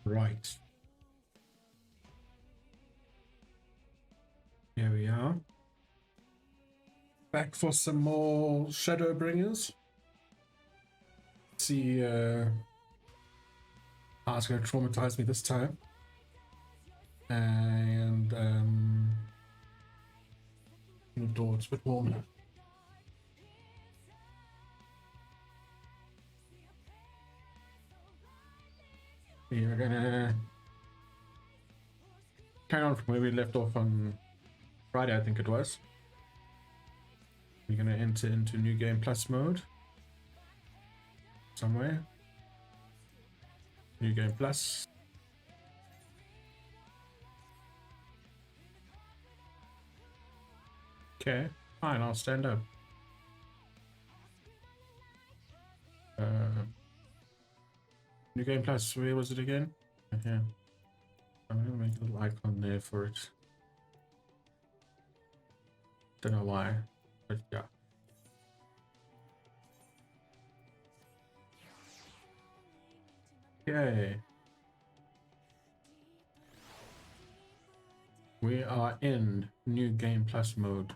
Right. Here we are. Back for some more Shadowbringers. See how it's going to traumatize me this time. And the door, it's a bit warm now. We are gonna carry on from where we left off on Friday, I think it was. We're gonna enter into New Game Plus mode somewhere. New Game Plus. Okay, fine, I'll stand up. New Game Plus, where was it again? Here. I'm gonna make a little icon there for it. Don't know why, but yeah. Okay. We are in New Game Plus mode.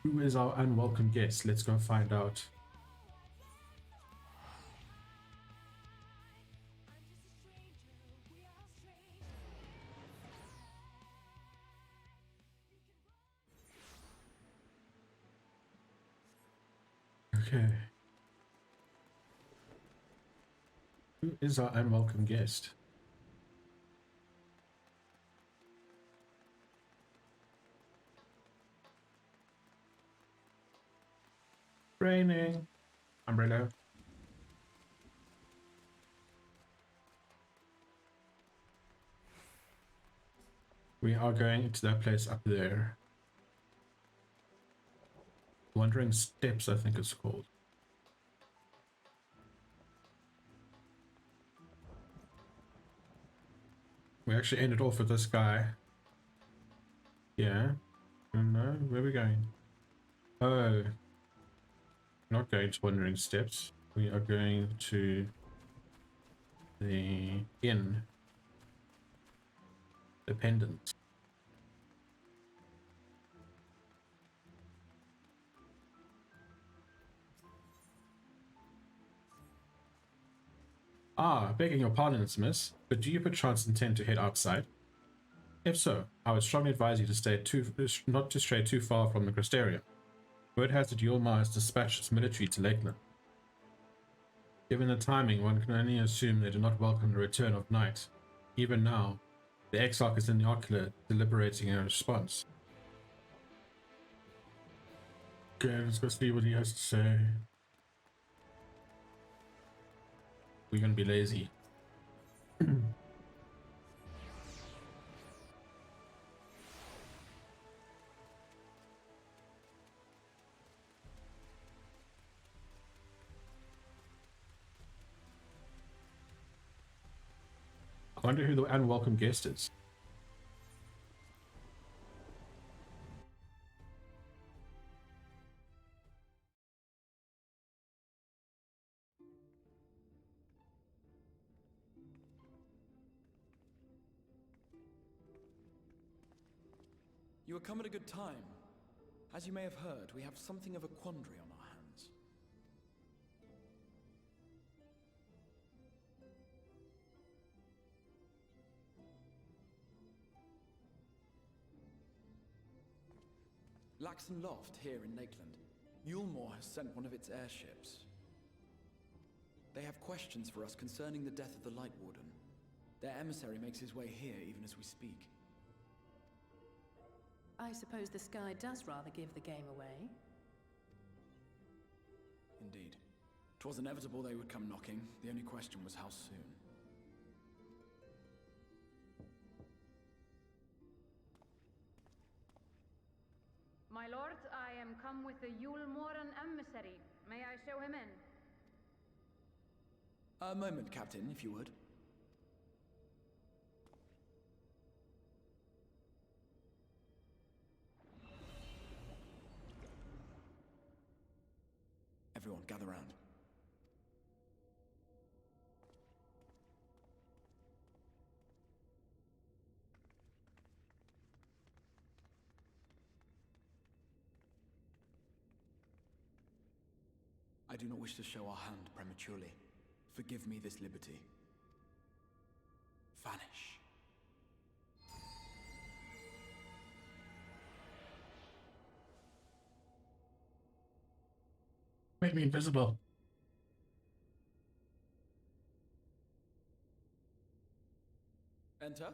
Who is our unwelcome guest? Let's go find out. Okay. Who is our unwelcome guest? Raining. Umbrella. We are going to that place up there. Wandering Steps, I think it's called. We actually ended off with this guy. Yeah. I don't know. Where are we going? Oh. Not going to Wandering Steps. We are going to the inn. Dependent. Ah, begging your pardon, miss, but do you perchance intend to head outside? If so, I would strongly advise you to not to stray too far from the Crest area. Word has it Yulmar has dispatched its military to Lakeland. Given the timing, one can only assume they do not welcome the return of night. Even now, the Exarch is in the Ocular, deliberating a response. Okay, let's go see what he has to say. We're gonna be lazy. I wonder who the unwelcome guest is. You have come at a good time. As you may have heard, we have something of a quandary on our hands. Laxon Loft, here in Lakeland. Yulmore has sent one of its airships. They have questions for us concerning the death of the Light Warden. Their emissary makes his way here even as we speak. I suppose the sky does rather give the game away. Indeed. 'Twas inevitable they would come knocking. The only question was how soon. My lord, I am come with the Yulmoran emissary. May I show him in? A moment, Captain, if you would. Everyone, gather round. I do not wish to show our hand prematurely. Forgive me this liberty. Vanish. Make me invisible. Enter.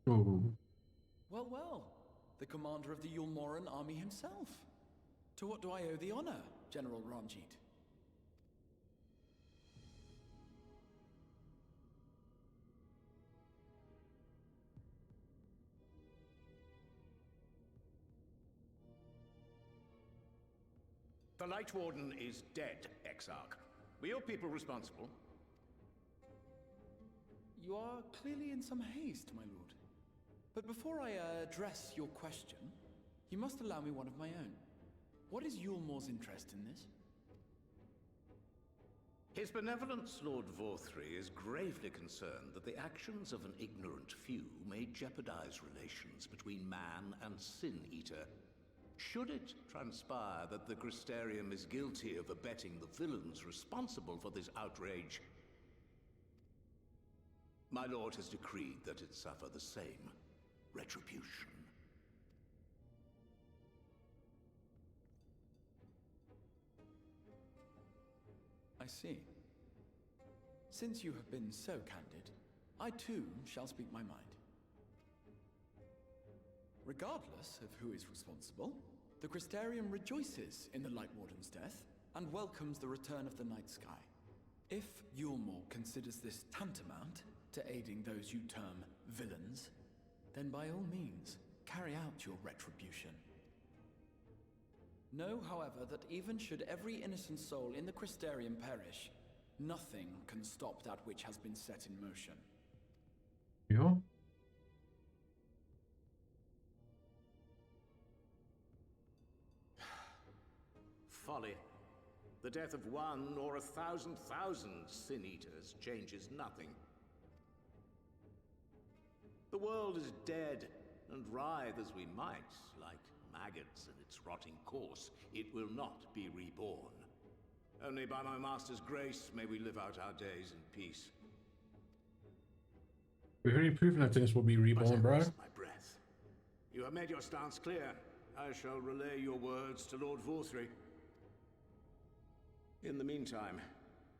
Ooh. Well, well. The commander of the Yulmoran army himself. To what do I owe the honor, General Ranjit? The Light Warden is dead, Exarch. Were your people responsible? You are clearly in some haste, my lord. But before I address your question, you must allow me one of my own. What is Yulmore's interest in this? His benevolence, Lord Vorthri, is gravely concerned that the actions of an ignorant few may jeopardize relations between man and Sin Eater. Should it transpire that the Crystarium is guilty of abetting the villains responsible for this outrage, my lord has decreed that it suffer the same retribution. I see. Since you have been so candid, I too shall speak my mind. Regardless of who is responsible, the Crystarium rejoices in the Light Warden's death and welcomes the return of the night sky. If Yulmore considers this tantamount to aiding those you term villains, then by all means, carry out your retribution. Know, however, that even should every innocent soul in the Crystarium perish, nothing can stop that which has been set in motion. Yeah. Folly. The death of one or 1,000,000 Sin Eaters changes nothing. The world is dead, and writhe as we might, like maggots in its rotting course, it will not be reborn. Only by my master's grace may we live out our days in peace. We've already proven that things will be reborn, bro. My breath. You have made your stance clear. I shall relay your words to Lord Vorthri. In the meantime,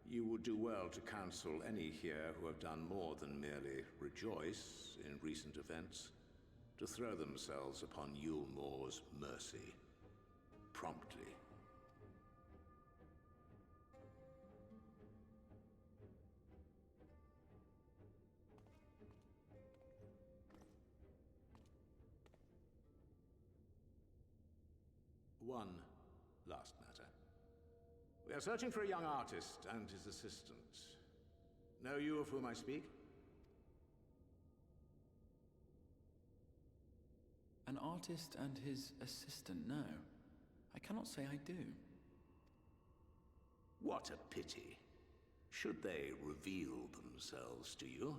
you would do well to counsel any here who have done more than merely rejoice in recent events, to throw themselves upon Yulmore's mercy, promptly. One last matter. We are searching for a young artist and his assistant. Know you of whom I speak? An artist and his assistant, no. I cannot say I do. What a pity. Should they reveal themselves to you,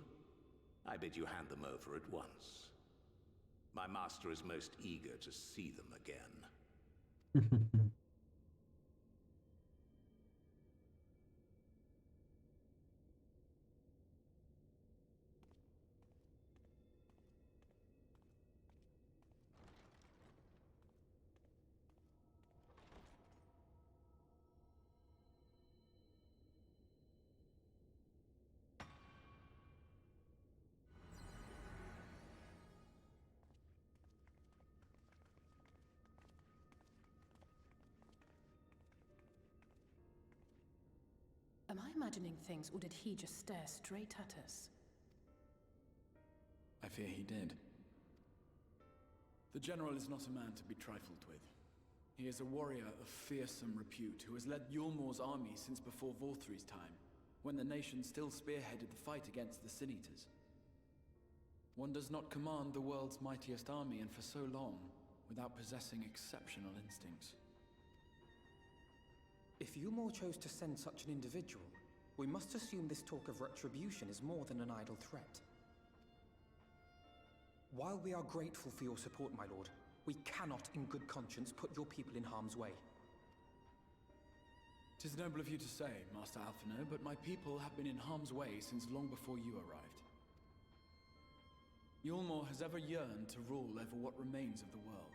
I bid you hand them over at once. My master is most eager to see them again. Am I imagining things, or did he just stare straight at us? I fear he did. The General is not a man to be trifled with. He is a warrior of fearsome repute who has led Yulmore's army since before Vorthri's time, when the nation still spearheaded the fight against the Sin Eaters. One does not command the world's mightiest army, and for so long, without possessing exceptional instincts. If Yulmore chose to send such an individual, we must assume this talk of retribution is more than an idle threat. While we are grateful for your support, my lord, we cannot in good conscience put your people in harm's way. 'Tis noble of you to say, Master Alphino, but my people have been in harm's way since long before you arrived. Yulmore has ever yearned to rule over what remains of the world.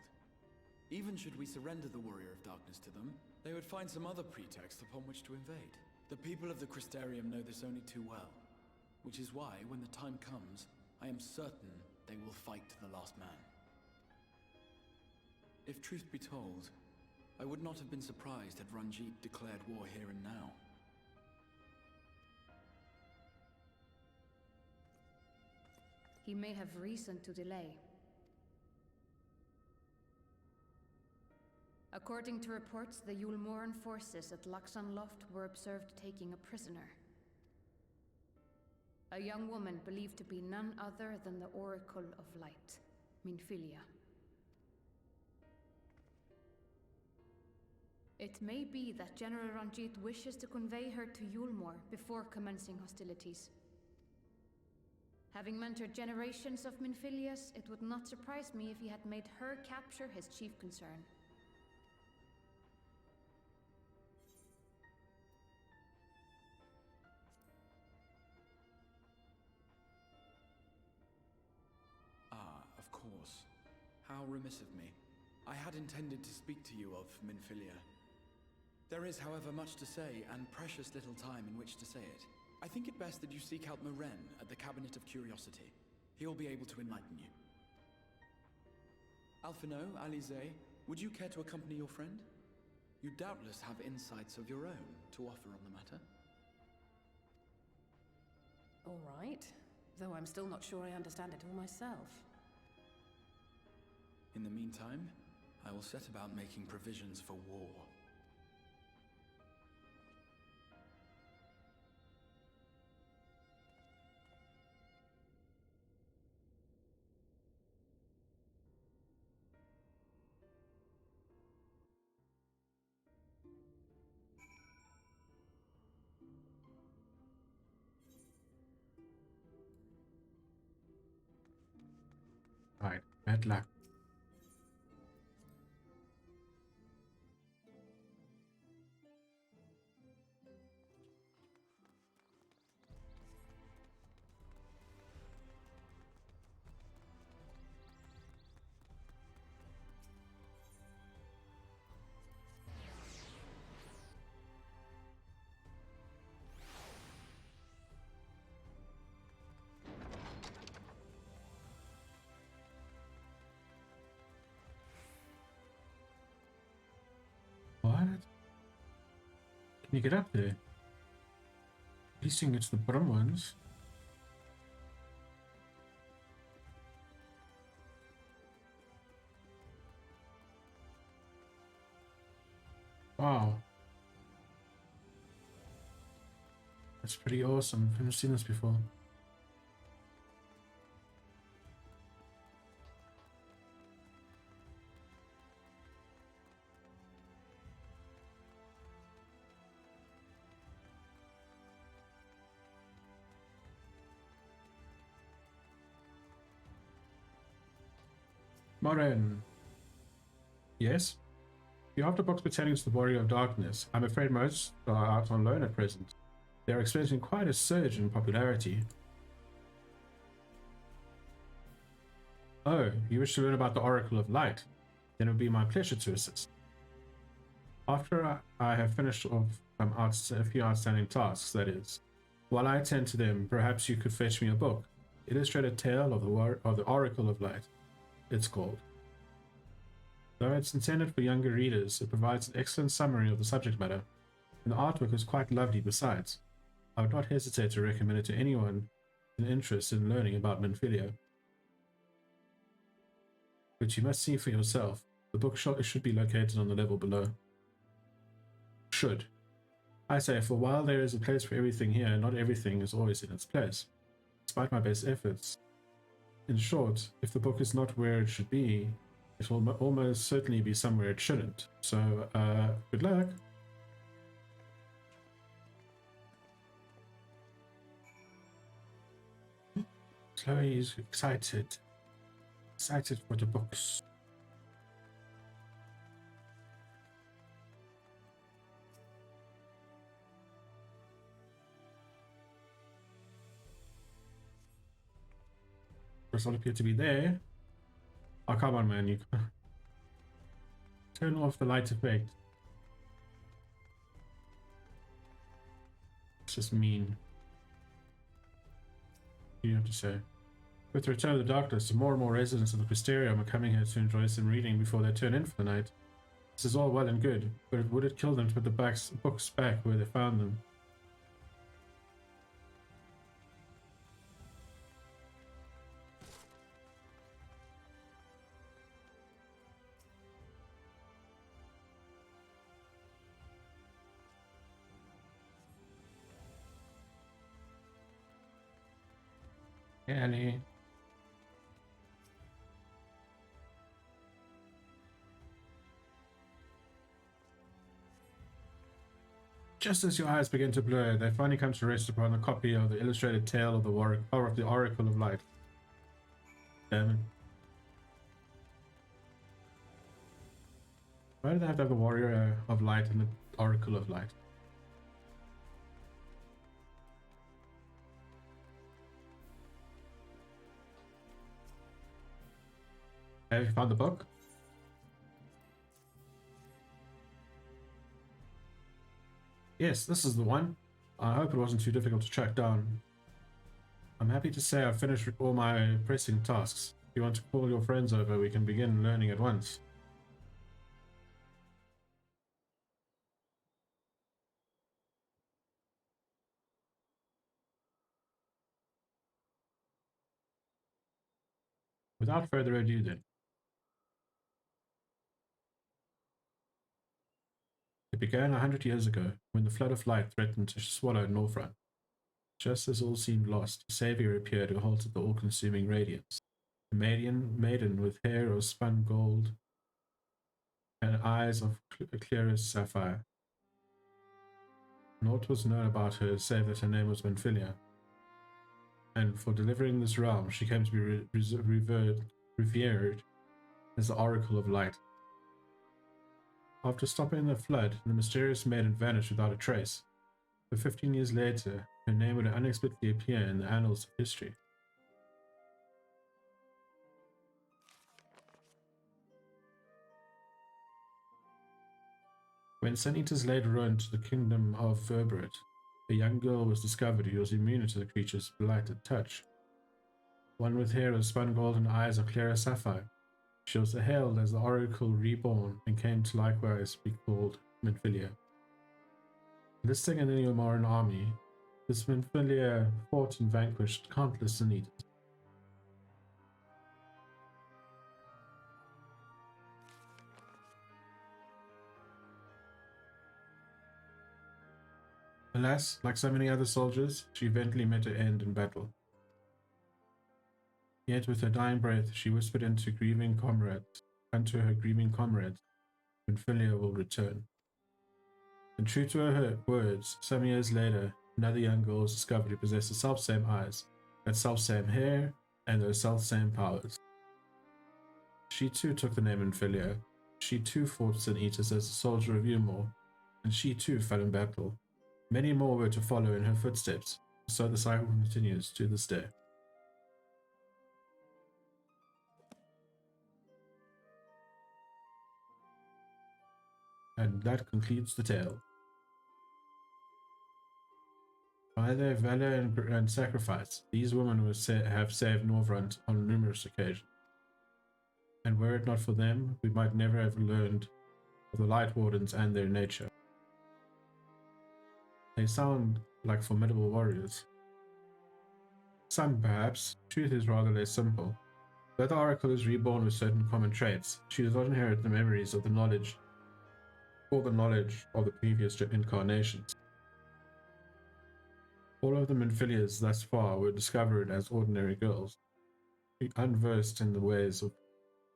Even should we surrender the Warrior of Darkness to them, they would find some other pretext upon which to invade. The people of the Crystarium know this only too well, which is why, when the time comes, I am certain they will fight to the last man. If truth be told, I would not have been surprised had Ranjit declared war here and now. He may have reason to delay. According to reports, the Yulmoran forces at Laxan Loft were observed taking a prisoner. A young woman believed to be none other than the Oracle of Light, Minfilia. It may be that General Ranjit wishes to convey her to Yulmore before commencing hostilities. Having mentored generations of Minfilias, it would not surprise me if he had made her capture his chief concern. Ah, of course. How remiss of me. I had intended to speak to you of Minfilia. There is, however, much to say, and precious little time in which to say it. I think it best that you seek out Maren at the Cabinet of Curiosity. He will be able to enlighten you. Alphino, Alize, would you care to accompany your friend? You doubtless have insights of your own to offer on the matter. All right, though I'm still not sure I understand it all myself. In the meantime, I will set about making provisions for war. Right, bad luck. What? Can you get up there? At least you can get to the bottom ones. Wow. That's pretty awesome. I've never seen this before. Morin. Yes? You have the books pertaining to the Warrior of Darkness. I'm afraid most are out on loan at present. They are experiencing quite a surge in popularity. Oh, you wish to learn about the Oracle of Light? Then it would be my pleasure to assist. After I have finished off a few outstanding tasks, that is. While I attend to them, perhaps you could fetch me a book. Illustrated Tale of the Oracle of Light, it's called. Though it's intended for younger readers, it provides an excellent summary of the subject matter, and the artwork is quite lovely besides. I would not hesitate to recommend it to anyone with an interest in learning about Minfilia. But you must see for yourself. The book should be located on the level below. Should. I say, for while there is a place for everything here, not everything is always in its place. Despite my best efforts, In short, if the book is not where it should be, it will almost certainly be somewhere it shouldn't. So, good luck. Chloe is excited. Excited for the books. Does not appear to be there. Oh, come on, man. You turn off the light effect. It's just mean. What do you have to say? With the return of the darkness, more and more residents of the Crystarium are coming here to enjoy some reading before they turn in for the night. This is all well and good, but would it kill them to put the books back where they found them? Annie. Just as your eyes begin to blur, they finally come to rest upon a copy of the illustrated tale of the Oracle of Light. Damn it. Why do they have to have the Warrior of Light and the Oracle of Light? Have you found the book? Yes, this is the one. I hope it wasn't too difficult to track down. I'm happy to say I've finished all my pressing tasks. If you want to call your friends over, we can begin learning at once. Without further ado then. It began 100 years ago, when the flood of light threatened to swallow Northrend. Just as all seemed lost, a savior appeared who halted the all-consuming radiance. A maiden with hair of spun gold and eyes of clearest sapphire. Naught was known about her save that her name was Menphilia. And for delivering this realm, she came to be revered as the Oracle of Light. After stopping the flood, the mysterious maiden vanished without a trace. But 15 years later, her name would unexpectedly appear in the annals of history. When Sun Eaters laid ruin to the kingdom of Verberit, a young girl was discovered who was immune to the creature's blighted touch. One with hair of spun gold and eyes of clear as sapphire. She was hailed as the Oracle Reborn and came to likewise be called Menphilia. Enlisting in the Ilmarin army, this Menphilia fought and vanquished countless Sun Eaters. Alas, like so many other soldiers, she eventually met her end in battle. Yet with her dying breath, she whispered unto her grieving comrades, Menphilia will return. And true to her words, some years later, another young girl was discovered who possessed the self-same eyes, that self-same hair, and those self-same powers. She too took the name Menphilia. She too fought Sun Eaters as a soldier of Umor, and she too fell in battle. Many more were to follow in her footsteps, so the cycle continues to this day. And that concludes the tale. By their valor and sacrifice, these women have saved Northrend on numerous occasions. And were it not for them, we might never have learned of the Light Wardens and their nature. They sound like formidable warriors. Some, perhaps. Truth is rather less simple. Though the Oracle is reborn with certain common traits, she does not inherit the memories of the knowledge or the knowledge of the previous incarnations. All of the Menphilias thus far were discovered as ordinary girls. unversed in the ways of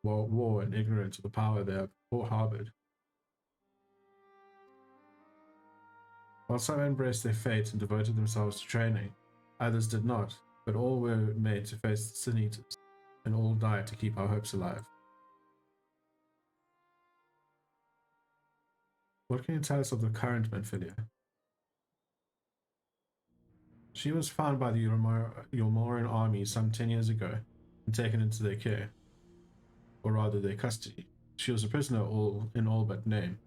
war and ignorant of the power they have all harbored. While some embraced their fate and devoted themselves to training, others did not, but all were made to face the Sin Eaters, and all died to keep our hopes alive. What can you tell us of the current Manphilia? She was found by the Yulmoran army some 10 years ago and taken into their care, or rather their custody. She was a prisoner in all but name,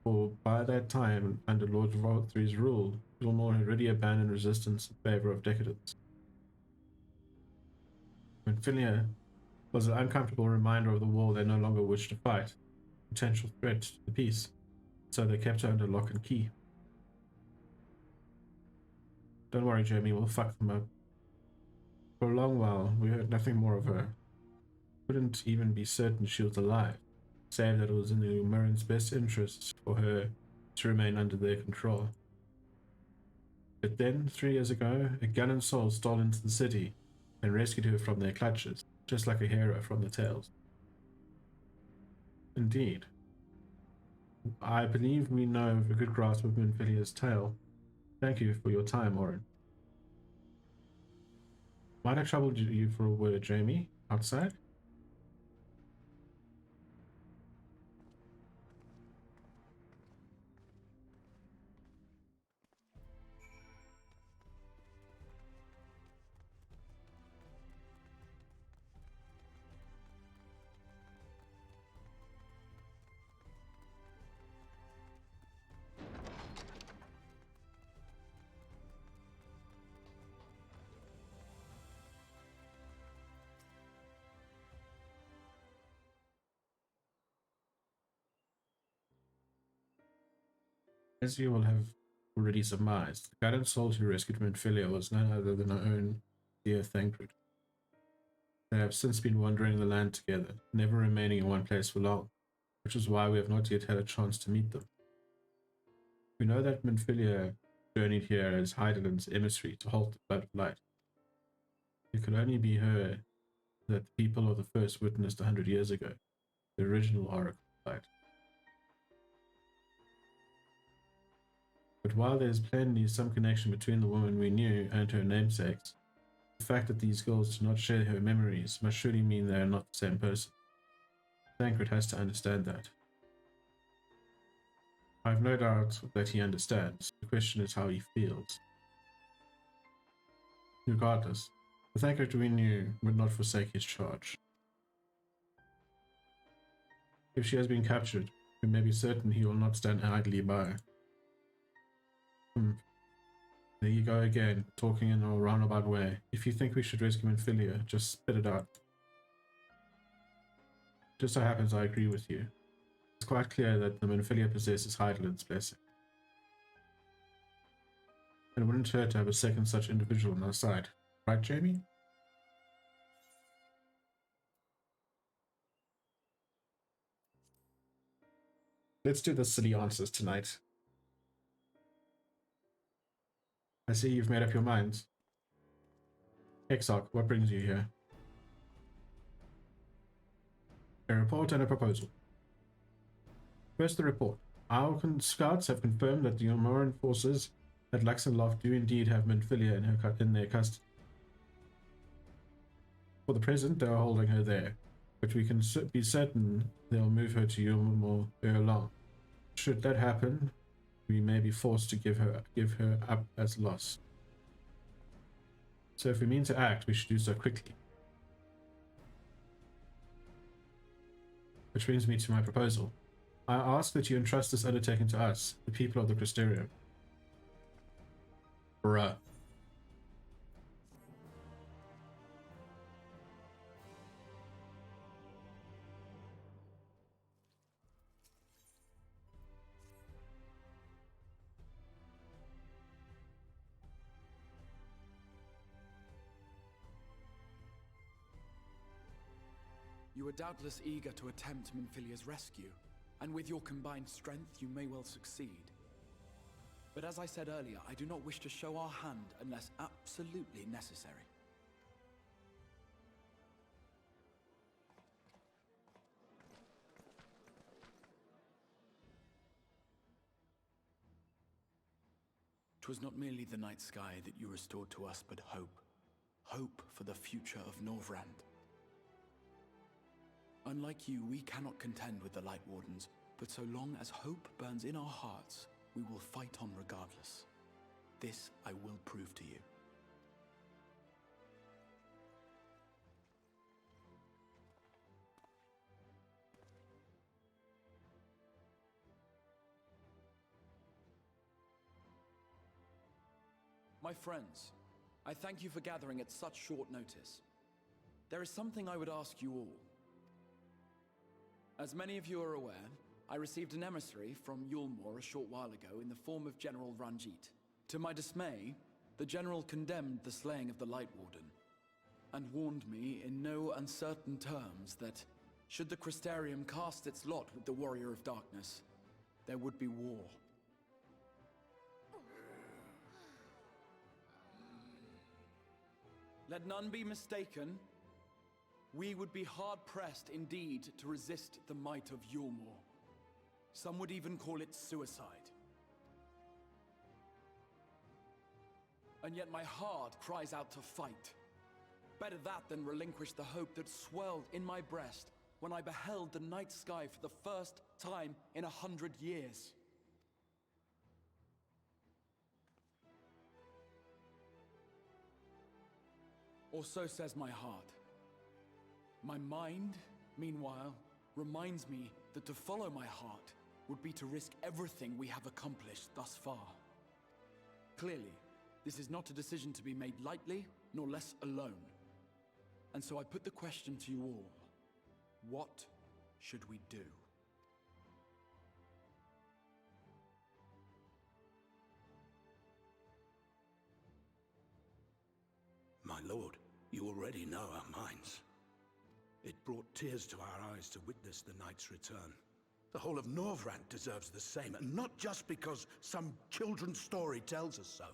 for by that time, under Lord VOD3's rule, Yulmor had already abandoned resistance in favor of decadence. Manphilia was an uncomfortable reminder of the war they no longer wished to fight, potential threat to the peace, so they kept her under lock and key. Don't worry, Jamie, we'll fuck them up. For a long while, we heard nothing more of her. Couldn't even be certain she was alive, save that it was in the Umaran's best interests for her to remain under their control. But then, 3 years ago, a gallant soul stole into the city and rescued her from their clutches, just like a hero from the tales. Indeed. I believe we know a good grasp of Manphilia's tale. Thank you for your time, Orin. Might I trouble you for a word, Jamie? Outside? As you will have already surmised, the guidance soul who rescued Manphilia was none other than our own dear Thancred. They have since been wandering the land together, never remaining in one place for long, which is why we have not yet had a chance to meet them. We know that Manphilia journeyed here as Heidelin's emissary to halt the Blood of Light. It could only be her that the people of the first witnessed 100 years ago, the original Oracle of Light. But while there is plainly some connection between the woman we knew and her namesakes, the fact that these girls do not share her memories must surely mean they are not the same person. Thancred has to understand that. I have no doubt that he understands. The question is how he feels. Regardless, the Thancred we knew would not forsake his charge. If she has been captured, we may be certain he will not stand idly by. There you go again, talking in a roundabout way. If you think we should rescue Manphilia, just spit it out. Just so happens I agree with you. It's quite clear that the Manphilia possesses Heidelin's blessing. And it wouldn't hurt to have a second such individual on our side. Right, Jamie? Let's do the silly answers tonight. I see you've made up your minds. Exarch, what brings you here? A report and a proposal. First, the report. Our scouts have confirmed that the Umaran forces at Laxenloft do indeed have Manphilia in their custody. For the present, they are holding her there, but we can be certain they'll move her to Yulmor ere long. Should that happen, we may be forced to give her up as lost. So if we mean to act, we should do so quickly. Which brings me to my proposal. I ask that you entrust this undertaking to us, the people of the Crystarium. Bruh. You are doubtless eager to attempt Manphilia's rescue, and with your combined strength you may well succeed. But as I said earlier, I do not wish to show our hand unless absolutely necessary. 'Twas not merely the night sky that you restored to us, but hope. Hope for the future of Norvrand. Unlike you, we cannot contend with the Light Wardens, but so long as hope burns in our hearts, we will fight on regardless. This I will prove to you. My friends, I thank you for gathering at such short notice. There is something I would ask you all. As many of you are aware, I received an emissary from Yulmore a short while ago in the form of General Ranjit. To my dismay, the General condemned the slaying of the Light Warden, and warned me in no uncertain terms that, should the Crystarium cast its lot with the Warrior of Darkness, there would be war. Let none be mistaken. We would be hard-pressed indeed to resist the might of Yulmore. Some would even call it suicide. And yet my heart cries out to fight. Better that than relinquish the hope that swelled in my breast when I beheld the night sky for the first time in 100 years. Or so says my heart. My mind, meanwhile, reminds me that to follow my heart would be to risk everything we have accomplished thus far. Clearly, this is not a decision to be made lightly, nor less alone. And so I put the question to you all. What should we do? My lord, you already know our minds. It brought tears to our eyes to witness the knight's return. The whole of Norvrand deserves the same, and not just because some children's story tells us so.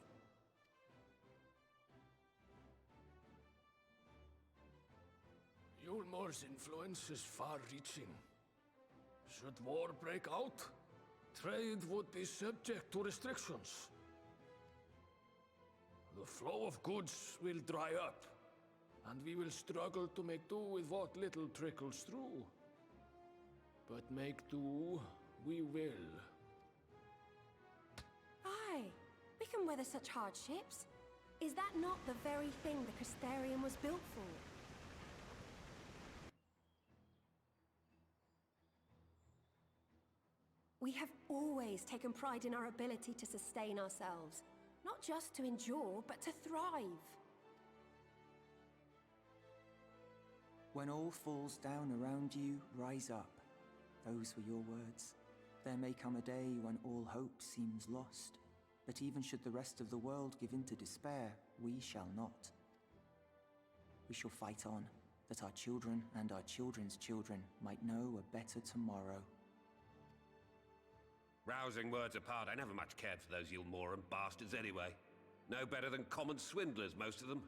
Yulmore's influence is far-reaching. Should war break out, trade would be subject to restrictions. The flow of goods will dry up, and we will struggle to make do with what little trickles through. But make do, we will. Aye, we can weather such hardships. Is that not the very thing the Crystarium was built for? We have always taken pride in our ability to sustain ourselves. Not just to endure, but to thrive. When all falls down around you, rise up. Those were your words. There may come a day when all hope seems lost. But even should the rest of the world give in to despair, we shall not. We shall fight on, that our children and our children's children might know a better tomorrow. Rousing words apart, I never much cared for those Yulmoran bastards anyway. No better than common swindlers, most of them.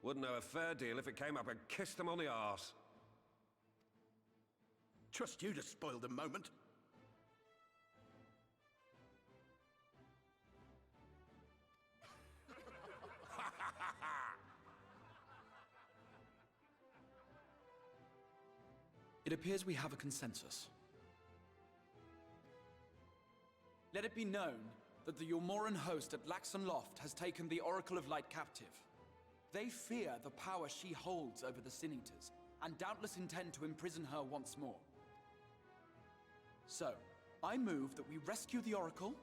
Wouldn't know a fair deal if it came up and kissed them on the arse. Trust you to spoil the moment. It appears we have a consensus. Let it be known that the Yulmoran host at Laxon Loft has taken the Oracle of Light captive. They fear the power she holds over the Sin Eaters, and doubtless intend to imprison her once more. So, I move that we rescue the Oracle,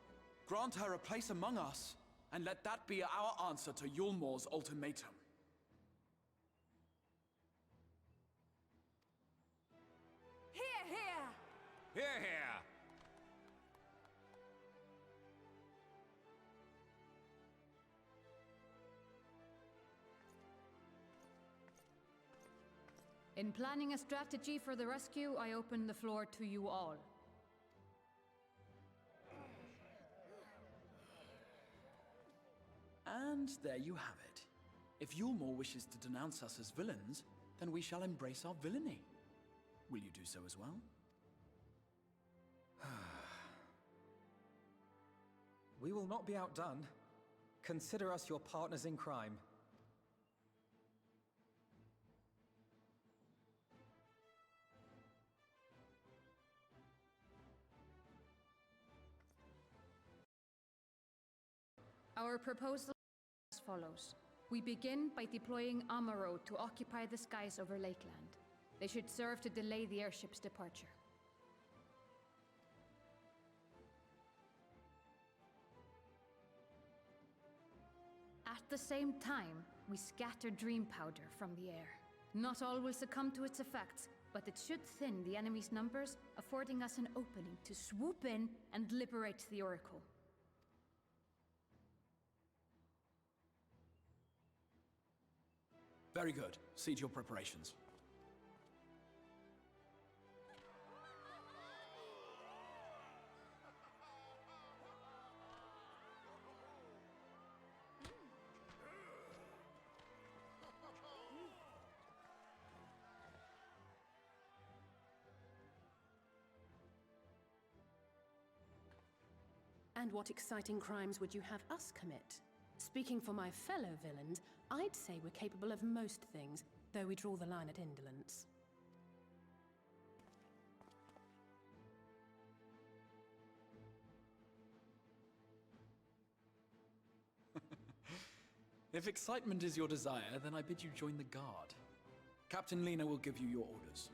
grant her a place among us, and let that be our answer to Yulmore's ultimatum. Hear, hear! Hear, hear! In planning a strategy for the rescue, I open the floor to you all. And there you have it. If Yulmore wishes to denounce us as villains, then we shall embrace our villainy. Will you do so as well? We will not be outdone. Consider us your partners in crime. Our proposal is as follows. We begin by deploying Amaro to occupy the skies over Lakeland. They should serve to delay the airship's departure. At the same time, we scatter dream powder from the air. Not all will succumb to its effects, but it should thin the enemy's numbers, affording us an opening to swoop in and liberate the Oracle. Very good. See to your preparations. And what exciting crimes would you have us commit? Speaking for my fellow villains, I'd say we're capable of most things, though we draw the line at indolence. If excitement is your desire, then I bid you join the guard. Captain Lena will give you your orders.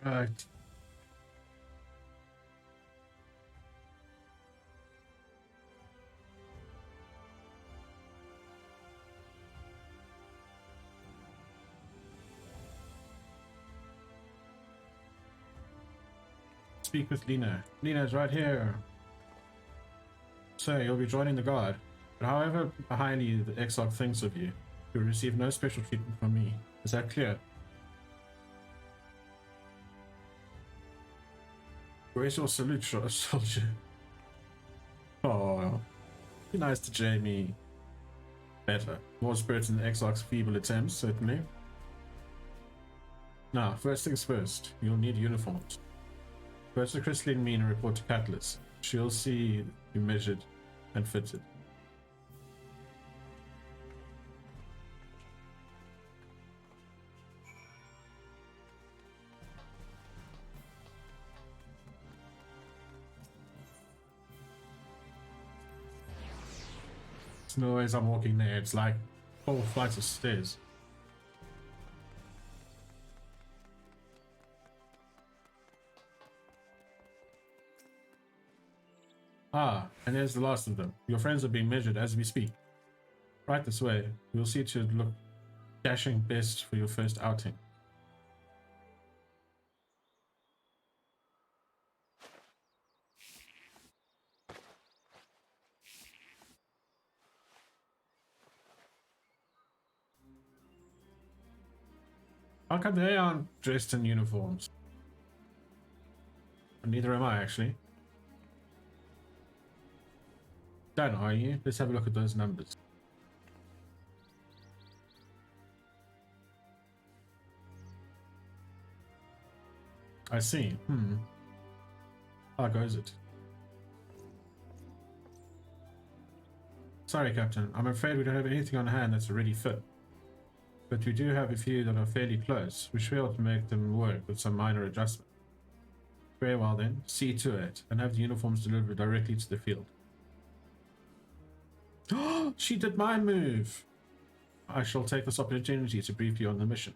Right. Speak with Lena. Lena's right here. So you'll be joining the guard. But however highly the Exarch thinks of you, you'll receive no special treatment from me. Is that clear? Where's your salute, soldier? Oh, be nice to Jamie. Better. More spirit in the Exarch's feeble attempts, certainly. Now, first things first, you'll need uniforms. Go to Crystalline Mean and report to Catalyst. She'll see you measured and fitted. It's no ways I'm walking there, it's like 4 flights of stairs. Ah, and there's the last of them. Your friends are being measured as we speak. Right this way. We'll see to look dashing best for your first outing. How come they aren't dressed in uniforms? Neither am I, actually. Done, are you? Let's have a look at those numbers. I see. How goes it? Sorry, Captain. I'm afraid we don't have anything on hand that's already fit. But we do have a few that are fairly close. We should be able to make them work with some minor adjustment. Very well then. See to it, and have the uniforms delivered directly to the field. She did my move! I shall take this opportunity to brief you on the mission.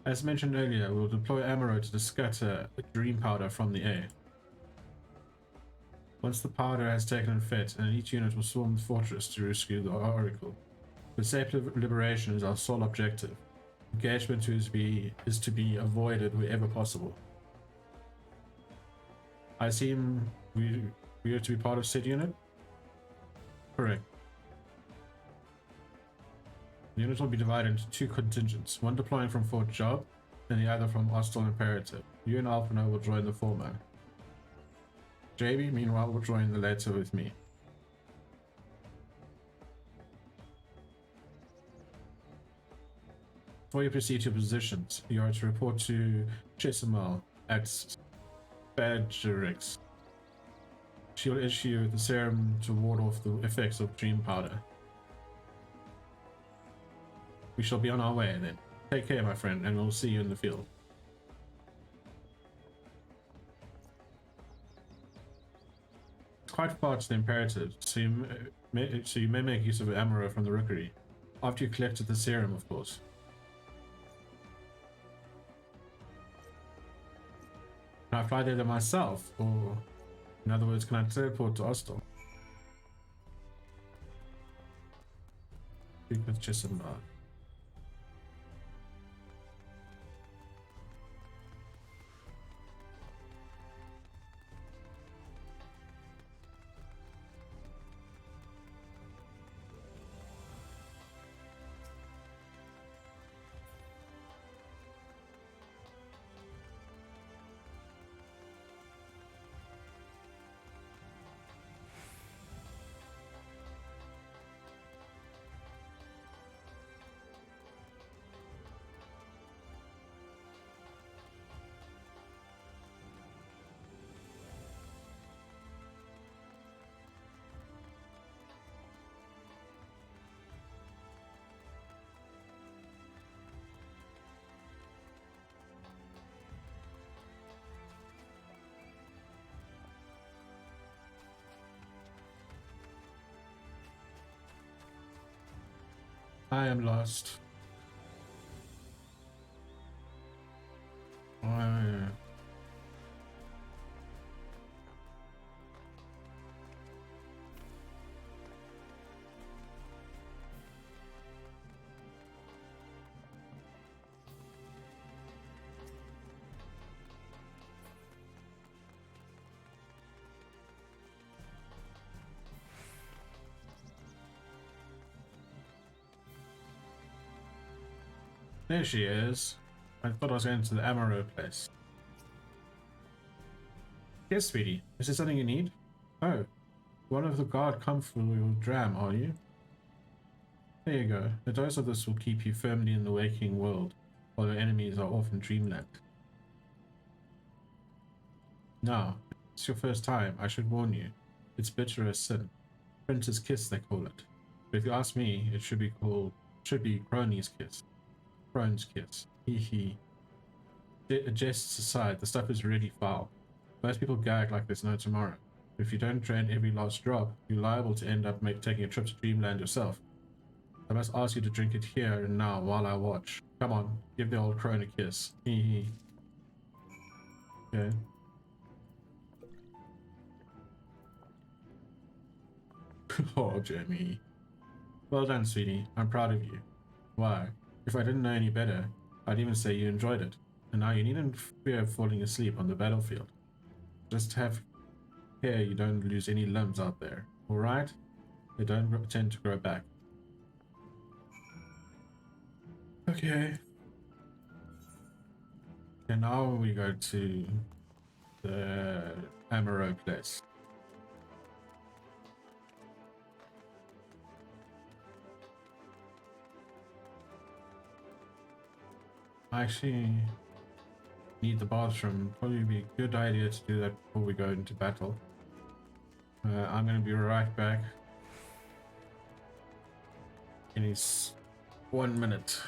As mentioned earlier, we'll deploy Amaro to scatter dream powder from the air. Once the powder has taken effect, and each unit will swarm the fortress to rescue the Oracle. The safe liberation is our sole objective. Engagement is to be avoided wherever possible. I assume we are to be part of said unit? Correct. The unit will be divided into two contingents, one deploying from Fort Job and the other from Hostile Imperative. You and Alphino will join the former. JB, meanwhile, will join the latter with me. Before you proceed to your positions, you are to report to Chesimel at Badgerix. She will issue the serum to ward off the effects of dream powder. We shall be on our way then. Take care, my friend, and we'll see you in the field. It's quite far to the Imperative, so you may make use of Amaro from the Rookery. After you collected the serum, of course. Can I fly there myself, or in other words, can I teleport to Ostel? Speak with Chisenberg. I am lost. There she is. I thought I was going to the Amaro place. Yes, sweetie. Is there something you need? Oh, one of the guard come for your dram, are you? There you go. A dose of this will keep you firmly in the waking world, while your enemies are off in dreamland. Now, it's your first time. I should warn you. It's bitter as sin. Prince's kiss, they call it. But if you ask me, it should be Crony's kiss. Crone's kiss. Hee hee. Jests aside, the stuff is really foul. Most people gag like there's no tomorrow. But if you don't drain every last drop, you're liable to end up taking a trip to Dreamland yourself. I must ask you to drink it here and now while I watch. Come on, give the old crone a kiss. Hee hee. Okay. Oh, Jamie. Well done, sweetie. I'm proud of you. Why? If I didn't know any better, I'd even say you enjoyed it. And now you needn't fear of falling asleep on the battlefield. Just have care you don't lose any limbs out there, alright? They don't tend to grow back. Okay. And now we go to the Amaro place. I actually need the bathroom. Probably be a good idea to do that before we go into battle. I'm going to be right back. In 1 minute.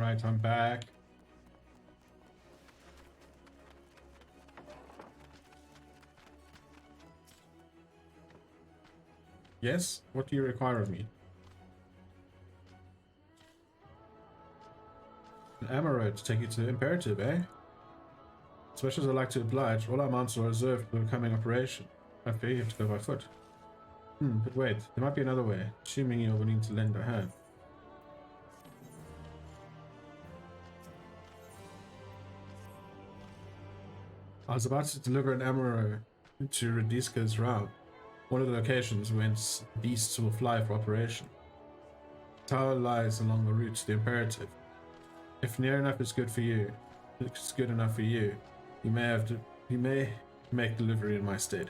Right, I'm back. Yes? What do you require of me? An ammo to take you to the Imperative, eh? As much as I like to oblige, all our mounts are reserved for the coming operation. I fear you have to go by foot. But wait, there might be another way, assuming you're willing to lend a hand. I was about to deliver an ammo to Radiska's round, one of the locations whence beasts will fly for operation. The tower lies along the route to the Imperative. If near enough is good for you, it's good enough for you, you may make delivery in my stead.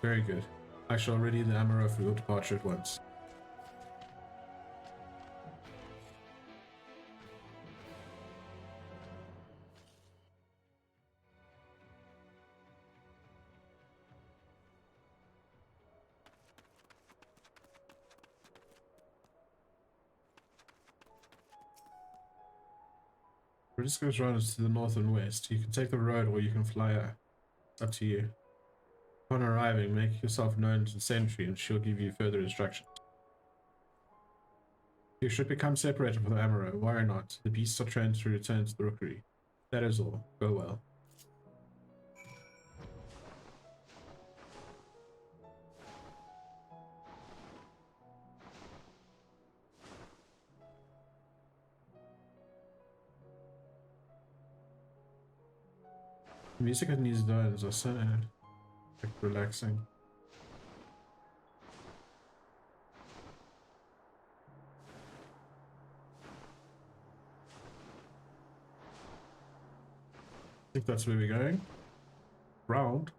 Very good. I shall ready the ammo for your departure at once. Radiska's run is to the north and west. You can take the road or you can fly her. It's up to you. Upon arriving, make yourself known to the sentry and she'll give you further instructions. You should become separated from the ammo. Worry not. The beasts are trained to return to the rookery. That is all. Go well. The music in these zones are so relaxing. I think that's where we're going. Round.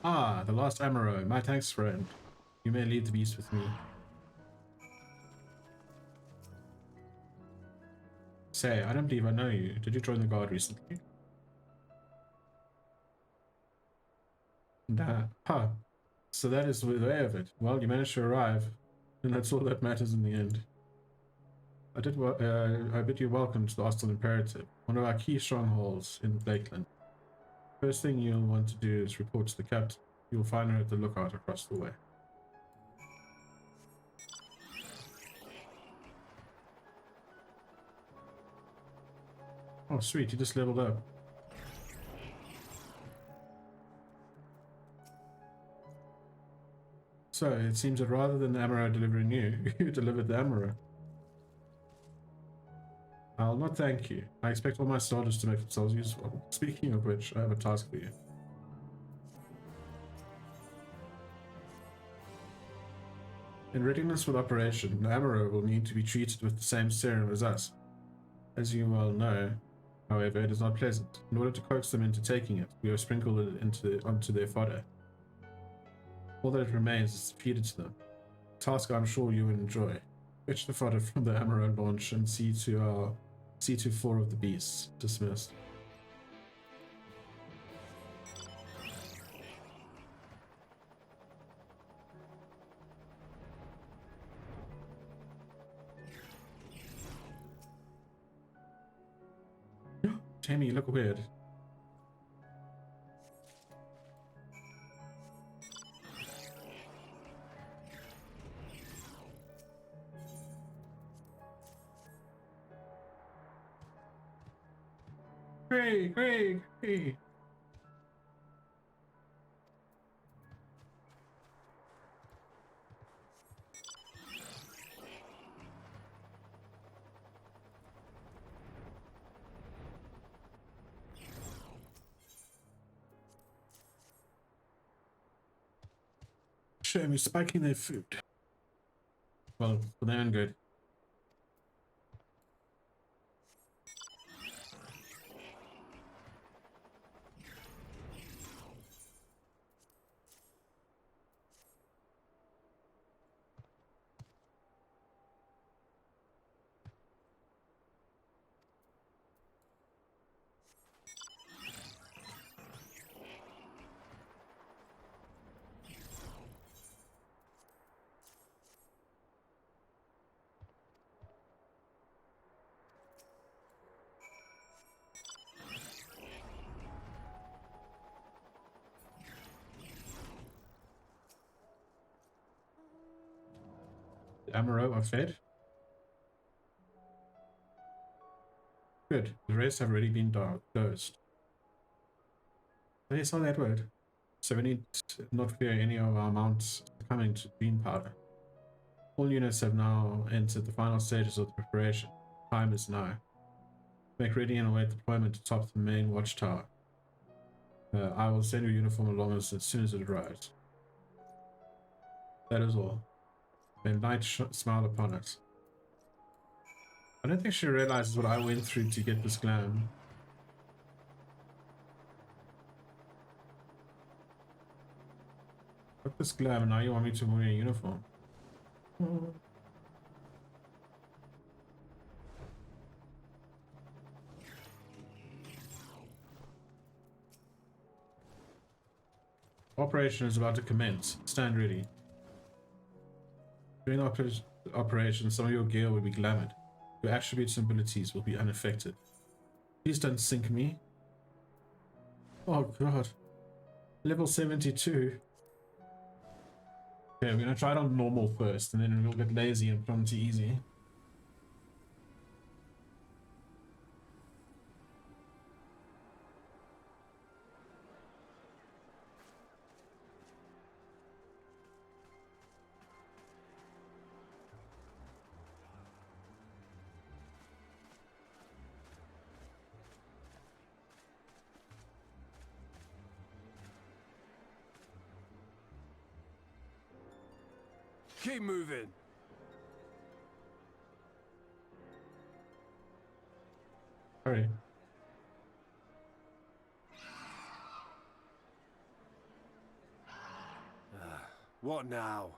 Ah, the lost Amaro. My thanks, friend. You may lead the beast with me. Say, I don't believe I know you. Did you join the guard recently? Nah. Huh. So that is the way of it. Well, you managed to arrive, and that's all that matters in the end. I bid you welcome to the Hostile Imperative, one of our key strongholds in Lakeland. First thing you'll want to do is report to the captain. You'll find her at the lookout across the way. Oh sweet, you just leveled up. So, it seems that rather than the Amaro delivering you, you delivered the Amaro. I'll not thank you. I expect all my soldiers to make themselves useful. Speaking of which, I have a task for you. In readiness for the operation, the Amaro will need to be treated with the same serum as us. As you well know, however, it is not pleasant. In order to coax them into taking it, we have sprinkled it onto their fodder. All that remains is to feed it to them. A task I'm sure you will enjoy. Fetch the fodder from the Amaro launch and see to 4 of the beasts. Dismissed. Tammy, you look weird. Great. Shame is spiking their food. Well, for their own good. Amaro are fed. Good. The rest have already been dosed. They saw that word. So we need to not fear any of our mounts coming to green powder. All units have now entered the final stages of the preparation. Time is now. Make ready and await deployment to top the main watchtower. I will send your uniform along as soon as it arrives. That is all. May night smile upon us. I don't think she realizes what I went through to get this glam. Fuck this glam, and now you want me to wear a uniform. Operation is about to commence. Stand ready. During operation, some of your gear will be glamored. Your attributes and abilities will be unaffected. Please don't sink me. Oh god. Level 72. Okay, we're gonna try it on normal first, and then we'll get lazy and put on to easy. Keep moving. Hurry. What now?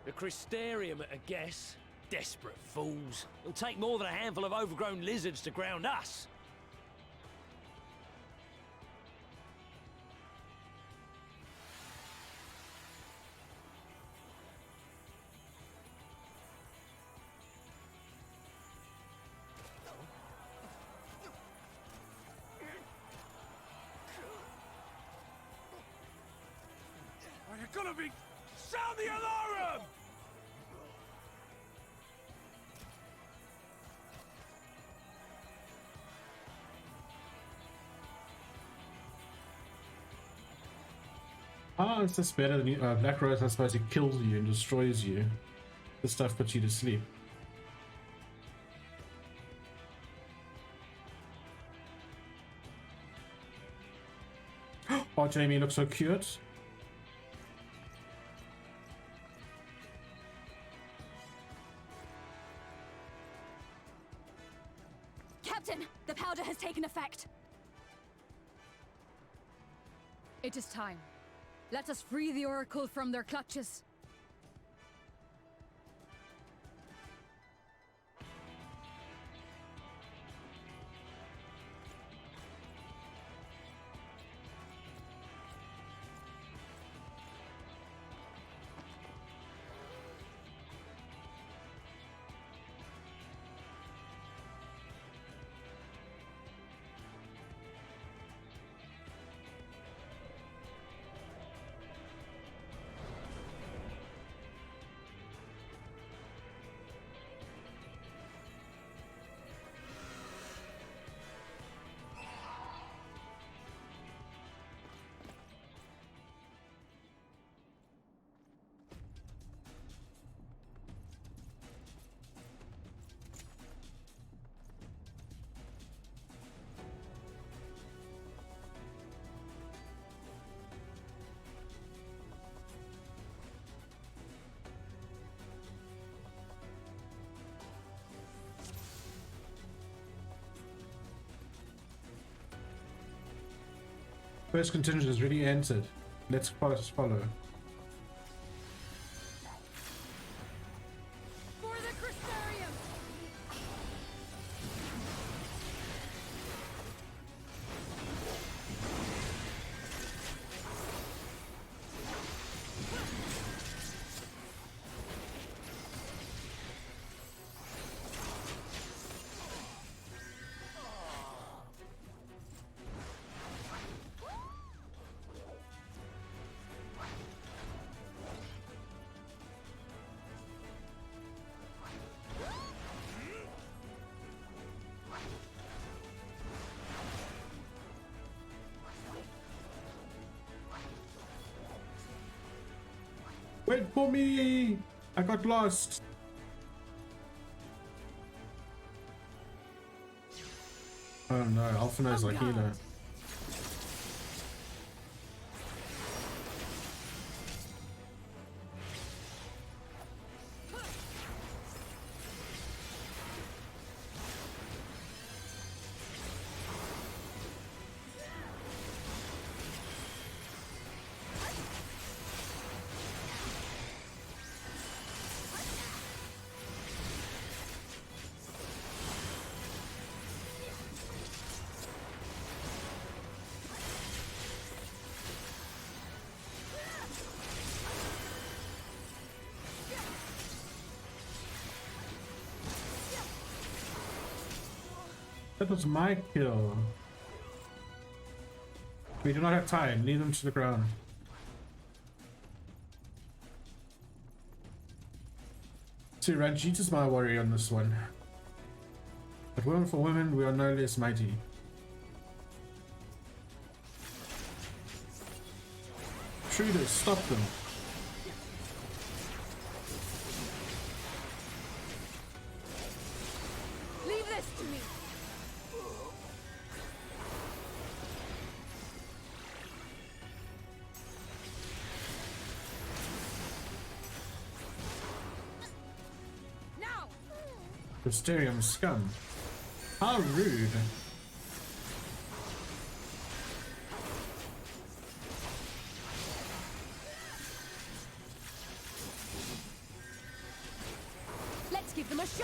The Crystarium at a guess. Desperate fools. It'll take more than a handful of overgrown lizards to ground us. Are you gonna be... Sound the alarm! Ah, it's just better than you. Black Rose, I suppose, it kills you and destroys you. This stuff puts you to sleep. Oh, Jamie looks so cute. Captain, the powder has taken effect. It is time. Let us free the Oracle from their clutches. First contingent has already entered. Let's follow. For the Crystarium! Wait for me! I got lost. Oh no, Alphina's like healer. That was my kill. We do not have time. Lead them to the ground. See, Ranjita's my warrior on this one. But women for women, we are no less mighty. Intruders, stop them. Leave this to me! Now! Crystarium scum. How rude. Let's give them a show!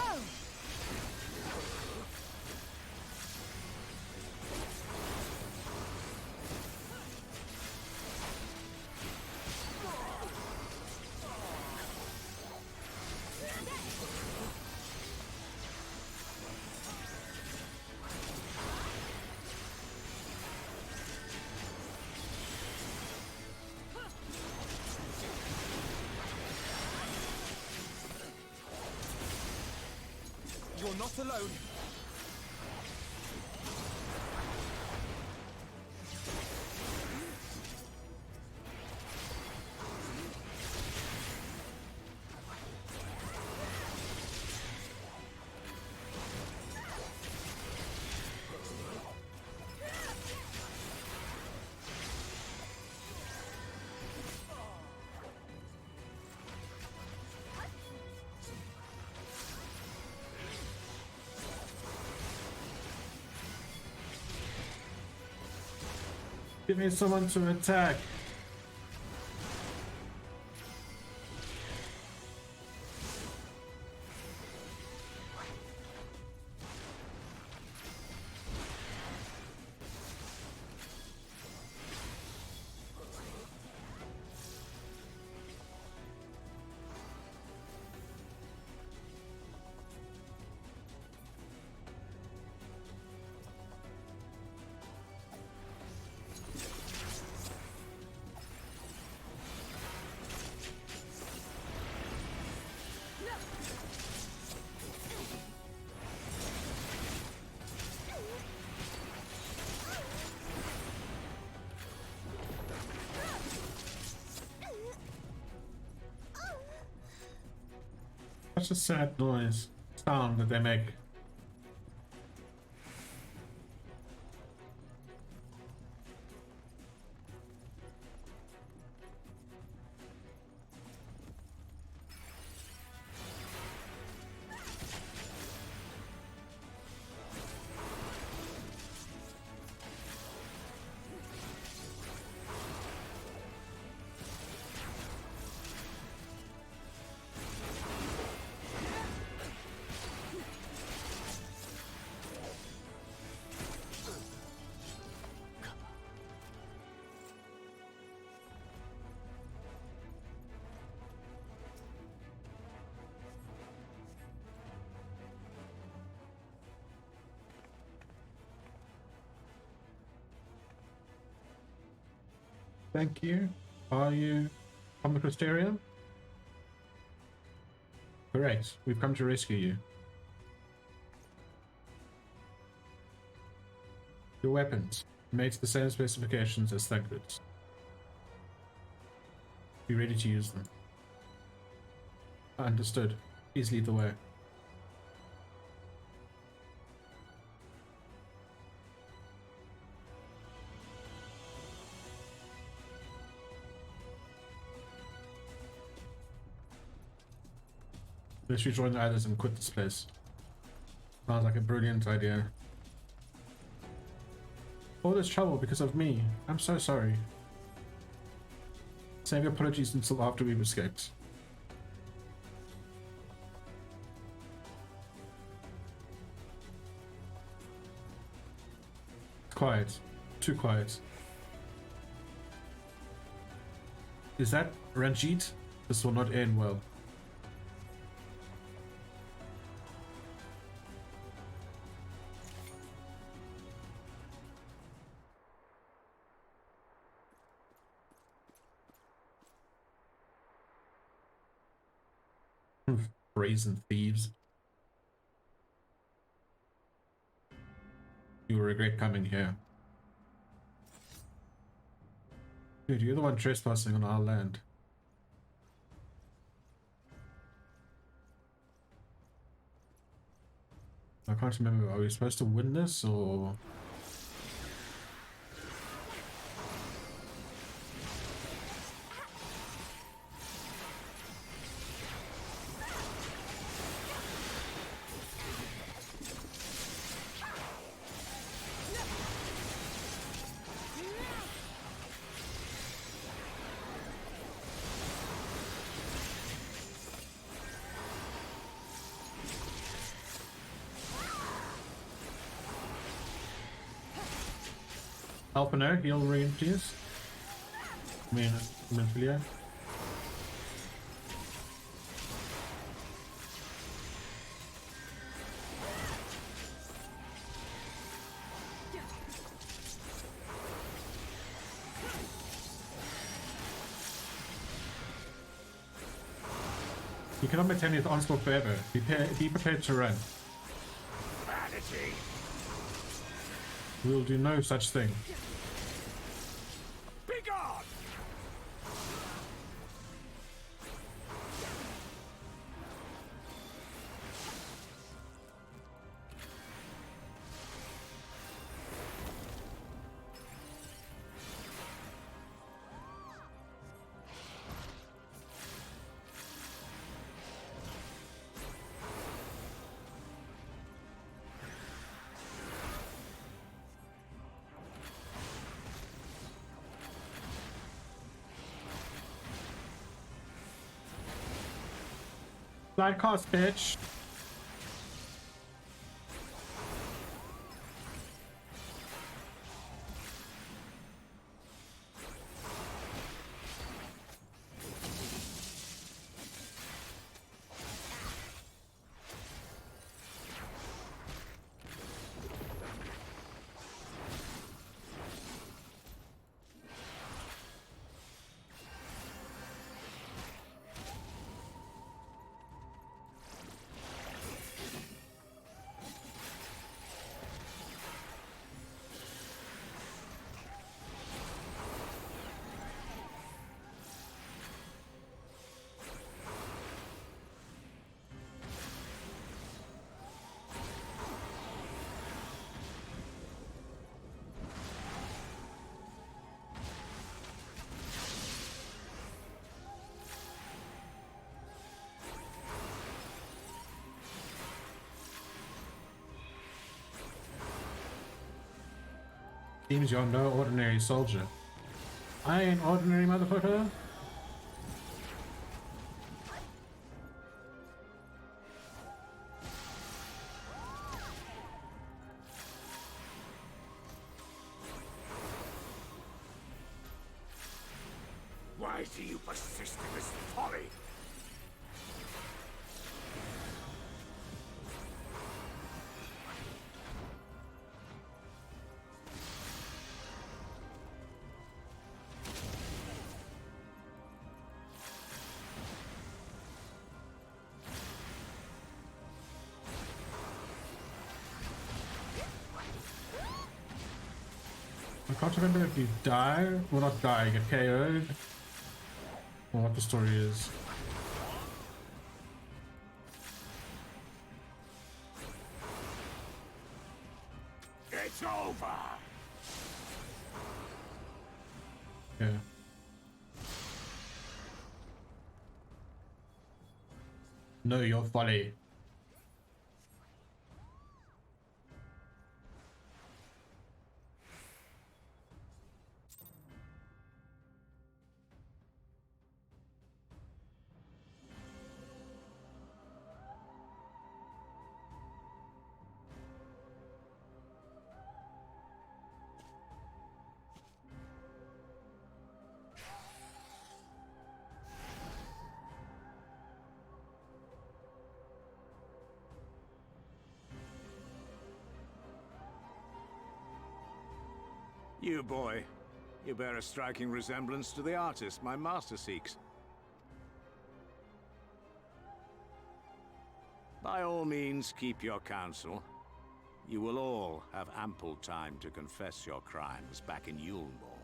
You're not alone. Give me someone to attack. Such a sad sound that they make. Thank you. Are you from the Crystarium? Correct. We've come to rescue you. Your weapons. Made to the same specifications as Thancred's. Be ready to use them. Understood. Please lead the way. Let's rejoin the others and quit this place. Sounds like a brilliant idea. All this trouble because of me. I'm so sorry. Save your apologies until after we've escaped. Quiet. Too quiet. Is that Ranjit? This will not end well. Brazen thieves. You will regret coming here. Dude, you're the one trespassing on our land. I can't remember, are we supposed to win this or... Alpino, heal rain, please. Menfilia. You cannot maintain with onslaught forever. Be prepared to run. Vanity. We will do no such thing. Be gone! Slide cost, bitch. Seems you're no ordinary soldier. I ain't ordinary, motherfucker. Why do you persist in this folly? can't remember if you die, well not die, get KO'd, or what the story is. It's over! Yeah. Know your folly. You, boy. You bear a striking resemblance to the artist my master seeks. By all means, keep your counsel. You will all have ample time to confess your crimes back in Yulmore.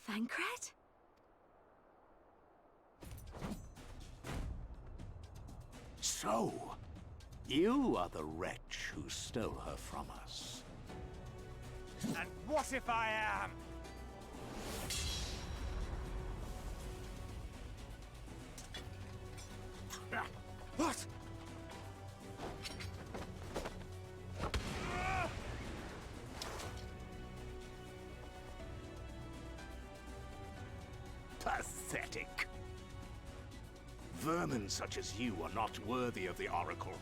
Thancred? So, you are the wretch who stole her from us. And what if I am? What? Pathetic. Vermin such as you are not worthy of the Oracle.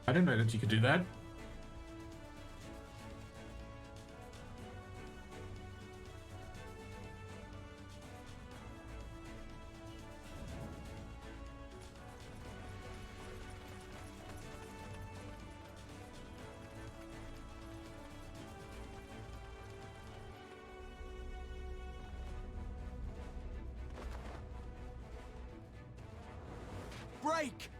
I didn't know that you could do that. Break!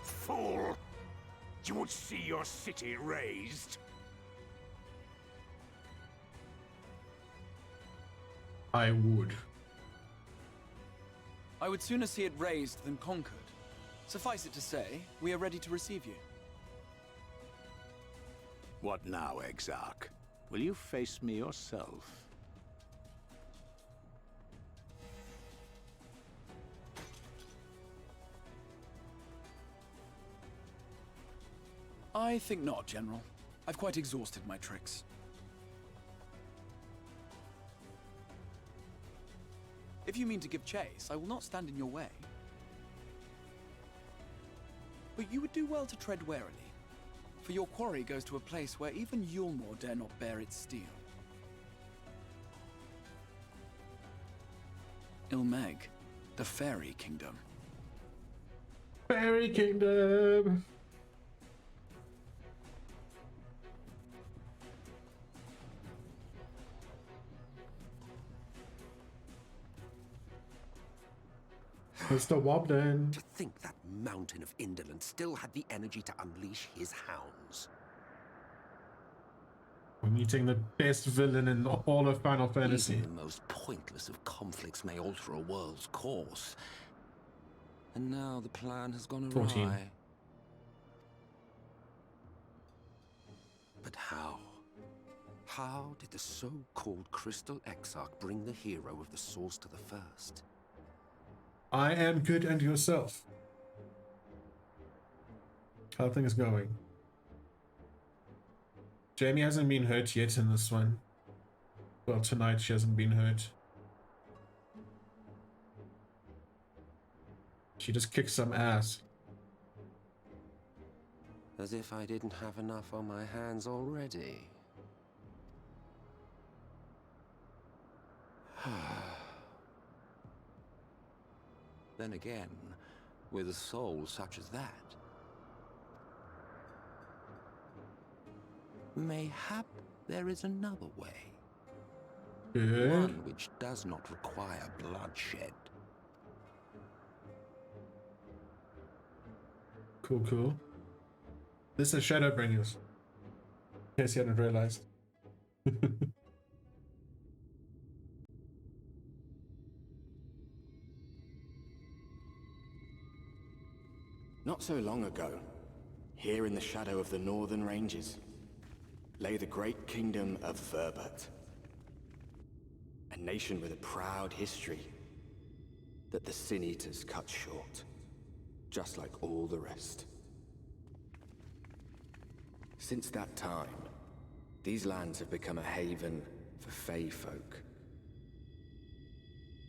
Fool! You would see your city razed? I would. I would sooner see it razed than conquered. Suffice it to say, we are ready to receive you. What now, Exarch? Will you face me yourself? I think not, General. I've quite exhausted my tricks. If you mean to give chase, I will not stand in your way. But you would do well to tread warily, for your quarry goes to a place where even Yulmore dare not bear its steel. Ilmeg, the Fairy Kingdom. Fairy Kingdom! Mr. Wobden. To think that mountain of indolence still had the energy to unleash his hounds. We're meeting the best villain in all of Final Fantasy. Even the most pointless of conflicts may alter a world's course. And now the plan has gone awry. 14. But how? How did the so-called Crystal Exarch bring the hero of the Source to the first? I am good and yourself. How are things going? Jamie hasn't been hurt yet in this one. Well, tonight she hasn't been hurt. She just kicked some ass. As if I didn't have enough on my hands already. Then again, with a soul such as that, mayhap there is another way. Good. One which does not require bloodshed. Cool, cool. This is Shadowbringers. In case you hadn't realized. Not so long ago, here in the shadow of the northern ranges, lay the great kingdom of Verbert. A nation with a proud history that the Sin Eaters cut short, just like all the rest. Since that time, these lands have become a haven for Fey folk.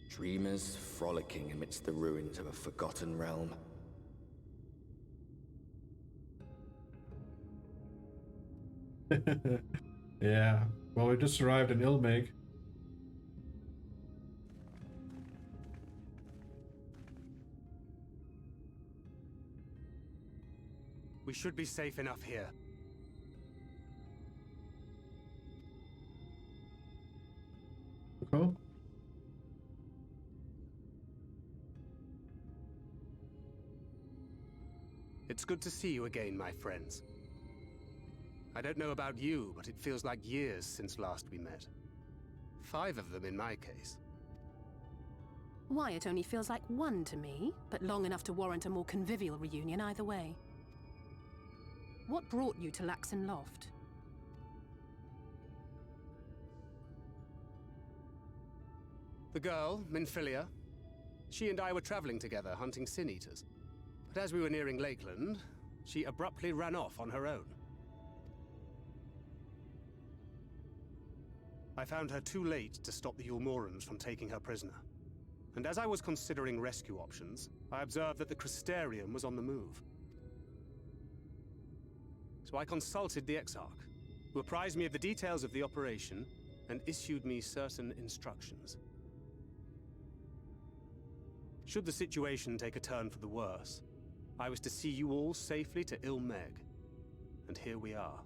Dreamers frolicking amidst the ruins of a forgotten realm. Yeah, well, we just arrived in Ilmeg. We should be safe enough here. Cool. It's good to see you again, my friends. I don't know about you, but it feels like years since last we met. 5 of them in my case. Why, it only feels like 1 to me, but long enough to warrant a more convivial reunion either way. What brought you to Laxon Loft? The girl, Minfilia, she and I were traveling together, hunting Sin Eaters. But as we were nearing Lakeland, she abruptly ran off on her own. I found her too late to stop the Ulmorans from taking her prisoner. And as I was considering rescue options, I observed that the Crystarium was on the move. So I consulted the Exarch, who apprised me of the details of the operation and issued me certain instructions. Should the situation take a turn for the worse, I was to see you all safely to Ilmeg. And here we are.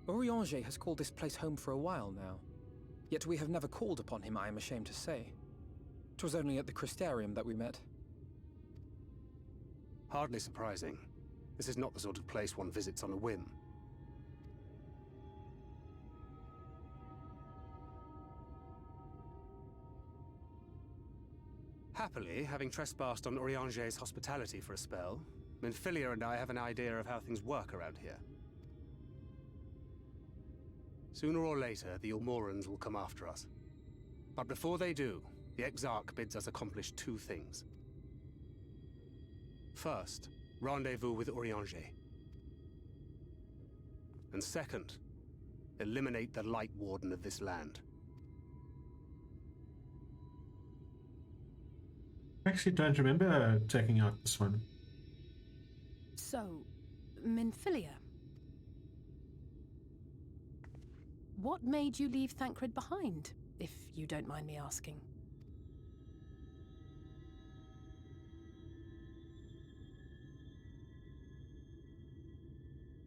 Orianger has called this place home for a while now. Yet we have never called upon him, I am ashamed to say. 'Twas only at the Crystarium that we met. Hardly surprising. This is not the sort of place one visits on a whim. Happily, having trespassed on Orianger's hospitality for a spell, Minfilia and I have an idea of how things work around here. Sooner or later, the Ulmorans will come after us. But before they do, the Exarch bids us accomplish 2 things. First, rendezvous with Orianger. And second, eliminate the Light Warden of this land. I actually don't remember taking out this one. So, Minfilia. What made you leave Thancred behind, if you don't mind me asking?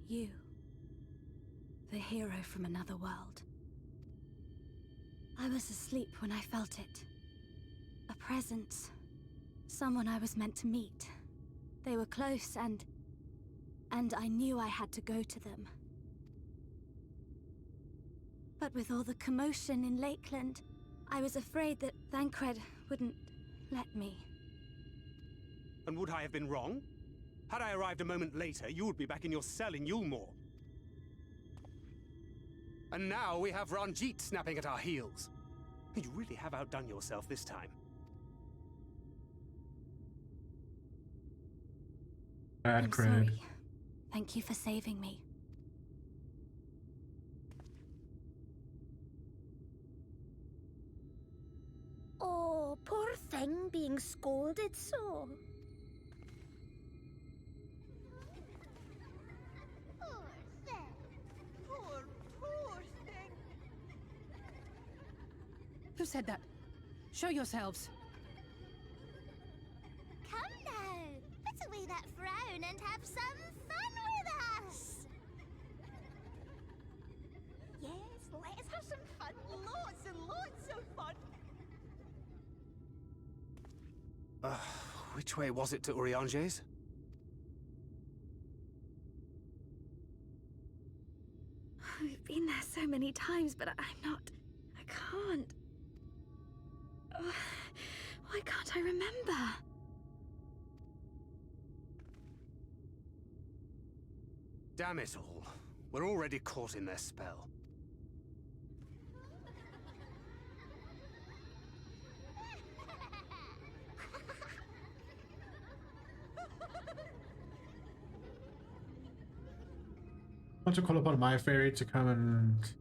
You. The hero from another world. I was asleep when I felt it. A presence. Someone I was meant to meet. They were close and... and I knew I had to go to them. But with all the commotion in Lakeland, I was afraid that Thancred wouldn't let me. And would I have been wrong? Had I arrived a moment later, you would be back in your cell in Yulmore. And now we have Ranjit snapping at our heels. You really have outdone yourself this time. I'm sorry. Thank you for saving me. Oh, poor thing being scolded so. Poor thing. Poor thing. Who said that? Show yourselves. Come now, put away that frown and have some fun with us. Yes, let us have some fun. Lots and lots of fun. Which way was it to Urianger's? We've been there so many times, but I can't. Why can't I remember? Damn it all. We're already caught in their spell. I want to call upon my fairy to come and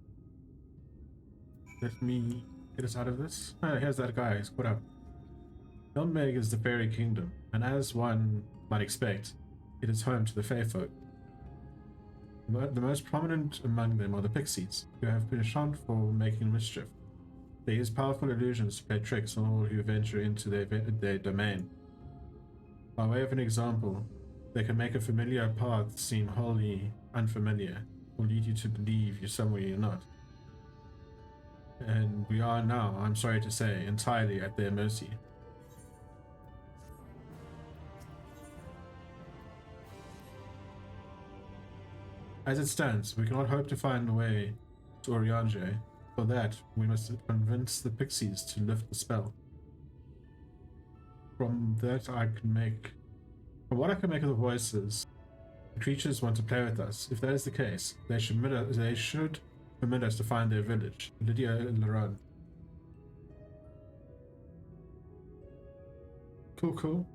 let me get us out of this. Oh, here's that guy. He's caught up. Elmeg is the fairy kingdom, and as one might expect, it is home to the fae folk. The most prominent among them are the pixies, who have been shunned for making mischief. They use powerful illusions to play tricks on all who venture into their domain. By way of an example, they can make a familiar path seem wholly unfamiliar, or lead you to believe you're somewhere you're not. And we are now, I'm sorry to say, entirely at their mercy. As it stands, we cannot hope to find a way to Urianger. For that, we must convince the pixies to lift the spell. From what I can make of the voices, the creatures want to play with us. If that is the case, they should permit us to find their village, Lydia Laran. Cool.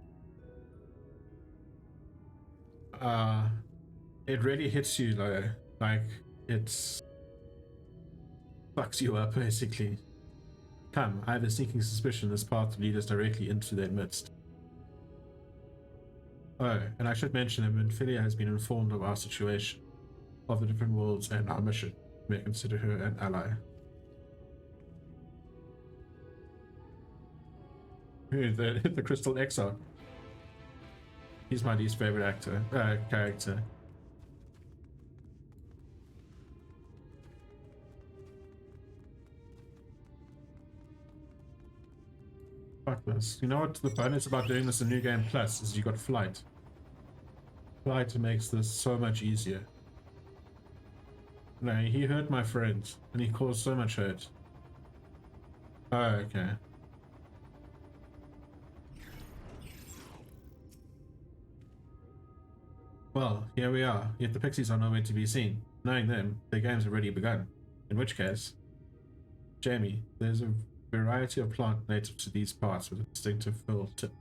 It really hits you like it's fucks you up basically. Come, I have a sneaking suspicion this path will lead us directly into their midst. Oh, and I should mention that Minfilia has been informed of our situation, of the different worlds and our mission. We may consider her an ally. The Crystal Exarch. He's my least favorite character. Fuck this. You know what the bonus about doing this in New Game Plus is you got Flight. Flight makes this so much easier. No, he hurt my friend, and he caused so much hurt. Oh, okay. Well, here we are, yet the pixies are nowhere to be seen. Knowing them, their game's already begun. In which case, Jamie, there's a variety of plant native to these parts with a distinctive fill tip.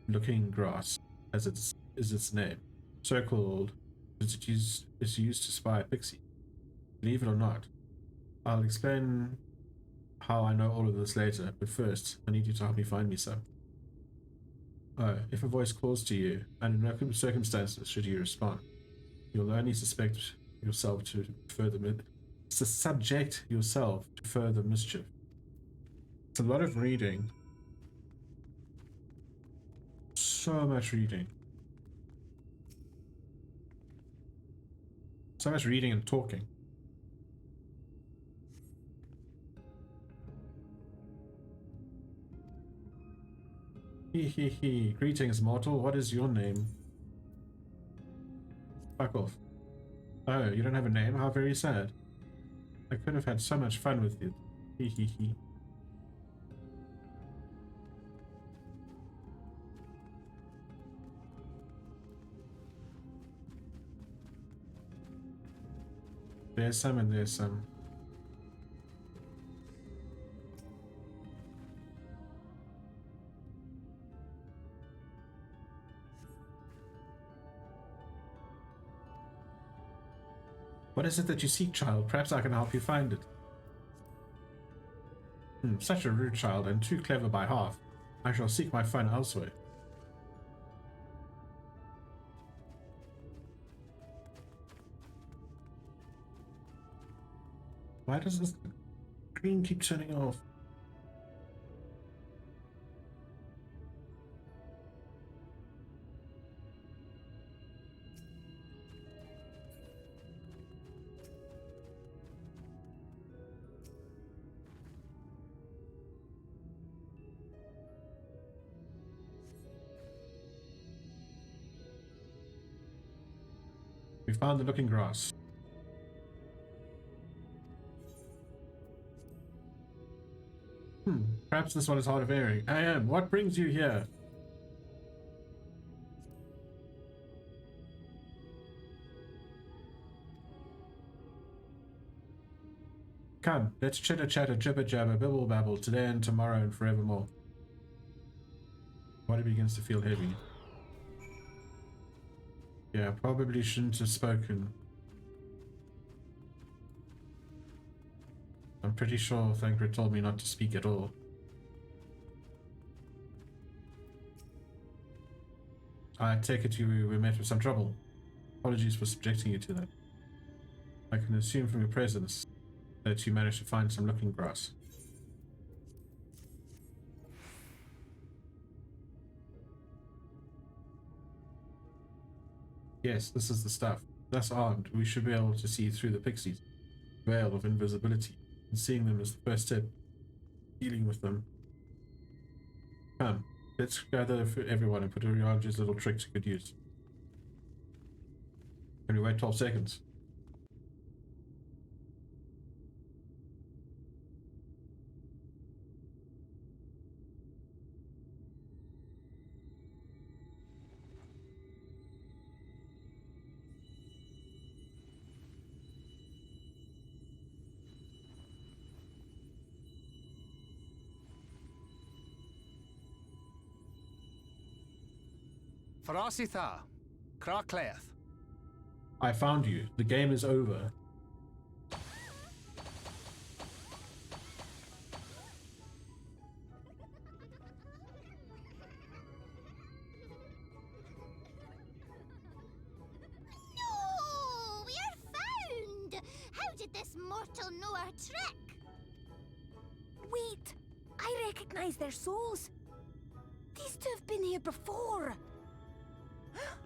Looking grass, as is its name. So called, is used to spy a pixie. Believe it or not. I'll explain how I know all of this later, but first, I need you to help me find me some. Oh, if a voice calls to you, and in no circumstances should you respond, you'll only subject yourself to further mischief. It's a lot of reading. So much reading. So much reading and talking. Greetings, mortal. What is your name? Fuck off. Oh, you don't have a name? How very sad. I could have had so much fun with it. Hee hee hee. There's some and there's some. What is it that you seek, child? Perhaps I can help you find it. Such a rude child, and too clever by half. I shall seek my fun elsewhere. Why does this green keep turning off? We found the looking grass. Perhaps this one is hard of hearing. I am. What brings you here? Come, let's chitter-chatter, jibber-jabber, bibble-babble, today and tomorrow and forevermore. Body begins to feel heavy. Yeah, probably shouldn't have spoken. I'm pretty sure Thancred told me not to speak at all. I take it you were met with some trouble. Apologies for subjecting you to that. I can assume from your presence that you managed to find some looking grass. Yes, this is the stuff. Thus armed, we should be able to see through the pixies' veil of invisibility, and seeing them is the first step. Dealing with them. Come, let's gather for everyone and put Uriange's little trick to good use. Can we wait 12 seconds? Farasitha, Krakleath. I found you. The game is over. No! We are found! How did this mortal know our trick? Wait! I recognize their souls. These two have been here before.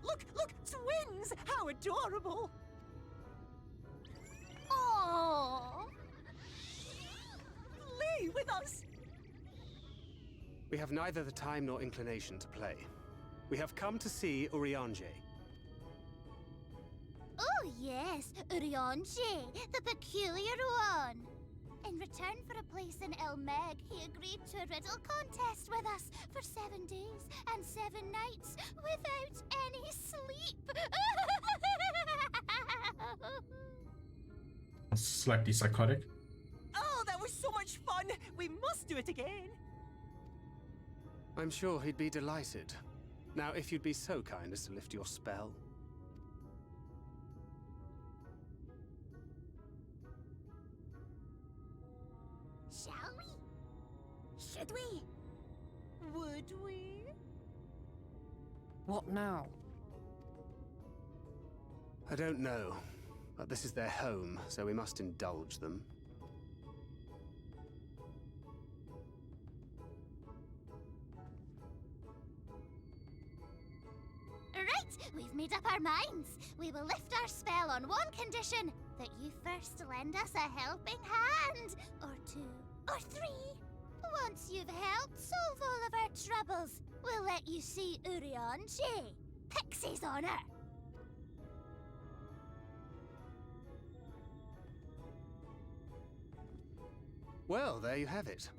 Look! Twins! How adorable! Oh! Play with us! We have neither the time nor inclination to play. We have come to see Uriange. Oh yes, Uriange, the peculiar one. In return for a place in Elmeg, he agreed to a riddle contest with us for 7 days and 7 nights without any sleep. Slightly psychotic. Oh, that was so much fun! We must do it again! I'm sure he'd be delighted. Now, if you'd be so kind as to lift your spell. Shall we? Should we? Would we? What now? I don't know, but this is their home, so we must indulge them. Right, we've made up our minds. We will lift our spell on one condition, that you first lend us a helping hand. Or 2, or 3. Once you've helped solve all of our troubles, we'll let you see Uriange. Pixie's honor. Well, there you have it.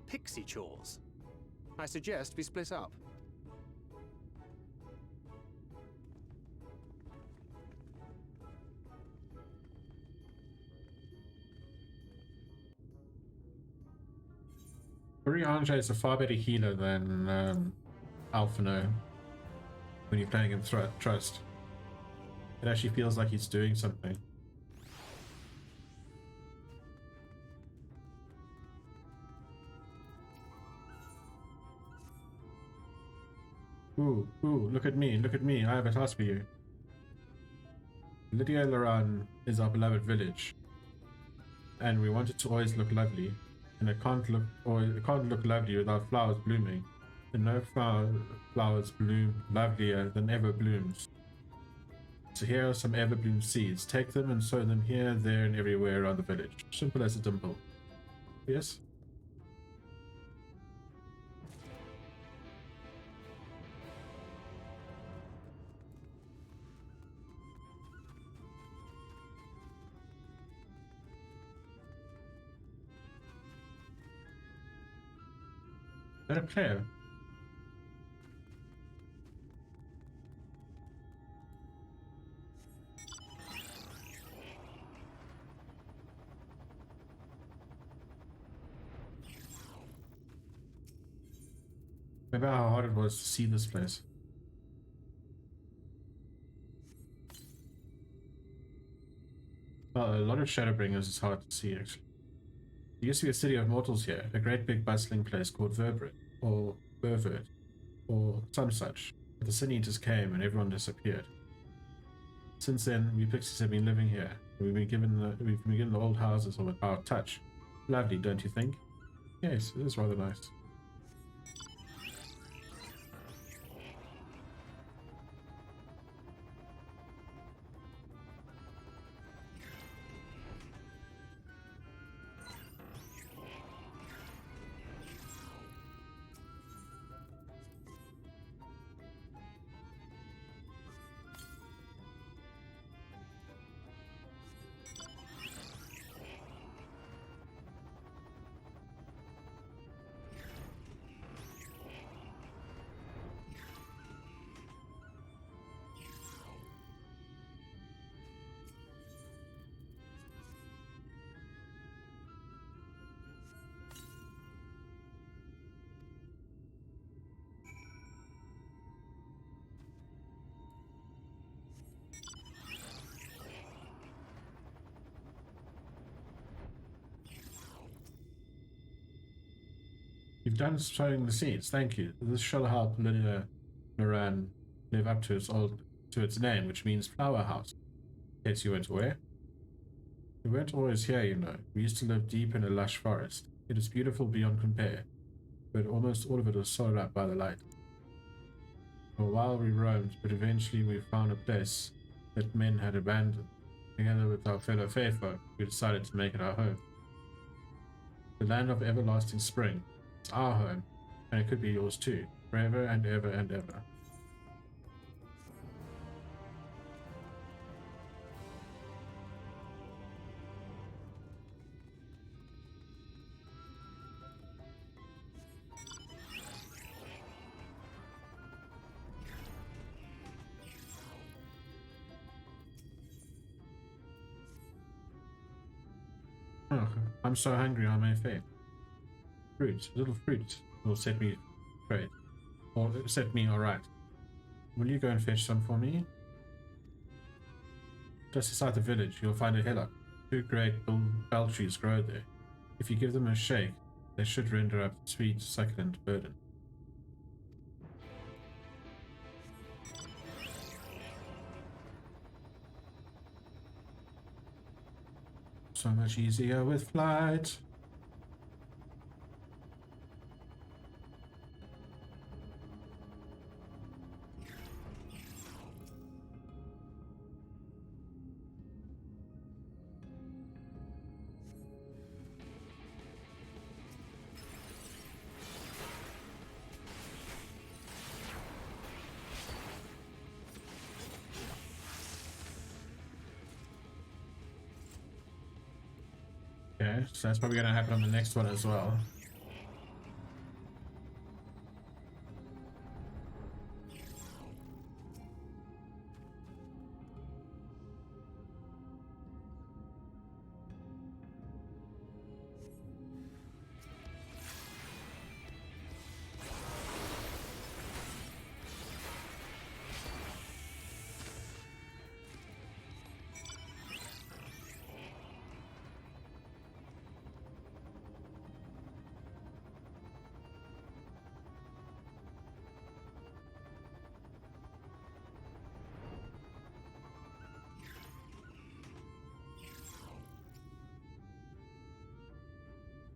Pixie chores. I suggest we split up. Urianger is a far better healer than Alphino when you're playing in Trust. It actually feels like he's doing something. Ooh, look at me, I have a task for you. Lydia Loran is our beloved village, and we want it to always look lovely, and it can't look lovely without flowers blooming, and no flowers bloom lovelier than ever blooms. So here are some everbloom seeds. Take them and sow them here, there, and everywhere around the village. Simple as a dimple. Yes? Is that a player? Remember how hard it was to see this place. Well, a lot of Shadowbringers is hard to see, actually. There used to be a city of mortals here, a great big bustling place called Verbrit, or Burvert, or some such. But the Sin Eaters came and everyone disappeared. Since then, we Pixies have been living here. We've been given the old houses of our touch. Lovely, don't you think? Yes, it is rather nice. You've done sowing the seeds, thank you. This shall help Lydia Moran live up to its name, which means flower house. In case you weren't aware. We weren't always here, you know. We used to live deep in a lush forest. It is beautiful beyond compare, but almost all of it was swallowed up by the light. For a while we roamed, but eventually we found a place that men had abandoned. Together with our fellow fairfolk, we decided to make it our home. The land of everlasting spring. It's our home, and it could be yours too, forever and ever and ever. Oh, I'm so hungry I may faint. Fruit, little fruit will set me straight, or set me alright. Will you go and fetch some for me? Just beside the village, you'll find a hillock. 2 great bell trees grow there. If you give them a shake, they should render up the sweet, succulent burden. So much easier with flight. Okay, so that's probably gonna happen on the next one as well.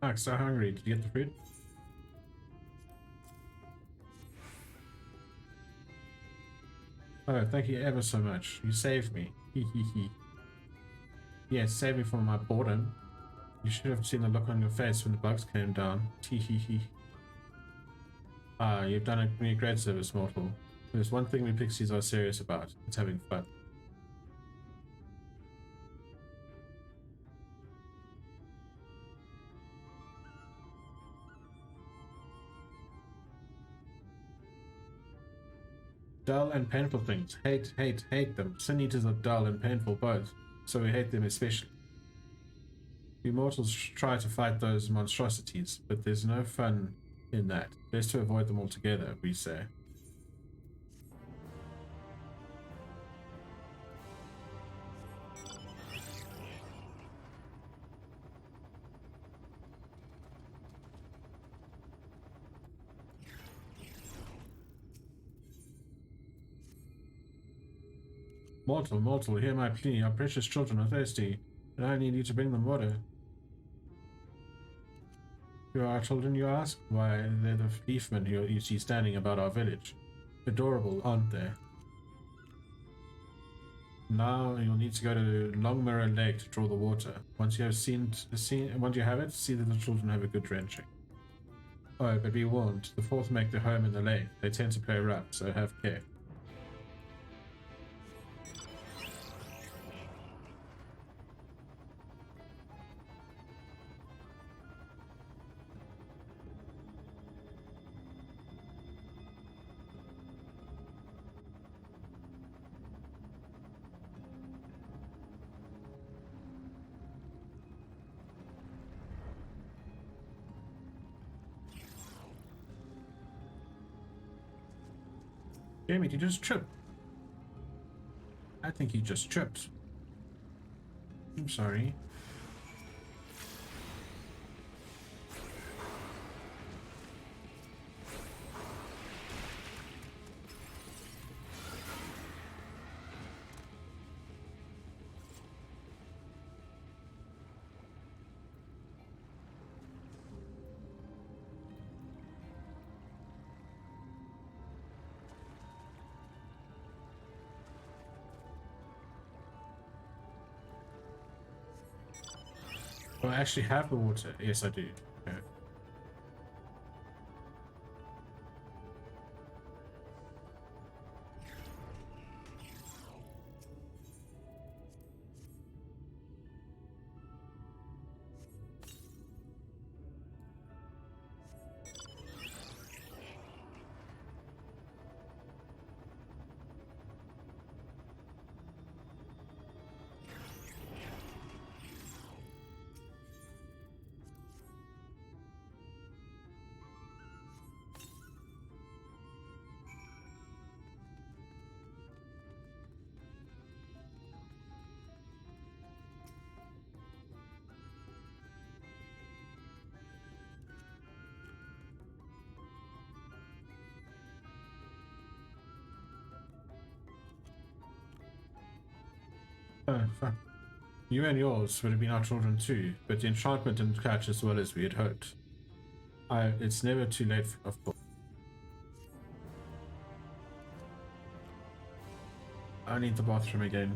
I'm so hungry. Did you get the food? Oh, thank you ever so much. You saved me. Hee hee hee. Yeah, saved me from my boredom. You should have seen the look on your face when the bugs came down. Tee hee hee. Ah, you've done me a great service, mortal. There's one thing we pixies are serious about. It's having fun. Dull and painful things. Hate, hate, hate them. Sin eaters are dull and painful both, so we hate them especially. We mortals try to fight those monstrosities, but there's no fun in that. Best to avoid them altogether, we say. Mortal, mortal, hear my plea. Our precious children are thirsty, and I need you to bring them water. Who are our children, you ask? Why, they're the leafmen you see standing about our village. Adorable, aren't they? Now you'll need to go to Long Mirror Lake to draw the water. Once you have once you have it, see that the children have a good drenching. Oh, but be warned, the fourth make their home in the lake. They tend to play rough, so have care. Jamie, you just tripped. I think you just tripped. I'm sorry. Oh, I actually have the water. Yes, I do. Okay. Oh, fuck. You and yours would have been our children too, but the enchantment didn't catch as well as we had hoped. It's never too late, of course. I need the bathroom again.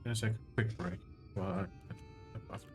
I'm gonna take a quick break while I get to the bathroom.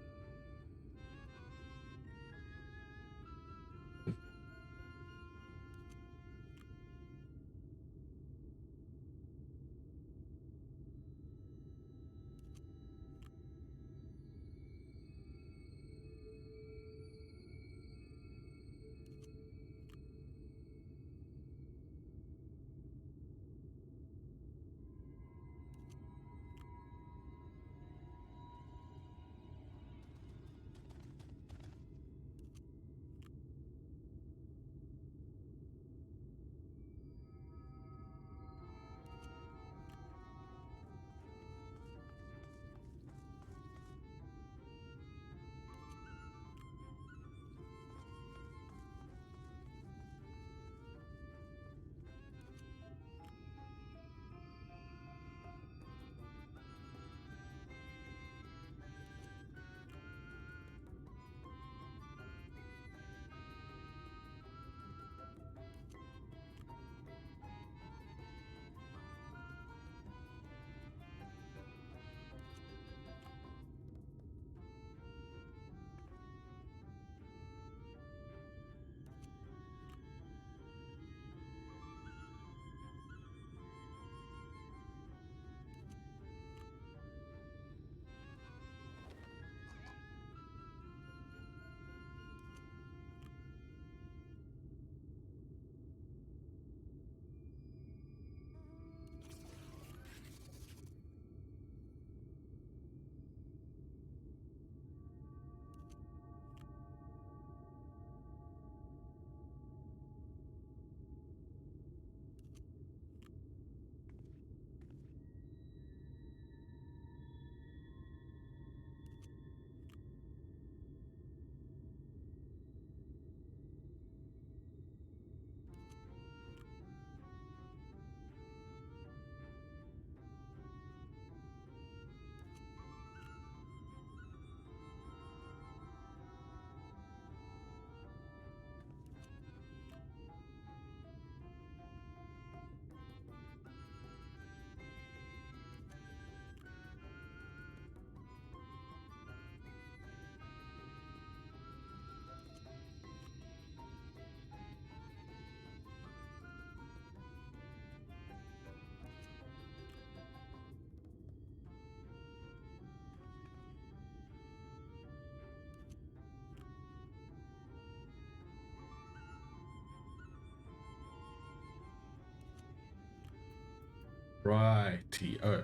Righty-o.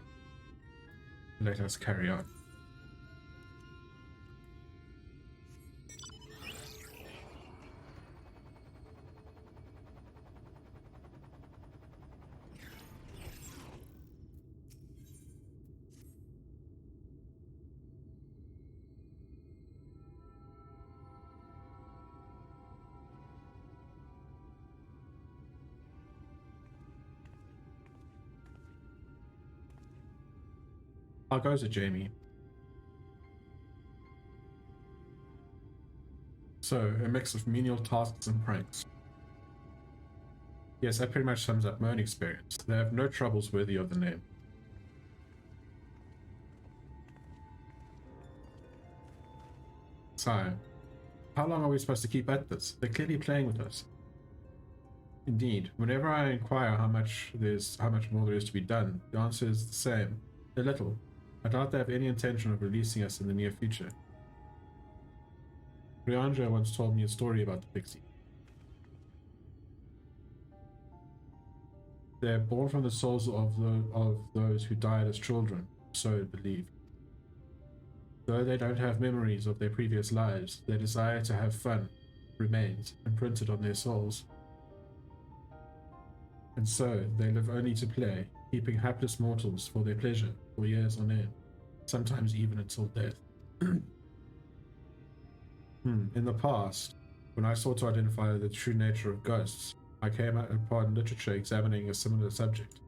Let us carry on. How goes it, Jamie? So, a mix of menial tasks and pranks. Yes, that pretty much sums up my own experience. They have no troubles worthy of the name. So, how long are we supposed to keep at this? They're clearly playing with us. Indeed, whenever I inquire how much more there is to be done, the answer is the same. A little. I doubt they have any intention of releasing us in the near future. Riandra once told me a story about the pixie. They're born from the souls of those who died as children, so believed. Though they don't have memories of their previous lives, their desire to have fun remains imprinted on their souls. And so, they live only to play, keeping hapless mortals for their pleasure for years on end, sometimes even until death. In the past, when I sought to identify the true nature of ghosts, I came upon literature examining a similar subject.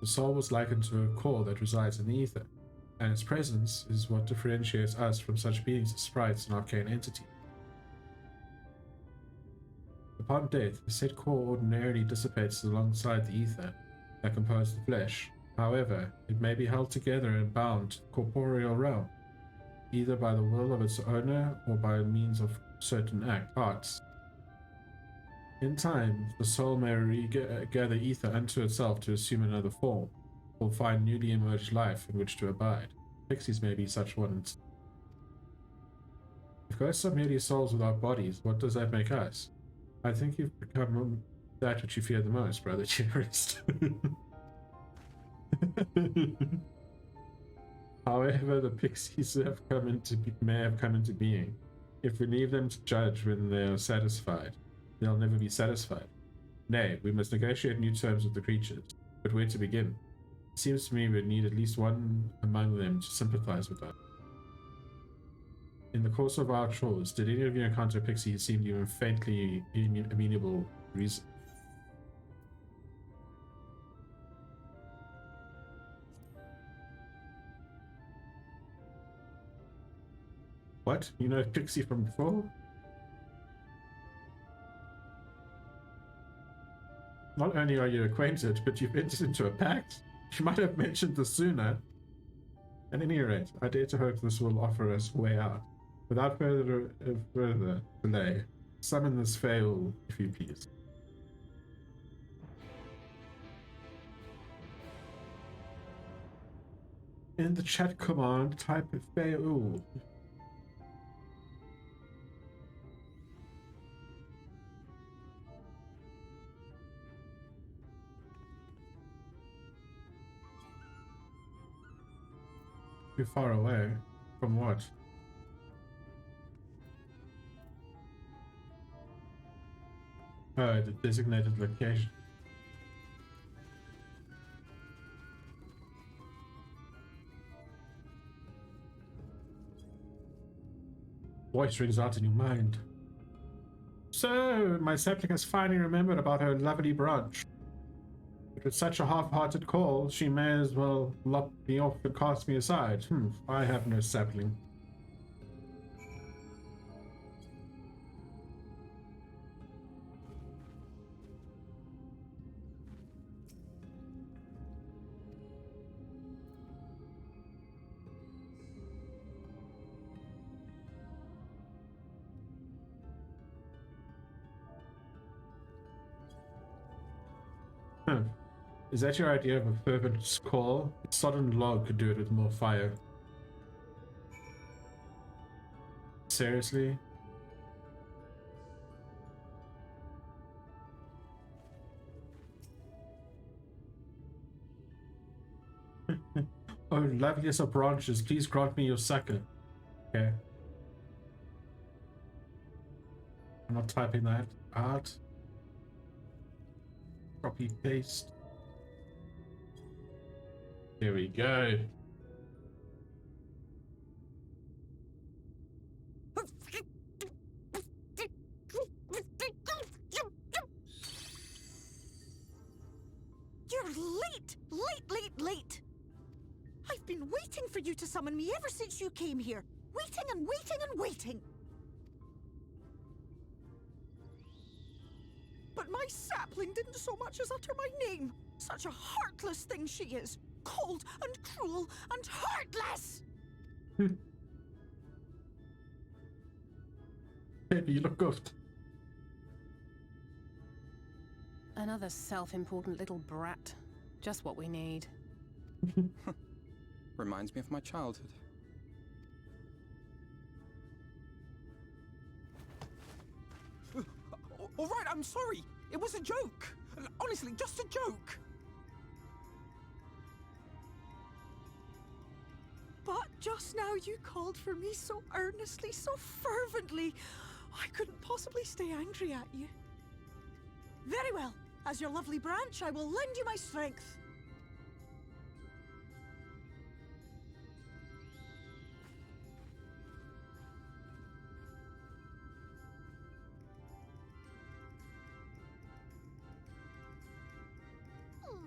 The soul was likened to a core that resides in the ether, and its presence is what differentiates us from such beings as sprites and arcane entities. Upon death, the said core ordinarily dissipates alongside the ether that composes the flesh. However, it may be held together and bound to the corporeal realm, either by the will of its owner or by means of certain arts. In time, the soul may gather ether unto itself to assume another form, or find newly emerged life in which to abide. Pixies may be such ones. If ghosts are merely souls without bodies, what does that make us? I think you've become that which you fear the most, brother Cheerist. However, the pixies may have come into being. If we leave them to judge when they are satisfied, they'll never be satisfied. Nay, we must negotiate new terms with the creatures. But where to begin? It seems to me we'd need at least one among them to sympathize with us. In the course of our chores, did any of you encounter a pixie who seemed even faintly amenable to reason? What? You know Pixie from before? Not only are you acquainted, but you've entered into a pact. You might have mentioned this sooner. At any rate, I dare to hope this will offer us a way out. Without further delay, summon this fail, if you please. In the chat command, type fail. Too far away? From what? Oh, the designated location. Voice rings out in your mind. So, my sapling has finally remembered about her lovely branch. But with such a half-hearted call, she may as well lop me off and cast me aside. I have no sapling. Is that your idea of a fervent call? A sodden log could do it with more fire. Seriously? Oh, loveliest of branches, please grant me your succor. Okay. I'm not typing that out. Copy paste. Here we go. You're late! Late! I've been waiting for you to summon me ever since you came here. Waiting and waiting and waiting. But my sapling didn't so much as utter my name. Such a heartless thing she is. Cold and cruel and heartless! Baby, you look good. Another self-important little brat. Just what we need. Reminds me of my childhood. All right, I'm sorry. It was a joke. Honestly, just a joke. But just now you called for me so earnestly, so fervently. I couldn't possibly stay angry at you. Very well. As your lovely branch, I will lend you my strength.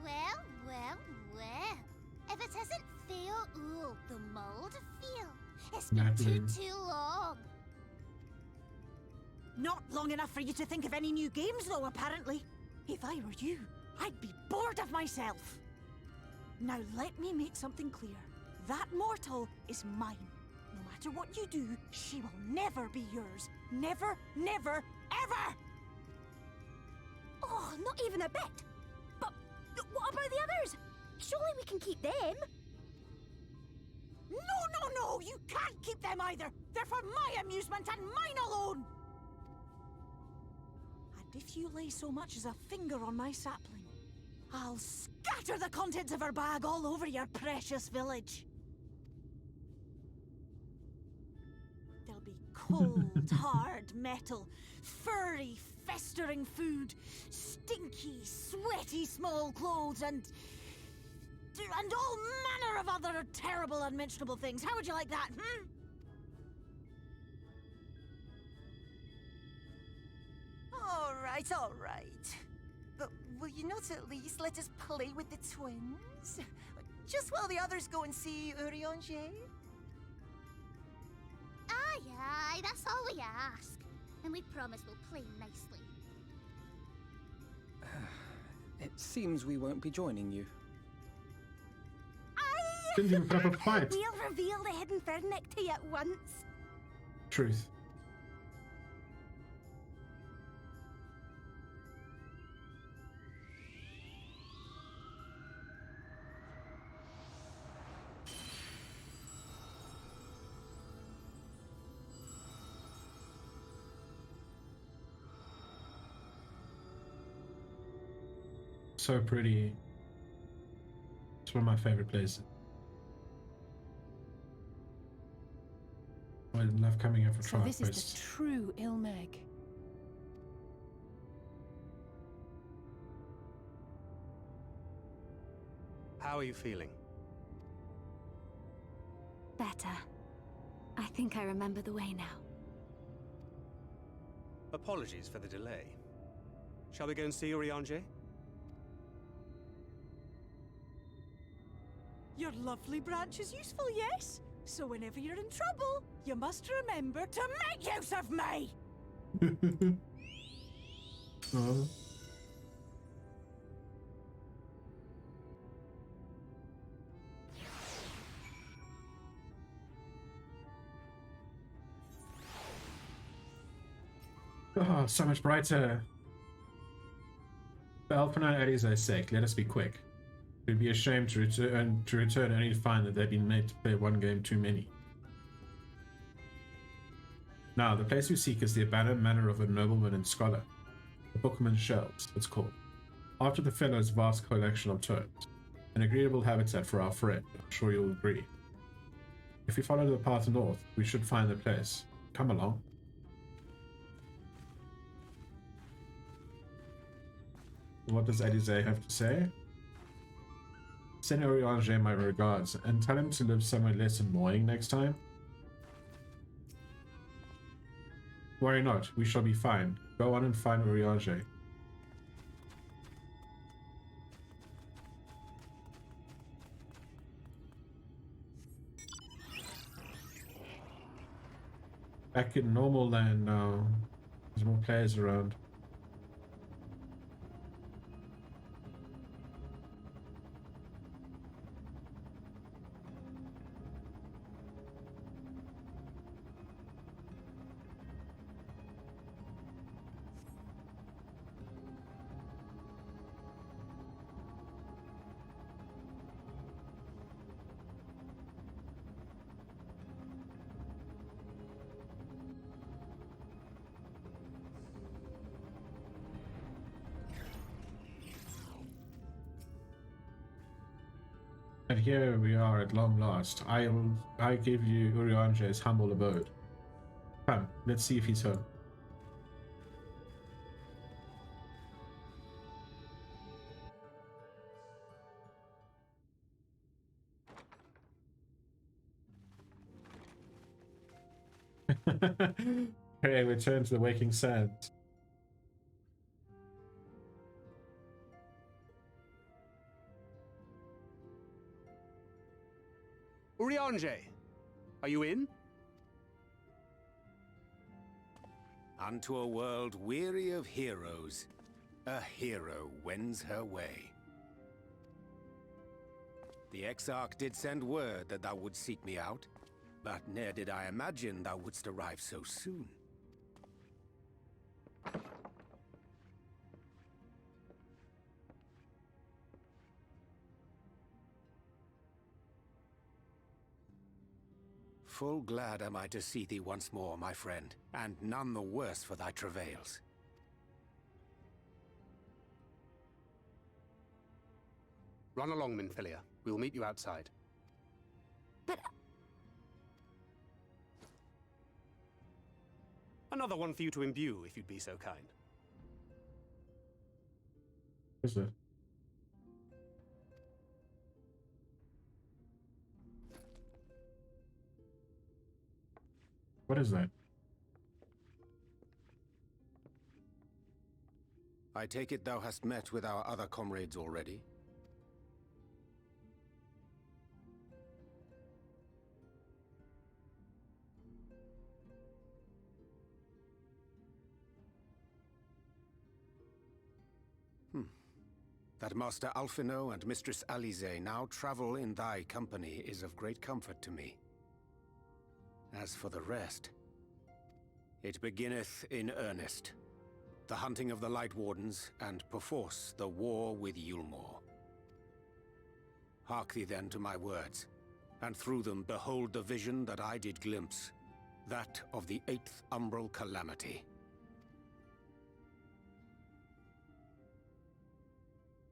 Well. If it isn't Theo the Mold Feel, it's been too long. Not long enough for you to think of any new games, though, apparently. If I were you, I'd be bored of myself. Now let me make something clear. That mortal is mine. No matter what you do, she will never be yours. Never, never, ever! Oh, not even a bit. But what about the others? Surely we can keep them. No, you can't keep them either. They're for my amusement and mine alone. And if you lay so much as a finger on my sapling, I'll scatter the contents of her bag all over your precious village. There'll be cold, hard metal, furry, festering food, stinky, sweaty small clothes, and all manner of other terrible, unmentionable things. How would you like that, All right. But will you not at least let us play with the twins? Just while the others go and see Urianger? Aye, that's all we ask. And we promise we'll play nicely. It seems we won't be joining you. Didn't even put up a fight. We'll reveal the hidden Fernic to you at once. Truth. So pretty. It's one of my favorite places. I love coming here for So trial this quests. is the true Ilmeg. How are you feeling? Better. I think I remember the way now. Apologies for the delay. Shall we go and see Urianger? Your lovely branch is useful, yes? So whenever you're in trouble, you must remember to make use of me! Oh. Oh, so much brighter. For Alpina and Eliza's sake, let us be quick. It would be a shame to return only to find that they've been made to play one game too many. Now, the place we seek is the abandoned manor of a nobleman and scholar. The Bookman's Shelves, it's called. After the fellow's vast collection of tomes. An agreeable habitat for our friend, I'm sure you'll agree. If we follow the path north, we should find the place. Come along. What does Elise have to say? Send Urianger my regards, and tell him to live somewhere less annoying next time. Worry not, we shall be fine. Go on and find Urianger. Back in normal land now. There's more players around. And here we are at long last. I give you Urianger's humble abode. Come, let's see if he's home. Okay, return to the waking sands. Urianger, are you in? Unto a world weary of heroes, a hero wends her way. The Exarch did send word that thou wouldst seek me out, but ne'er did I imagine thou wouldst arrive so soon. Full glad am I to see thee once more, my friend, and none the worse for thy travails. Run along, Minfilia. We'll meet you outside. But... Another one for you to imbue, if you'd be so kind. Is it? What is that? I take it thou hast met with our other comrades already? That Master Alphino and Mistress Alize now travel in thy company is of great comfort to me. As for the rest, it beginneth in earnest. The hunting of the Light Wardens, and perforce the war with Yulmore. Hark thee then to my words, and through them behold the vision that I did glimpse, that of the 8th Umbral Calamity.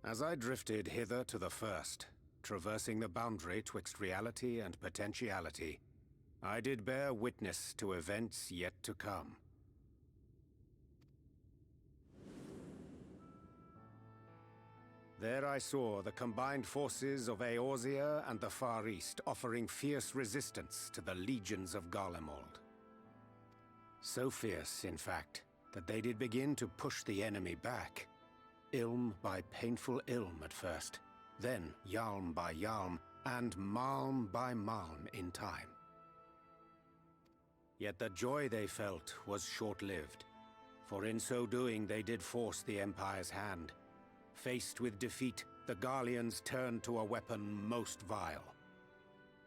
As I drifted hither to the first, traversing the boundary twixt reality and potentiality, I did bear witness to events yet to come. There I saw the combined forces of Eorzea and the Far East offering fierce resistance to the legions of Garlemald. So fierce, in fact, that they did begin to push the enemy back. Ilm by painful ilm at first, then Yalm by Yalm, and Malm by Malm in time. Yet the joy they felt was short-lived, for in so doing they did force the Empire's hand. Faced with defeat, the Garleans turned to a weapon most vile: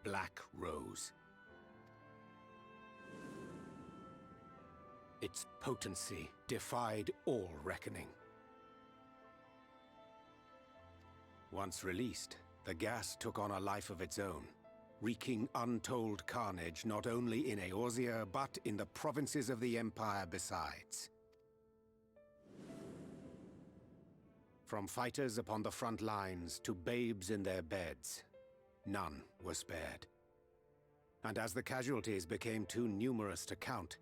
Black Rose. Its potency defied all reckoning. Once released, the gas took on a life of its own, wreaking untold carnage not only in Eorzea, but in the provinces of the Empire besides. From fighters upon the front lines to babes in their beds, none were spared. And as the casualties became too numerous to count,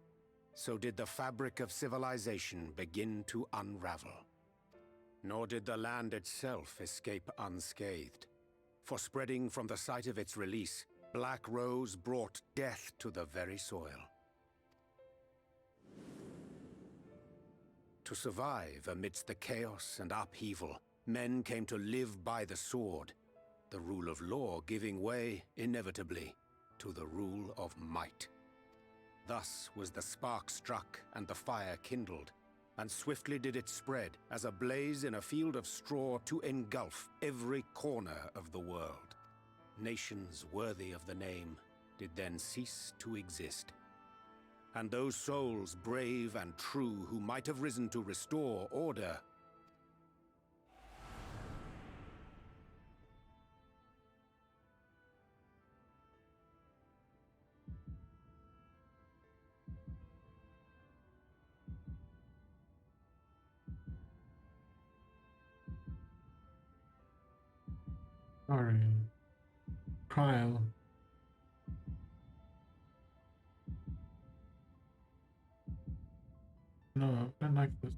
so did the fabric of civilization begin to unravel. Nor did the land itself escape unscathed, for spreading from the site of its release, Black Rose brought death to the very soil. To survive amidst the chaos and upheaval, men came to live by the sword, the rule of law giving way, inevitably, to the rule of might. Thus was the spark struck and the fire kindled, and swiftly did it spread as a blaze in a field of straw to engulf every corner of the world. Nations worthy of the name did then cease to exist. And those souls brave and true who might have risen to restore order Sorry. Kyle. No, I don't like this.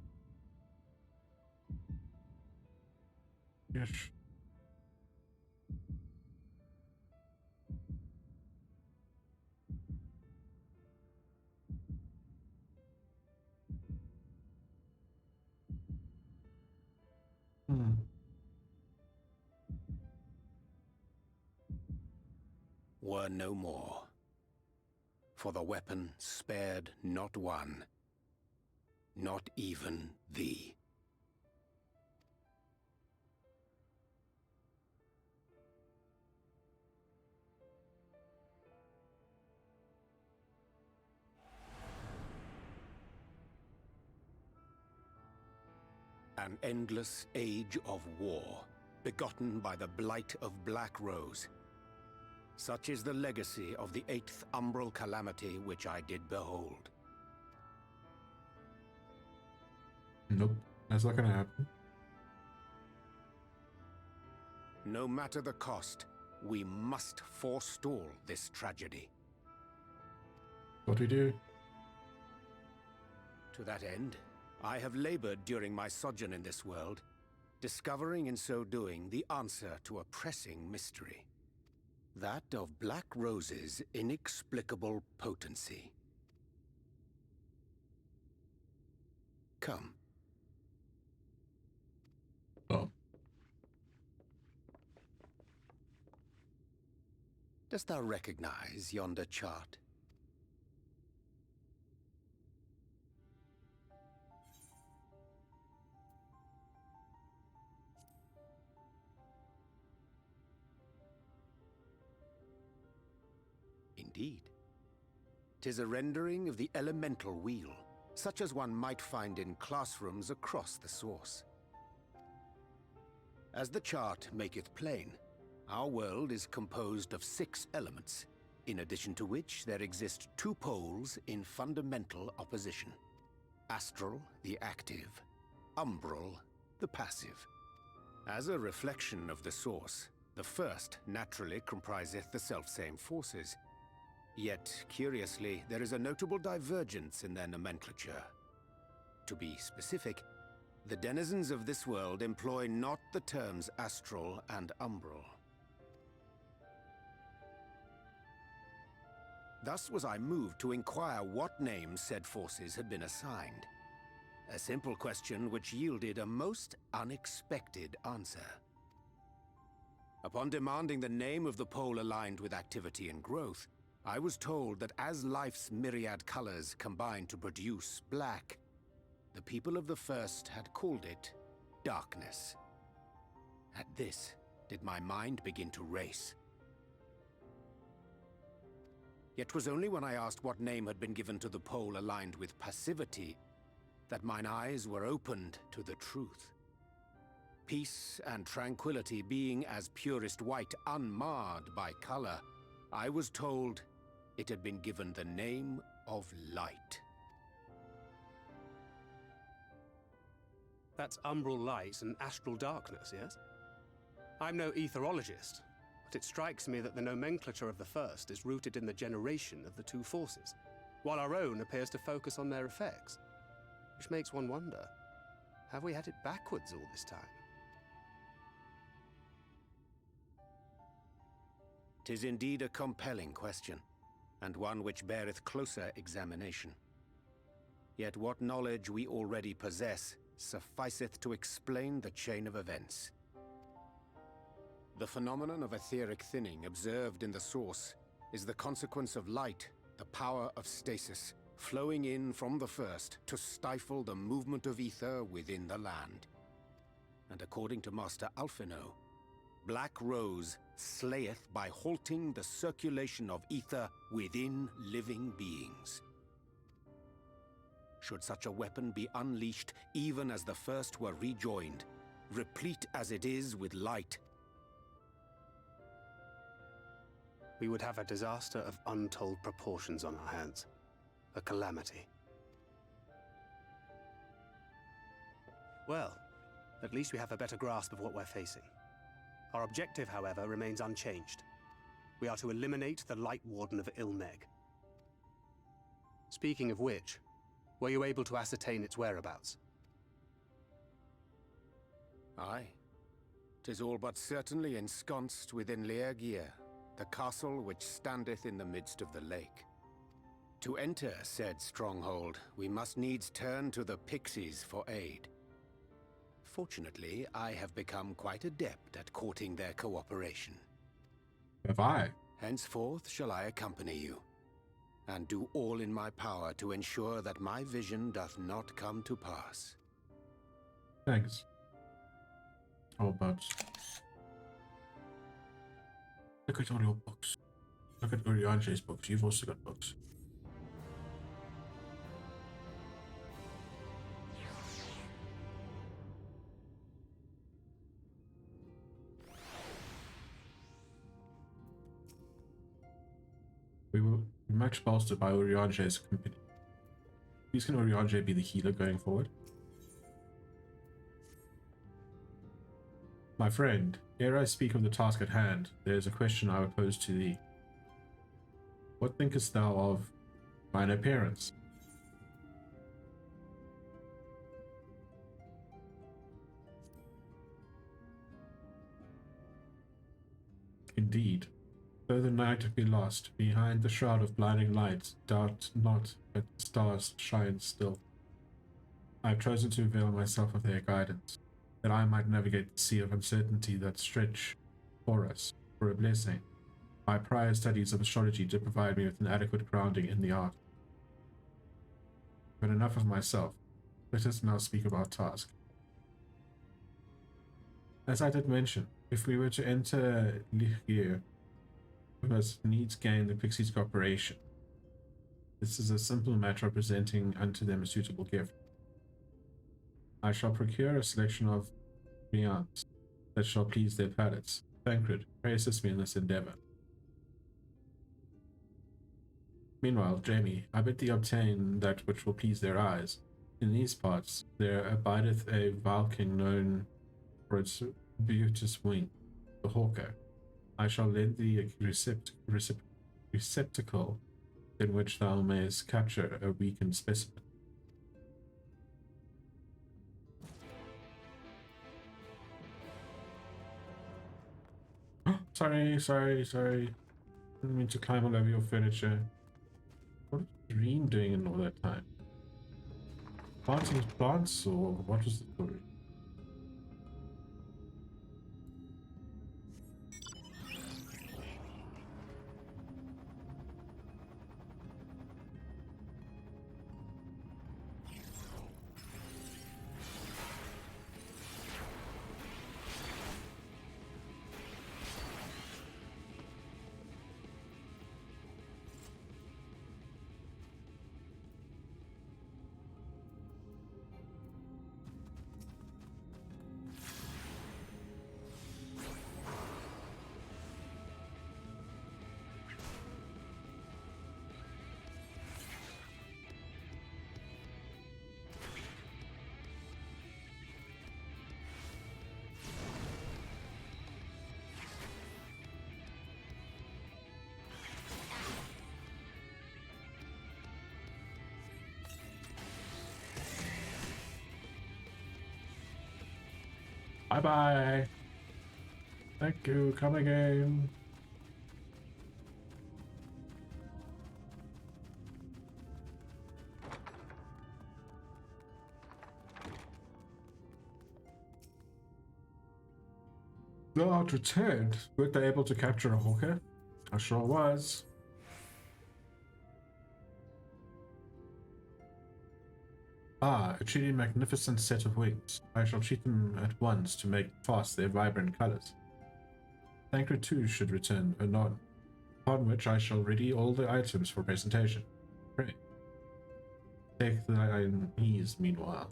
Yes. were no more. For the weapon spared not one, not even thee. An endless age of war, begotten by the blight of Black Rose. Such is the legacy of the 8th umbral calamity which I did behold. Nope, that's not gonna happen. No matter the cost, we must forestall this tragedy. What we do? To that end, I have labored during my sojourn in this world, discovering in so doing the answer to a pressing mystery. That of Black Rose's inexplicable potency. Come. Oh. Dost thou recognize yonder chart? Indeed. 'Tis a rendering of the elemental wheel, such as one might find in classrooms across the source. As the chart maketh plain, our world is composed of 6 elements, in addition to which there exist 2 poles in fundamental opposition. Astral, the active; umbral, the passive. As a reflection of the source, the first naturally compriseth the selfsame forces. Yet, curiously, there is a notable divergence in their nomenclature. To be specific, the denizens of this world employ not the terms astral and umbral. Thus was I moved to inquire what names said forces had been assigned. A simple question which yielded a most unexpected answer. Upon demanding the name of the pole aligned with activity and growth, I was told that as life's myriad colors combine to produce black, the people of the first had called it darkness. At this, did my mind begin to race. Yet 'twas only when I asked what name had been given to the pole aligned with passivity that mine eyes were opened to the truth. Peace and tranquility being as purest white, unmarred by color, I was told it had been given the name of light. That's umbral light and astral darkness, yes? I'm no etherologist, but it strikes me that the nomenclature of the first is rooted in the generation of the two forces, while our own appears to focus on their effects. Which makes one wonder, have we had it backwards all this time? 'Tis indeed a compelling question, and one which beareth closer examination. Yet what knowledge we already possess sufficeth to explain the chain of events. The phenomenon of etheric thinning observed in the source is the consequence of light, the power of stasis, flowing in from the first to stifle the movement of ether within the land. And according to Master Alphino, Black Rose slayeth by halting the circulation of ether within living beings. Should such a weapon be unleashed even as the first were rejoined, replete as it is with light, we would have a disaster of untold proportions on our hands. A calamity. Well, at least we have a better grasp of what we're facing. Our objective, however, remains unchanged. We are to eliminate the Light Warden of Ilmeg. Speaking of which, were you able to ascertain its whereabouts? Aye. 'Tis all but certainly ensconced within Leargear, the castle which standeth in the midst of the lake. To enter said stronghold, we must needs turn to the pixies for aid. Fortunately, I have become quite adept at courting their cooperation. Have I? Henceforth shall I accompany you, and do all in my power to ensure that my vision doth not come to pass. Thanks. How about... Look at all your books. Look at Urianje's books. You've also got books. We were much bolstered by Urianje's company. Please can Urianje be the healer going forward? My friend, ere I speak of the task at hand, there is a question I would pose to thee. What thinkest thou of mine appearance? Indeed, though the night be lost, behind the shroud of blinding light, doubt not that the stars shine still. I have chosen to avail myself of their guidance, that I might navigate the sea of uncertainty that stretch for us for a blessing. My prior studies of astrology did provide me with an adequate grounding in the art. But enough of myself. Let us now speak of our task. As I did mention, if we were to enter Lichgir, we must needs gain the Pixies' cooperation. This is a simple matter of presenting unto them a suitable gift. I shall procure a selection of viands that shall please their palates. Tancred, pray assist me in this endeavor. Meanwhile, Jamie, I bid thee obtain that which will please their eyes. In these parts there abideth a Valking known for its beauteous wing, the hawker. I shall lend thee a receptacle in which thou mayest capture a weakened specimen. Sorry. Didn't mean to climb all over your furniture. What was Green doing in all that time? Planting plants, or what was the story? Bye-bye. Thank you. Come again. Blowout returned. Were they able to capture a hawker? I sure was. Ah, a truly magnificent set of wings. I shall treat them at once to make fast their vibrant colors. Thancred too should return anon, upon which I shall ready all the items for presentation. Pray. Take thy ease meanwhile.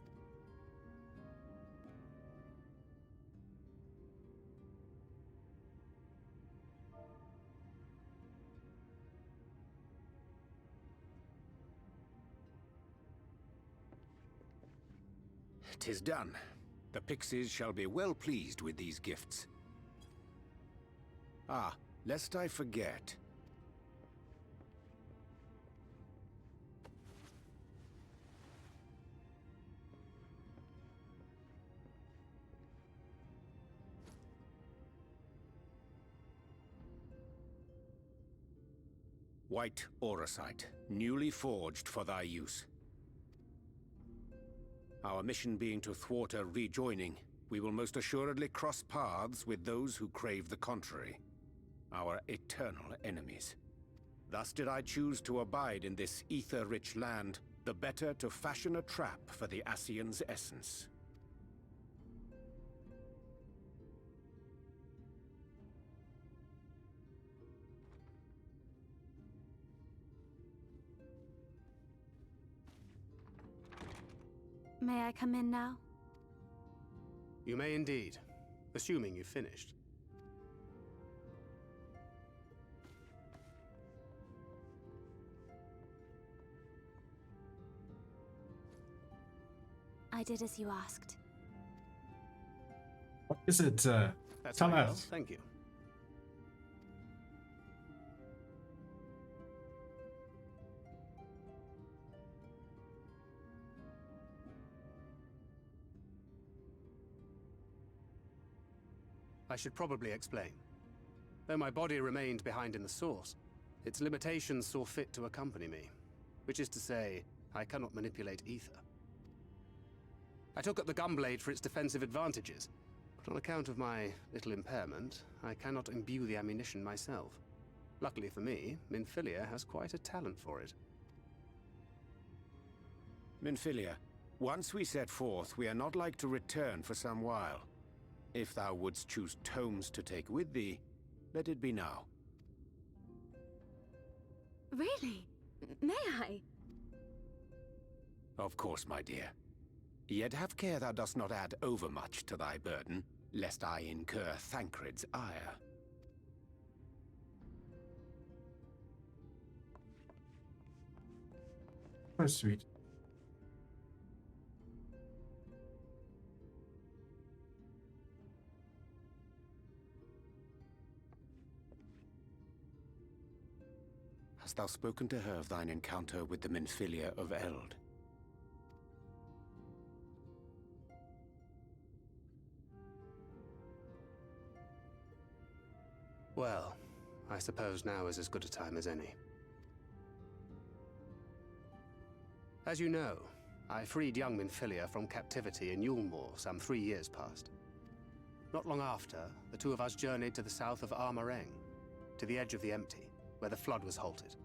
"'Tis done. The pixies shall be well pleased with these gifts. Ah, lest I forget. White auracite, newly forged for thy use. Our mission being to thwart a rejoining, we will most assuredly cross paths with those who crave the contrary, our eternal enemies. Thus did I choose to abide in this ether-rich land, the better to fashion a trap for the Ascian's essence. May I come in now? You may indeed, assuming you've finished. I did as you asked. What is it? That's Tell my girl. us. Thank you. I should probably explain. Though my body remained behind in the source, its limitations saw fit to accompany me. Which is to say, I cannot manipulate ether. I took up the gunblade for its defensive advantages, but on account of my little impairment, I cannot imbue the ammunition myself. Luckily for me, Minfilia has quite a talent for it. Minfilia, once we set forth, we are not like to return for some while. If thou wouldst choose tomes to take with thee, let it be now. Really? May I? Of course, my dear. Yet have care thou dost not add overmuch to thy burden, lest I incur Thancred's ire. Oh, sweet. Hast thou spoken to her of thine encounter with the Minfilia of Eld? Well, I suppose now is as good a time as any. As you know, I freed young Minfilia from captivity in Yulmore some 3 years past. Not long after, the two of us journeyed to the south of Armareng, to the edge of the Empty, where the flood was halted.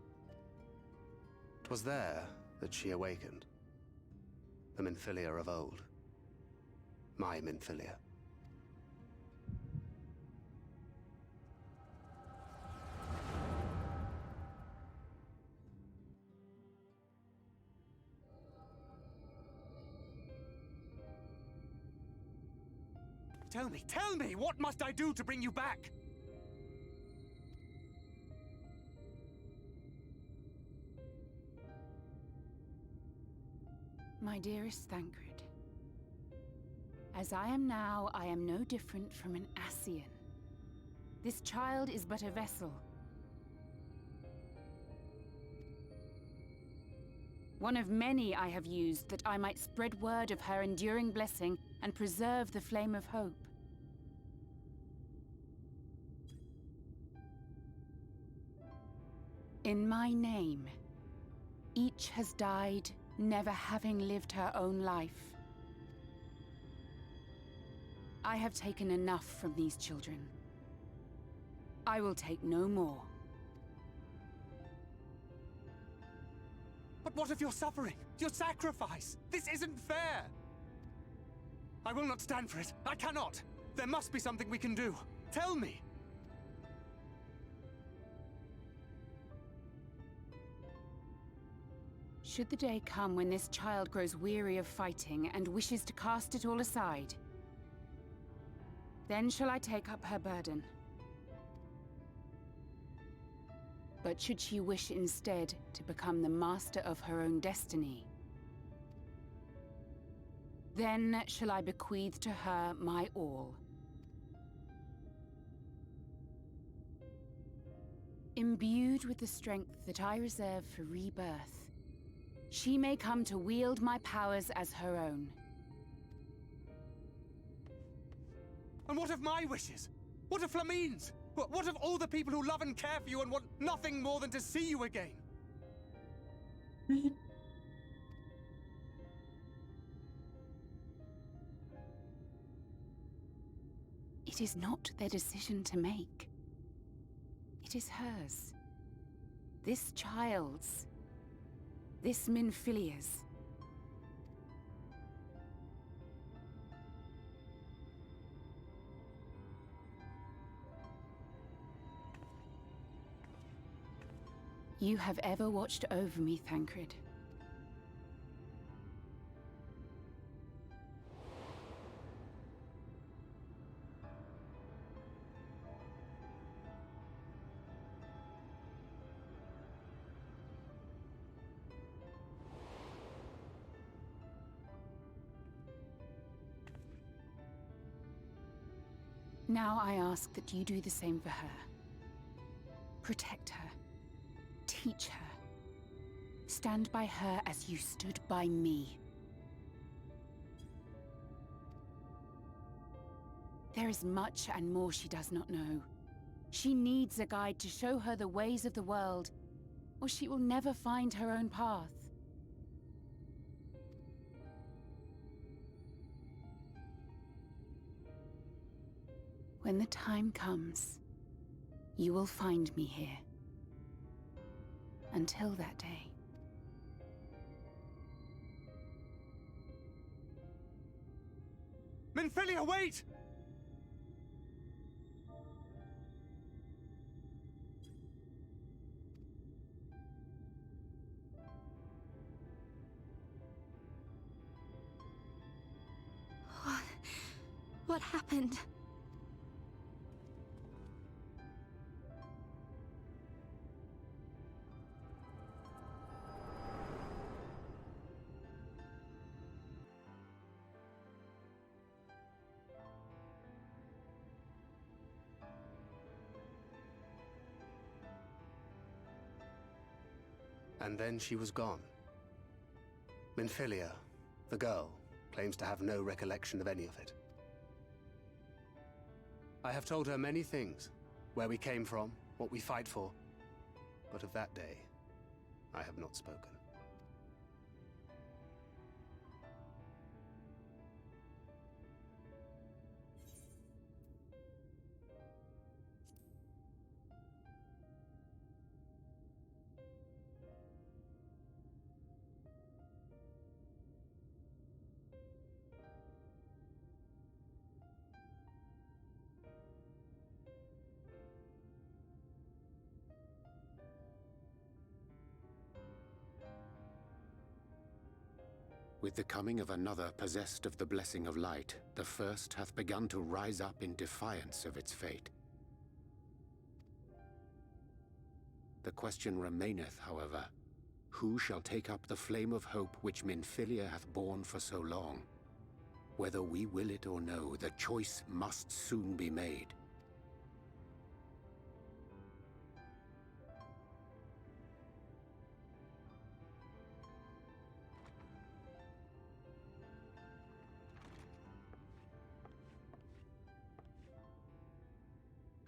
'Twas there that she awakened. The Minfilia of old. My Minfilia. Tell me, what must I do to bring you back? My dearest Thancred, as I am now, I am no different from an Ascian. This child is but a vessel. One of many I have used that I might spread word of her enduring blessing and preserve the flame of hope. In my name, each has died, never having lived her own life. I have taken enough from these children. I will take no more. But what of your suffering? Your sacrifice? This isn't fair! I will not stand for it. I cannot! There must be something we can do. Tell me! Should the day come when this child grows weary of fighting and wishes to cast it all aside, then shall I take up her burden. But should she wish instead to become the master of her own destiny, then shall I bequeath to her my all. Imbued with the strength that I reserve for rebirth, she may come to wield my powers as her own. And what of my wishes? What of Flamine's? What of all the people who love and care for you and want nothing more than to see you again? It is not their decision to make. It is hers. This child's. This Minfilia's. You have ever watched over me, Thancred. Now I ask that you do the same for her. Protect her. Teach her. Stand by her as you stood by me. There is much and more she does not know. She needs a guide to show her the ways of the world, or she will never find her own path. When the time comes, you will find me here. Until that day. Minfilia, wait! What happened? And then she was gone. Minfilia, the girl, claims to have no recollection of any of it. I have told her many things, where we came from, what we fight for, but of that day, I have not spoken. With the coming of another possessed of the blessing of light, the first hath begun to rise up in defiance of its fate. The question remaineth, however, who shall take up the flame of hope which Minfilia hath borne for so long? Whether we will it or no, the choice must soon be made.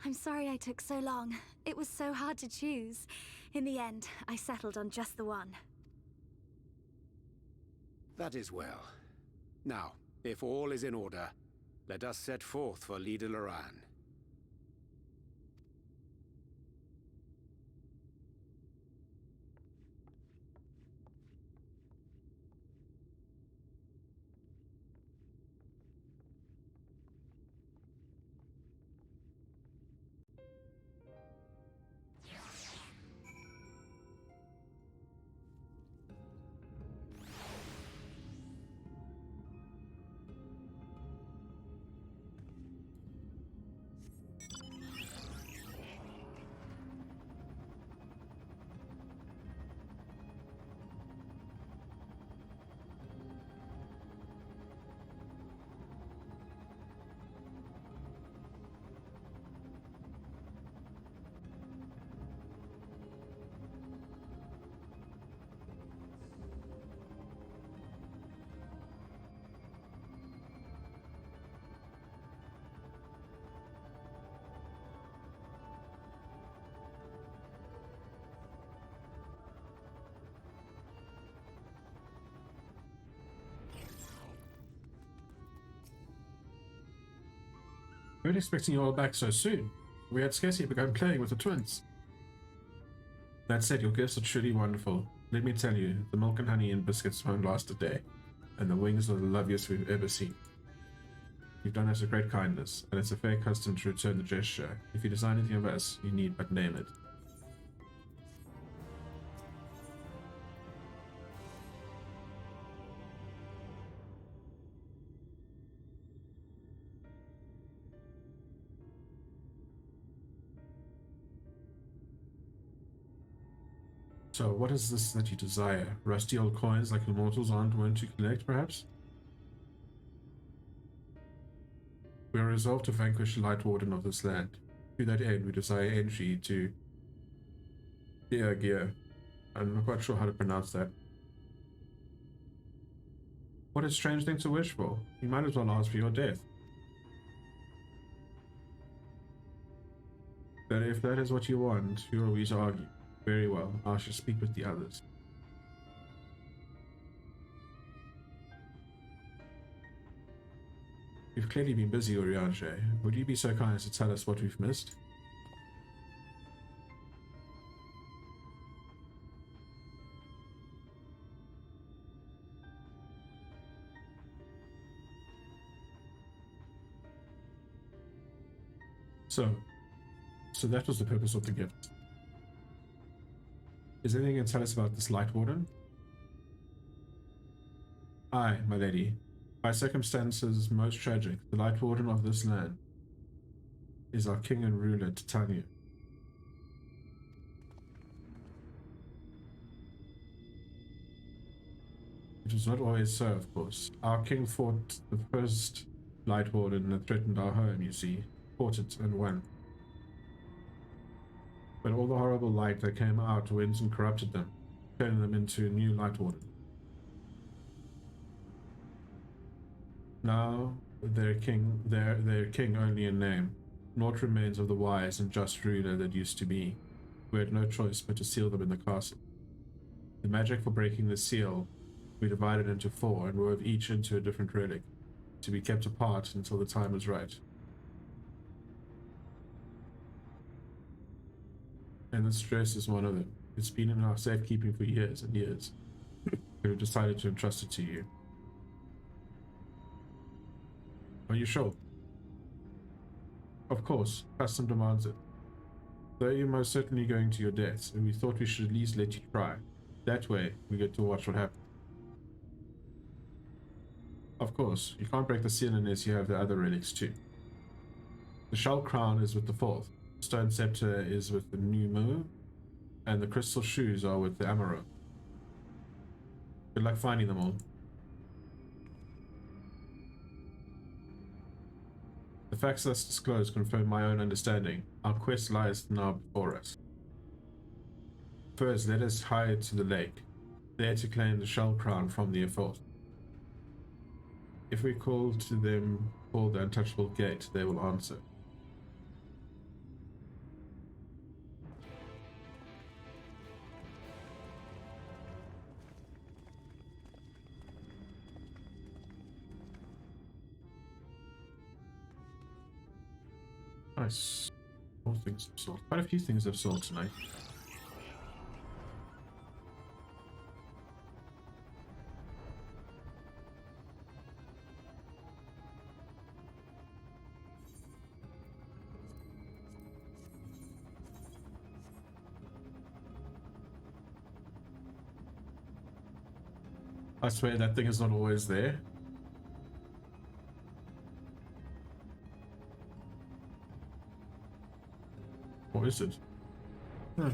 I'm sorry I took so long. It was so hard to choose. In the end, I settled on just the one. That is well. Now, if all is in order, let us set forth for Lida Loran. We weren't expecting you all back so soon. We had scarcely begun playing with the twins. That said, your gifts are truly wonderful. Let me tell you, the milk and honey and biscuits won't last a day, and the wings are the loveliest we've ever seen. You've done us a great kindness, and it's a fair custom to return the gesture. If you design anything of us, you need but name it. So, what is this that you desire? Rusty old coins like immortals aren't wont to collect, perhaps? We are resolved to vanquish the Light Warden of this land. To that end, we desire entry to Gear. I'm not quite sure how to pronounce that. What a strange thing to wish for. You might as well ask for your death. But if that is what you want, who are we to argue? Very well, I shall speak with the others. You've clearly been busy, Urianger. Would you be so kind as to tell us what we've missed? So that was the purpose of the gift. Is there anything you can tell us about this Light Warden? Aye, my lady. By circumstances most tragic, the Light Warden of this land is our king and ruler, Titania. It was not always so, of course. Our king fought the first Light Warden that threatened our home, you see. Fought it and won. But all the horrible light that came out went and corrupted them, turning them into a new Light Warden. Now their king only in name. Naught remains of the wise and just ruler that used to be. We had no choice but to seal them in the castle. The magic for breaking the seal we divided into 4 and wove each into a different relic, to be kept apart until the time was right. And this dress is one of them. It's been in our safekeeping for years and years. We've decided to entrust it to you. Are you sure? Of course, custom demands it. Though you're most certainly going to your death, and we thought we should at least let you try. That way, we get to watch what happens. Of course, you can't break the seal unless you have the other relics too. The shell crown is with the 4th. Stone scepter is with the new moon, and the crystal shoes are with the Amaro. Good luck finding them all. The facts thus disclosed confirm my own understanding. Our quest lies now before us. First, let us hie to the lake, there to claim the shell crown from the Effort. If we call to them, call the untouchable gate, they will answer. Nice. All things of salt. Quite a few things of salt tonight. I swear that thing is not always there. What is it? Hmm.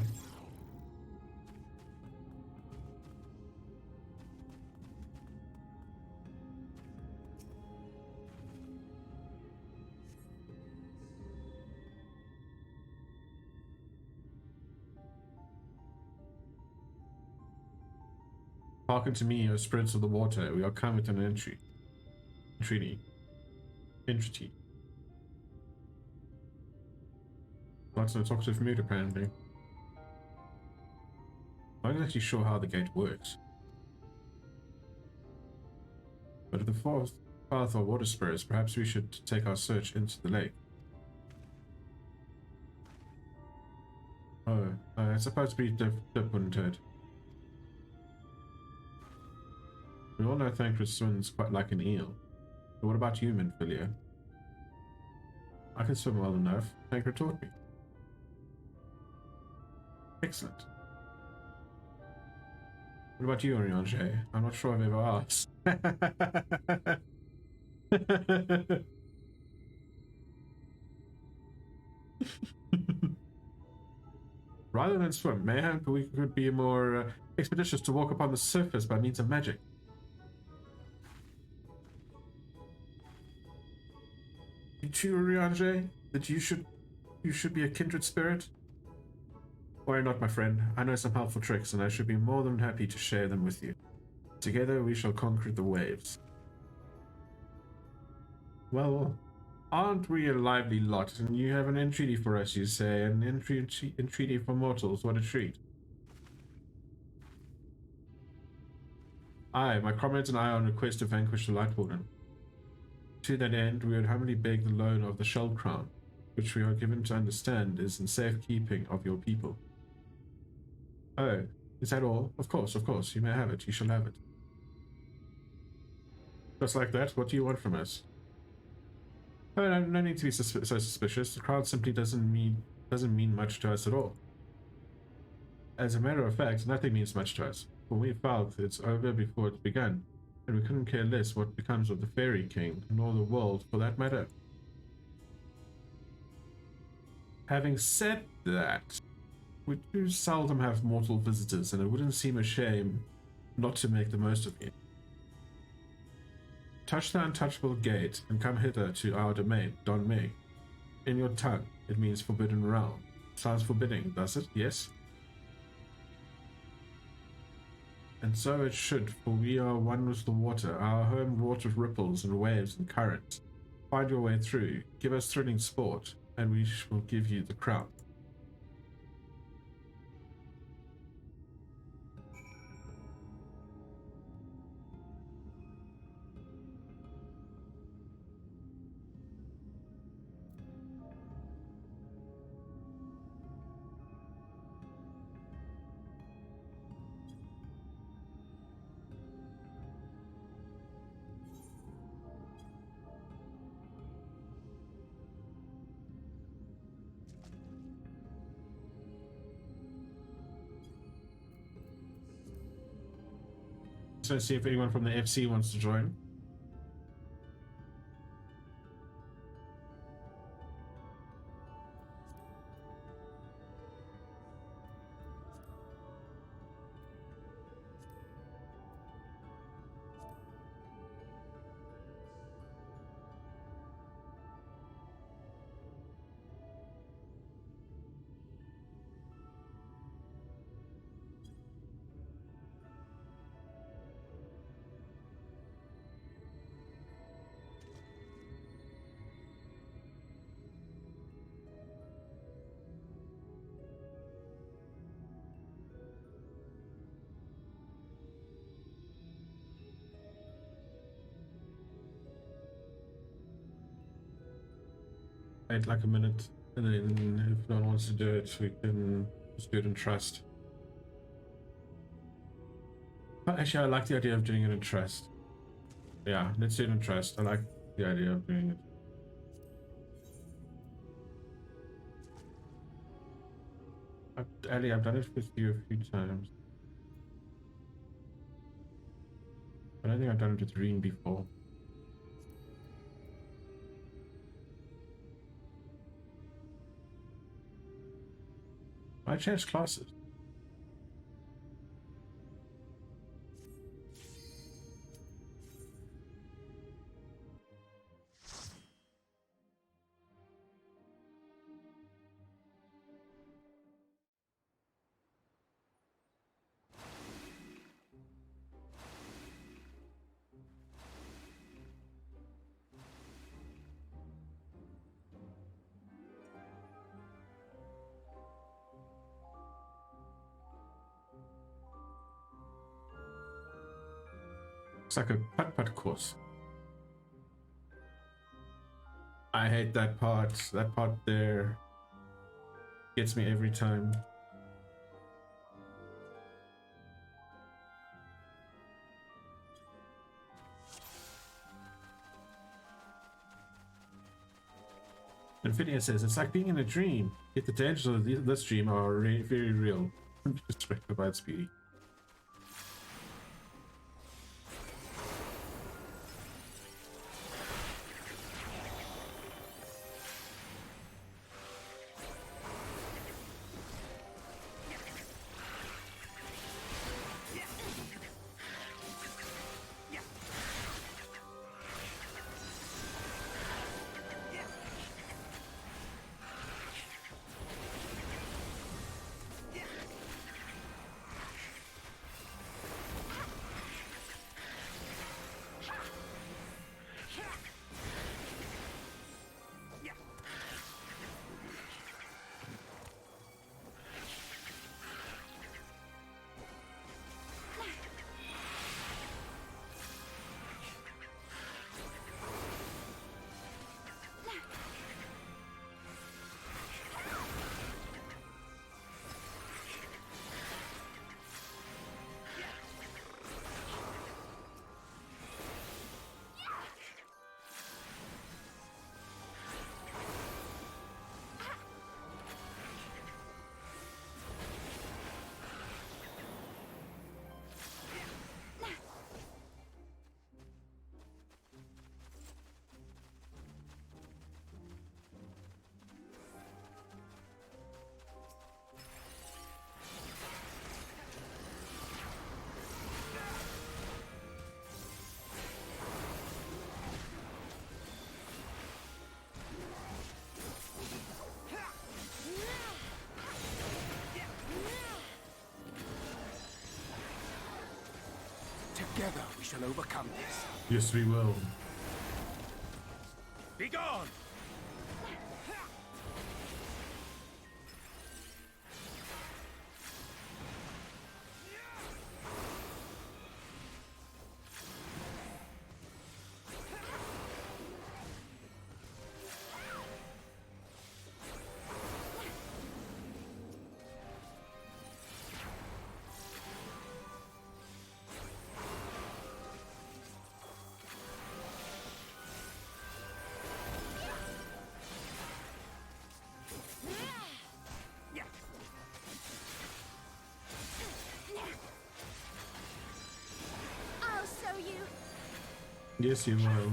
Hearken to me, O spirits of the water, we are come with an entreaty. That's an talkative mood, apparently. I'm not actually sure how the gate works. But if the fourth path are water spirits, perhaps we should take our search into the lake. Oh, I suppose we dip wouldn't hurt. We all know Thancred swims quite like an eel. But what about you, Minfilia? I can swim well enough. Thancred taught me. Excellent. What about you, Oriange? I'm not sure I've ever asked. Rather than swim, mayhap we could be more expeditious to walk upon the surface by means of magic. You too, Oriange? That you should be a kindred spirit? Why not, my friend? I know some helpful tricks, and I should be more than happy to share them with you. Together we shall conquer the waves. Well, aren't we a lively lot? And you have an entreaty for us, you say. An entreaty for mortals. What a treat. Aye, my comrades and I are on a quest to vanquish the Light Warden. To that end, we would humbly beg the loan of the Shell Crown, which we are given to understand is in safekeeping of your people. Oh, is that all? Of course, you may have it. You shall have it. Just like that, what do you want from us? Oh, no need to be so suspicious. The crowd simply doesn't mean much to us at all. As a matter of fact, nothing means much to us. For we felt it's over before it began, and we couldn't care less what becomes of the Fairy King, nor the world for that matter. Having said that, we do seldom have mortal visitors, and it wouldn't seem a shame not to make the most of you. Touch the untouchable gate and come hither to our domain, Don May. In your tongue, it means forbidden realm. Sounds forbidding, does it? Yes? And so it should, for we are one with the water, our home wrought with ripples and waves and currents. Find your way through, give us thrilling sport, and we will give you the crown. So see if anyone from the FC wants to join. Wait like a minute. And then if no one wants to do it, we can just do it in trust. But actually, I like the idea of doing it in trust. Yeah, let's do it in trust. I like the idea of doing it. Ali, I've done it with you a few times. I don't think I've done it with Reen before. I changed classes. It's like a putt-putt course. I hate that part. That part there gets me every time. And Phineas says, it's like being in a dream, yet the dangers of this dream are very real. Just provides beauty. Together we shall overcome this. Yes, we will. Be gone! Yes, you will.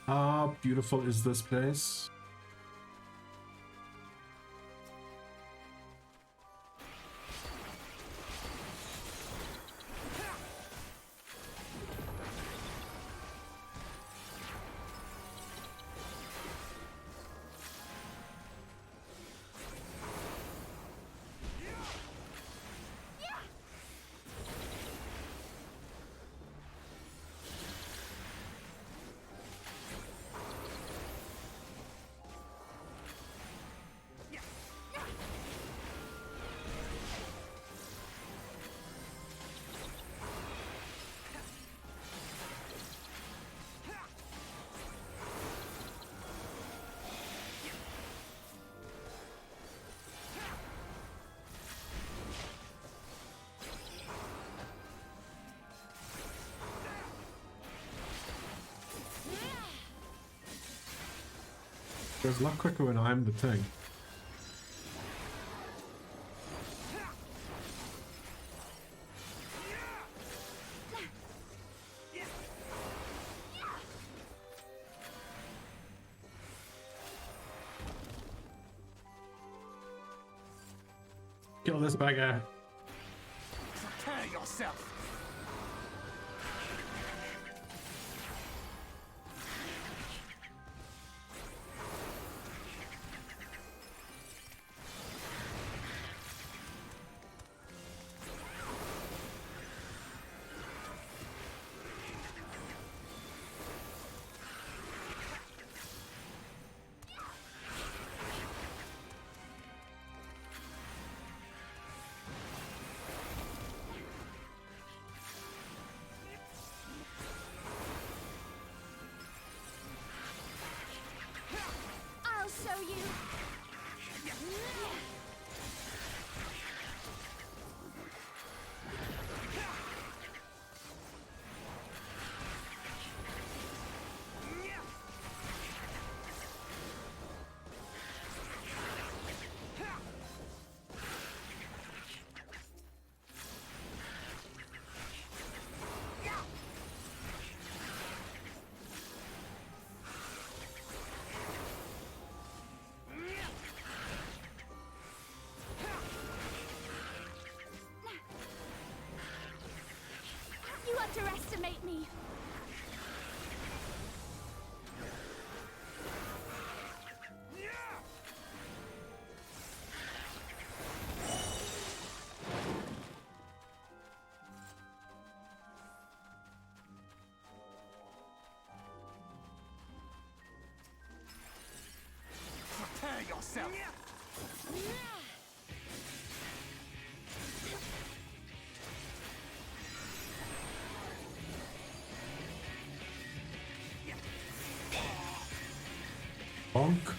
How beautiful is this place? It was a lot quicker when I'm the thing. Kill this beggar. Prepare yourself. I'll show you. You underestimate me. Prepare yourself. Bonk.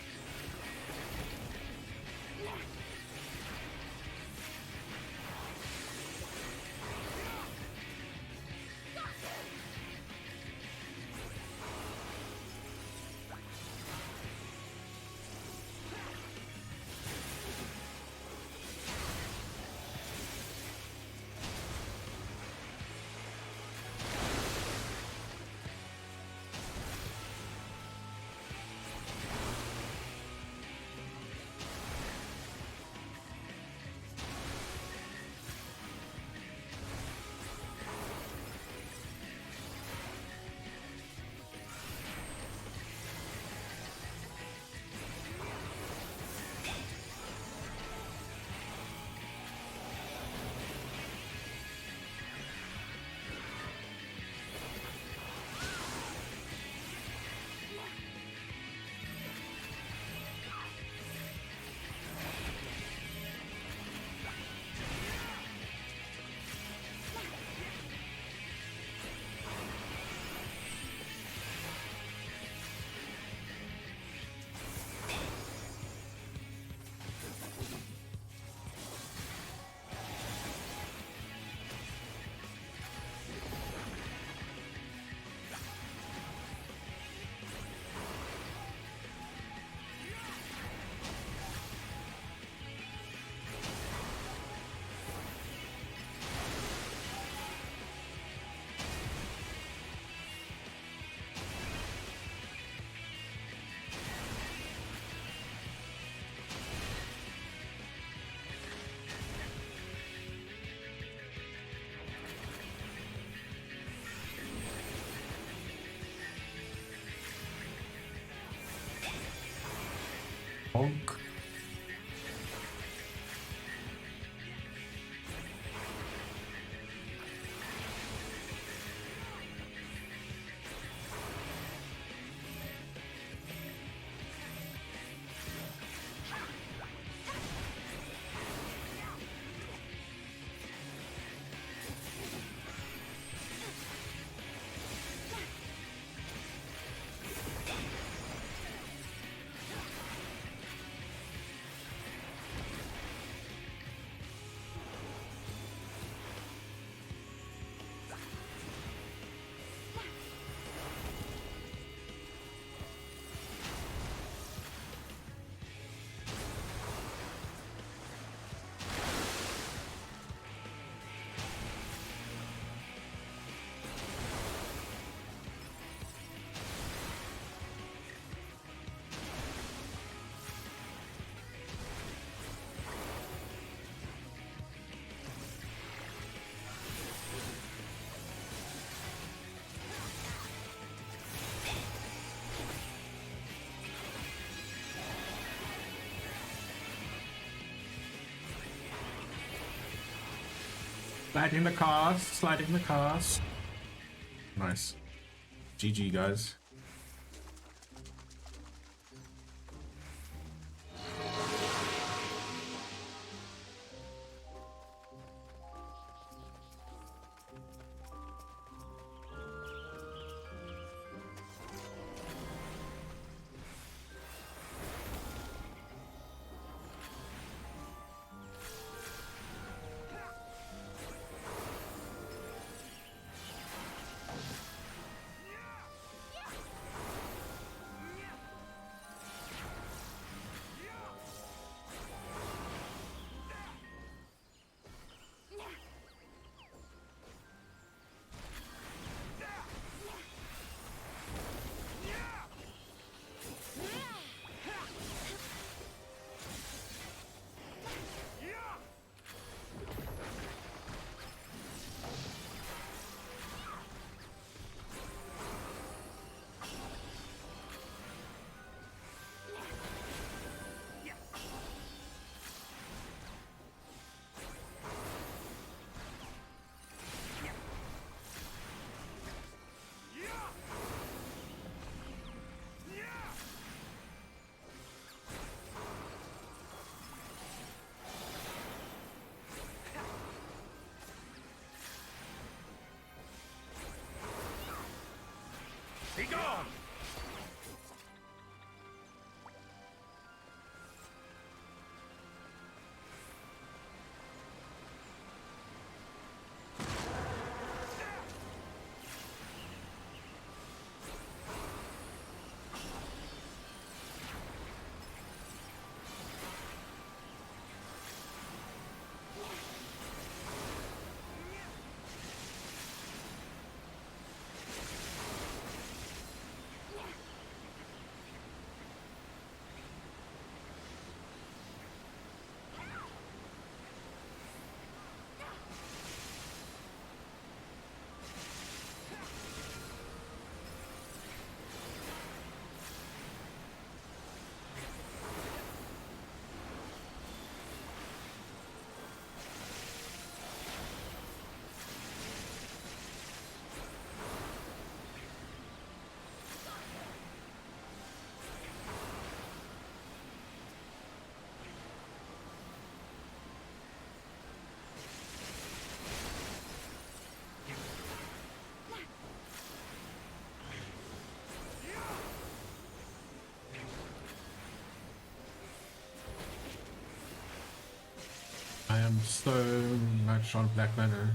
Bonk. Sliding the cars, sliding the cars. Nice. GG, guys. Be gone! I am so much on Black Manor.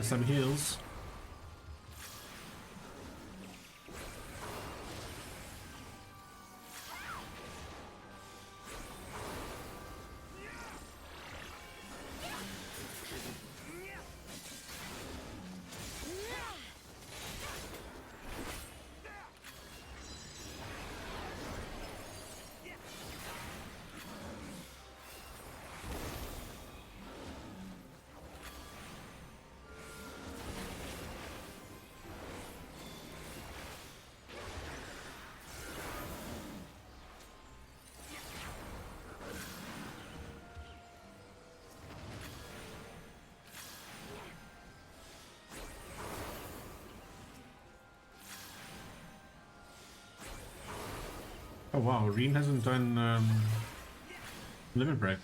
Some heals. Oh wow, Reen hasn't done limit break.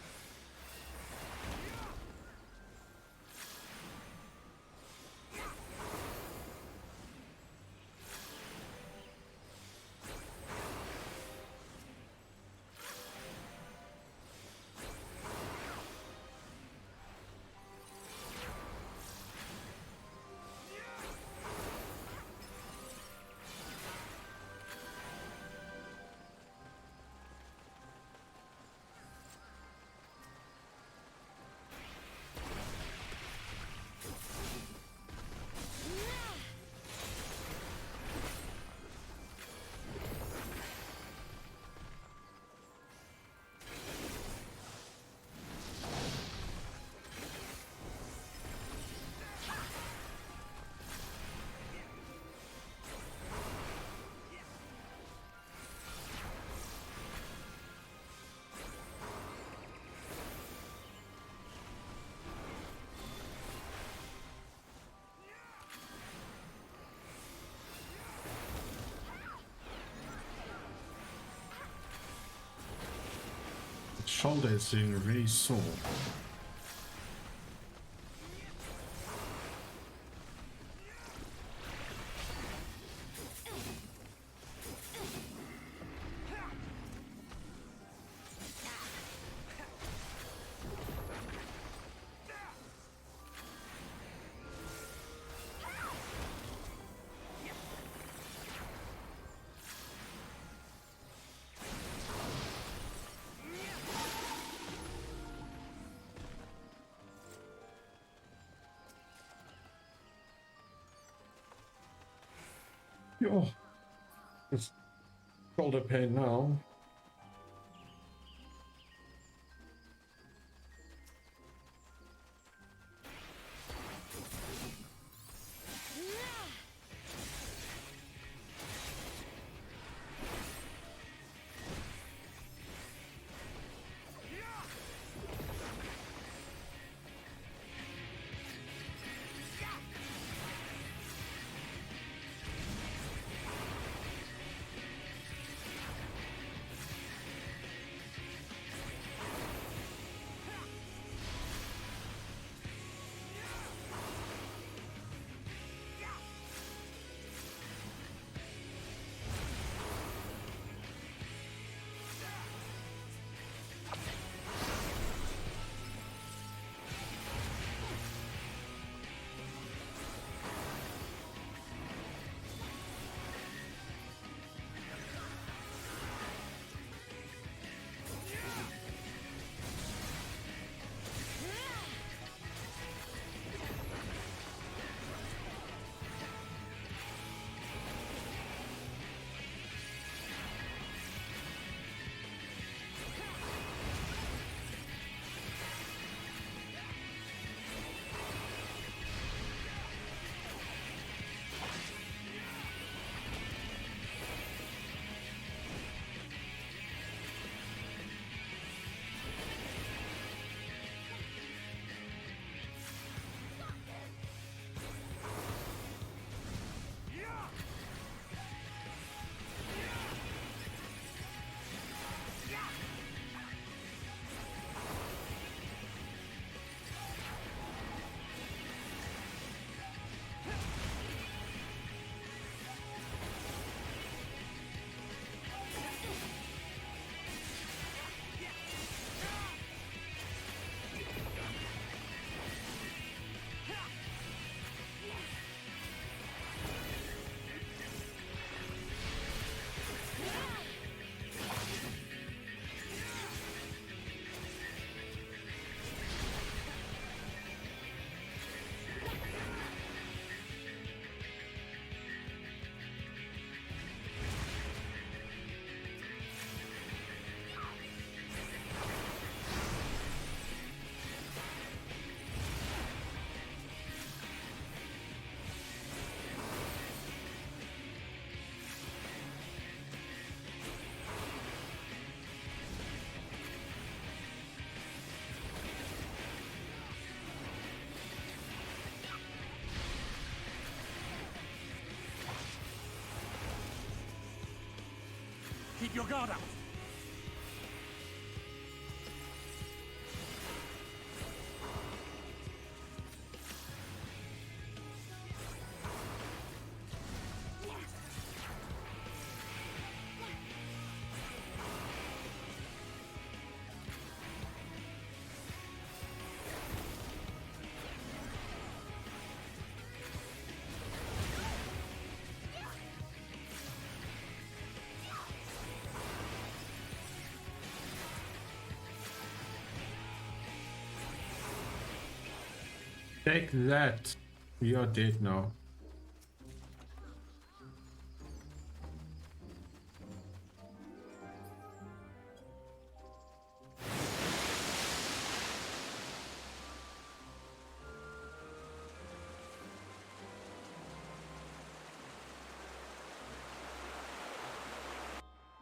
shoulder is feeling really sore. Oh, it's shoulder pain now. Keep your guard up. Take that. You're dead now.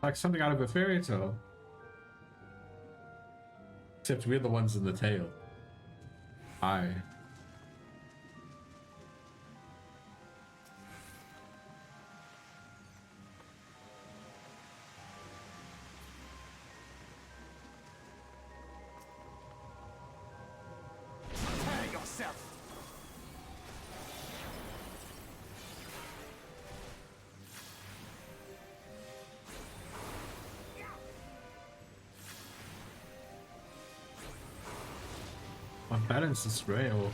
Like something out of a fairy tale. Except we're the ones in the tale. Aye. balance is great, or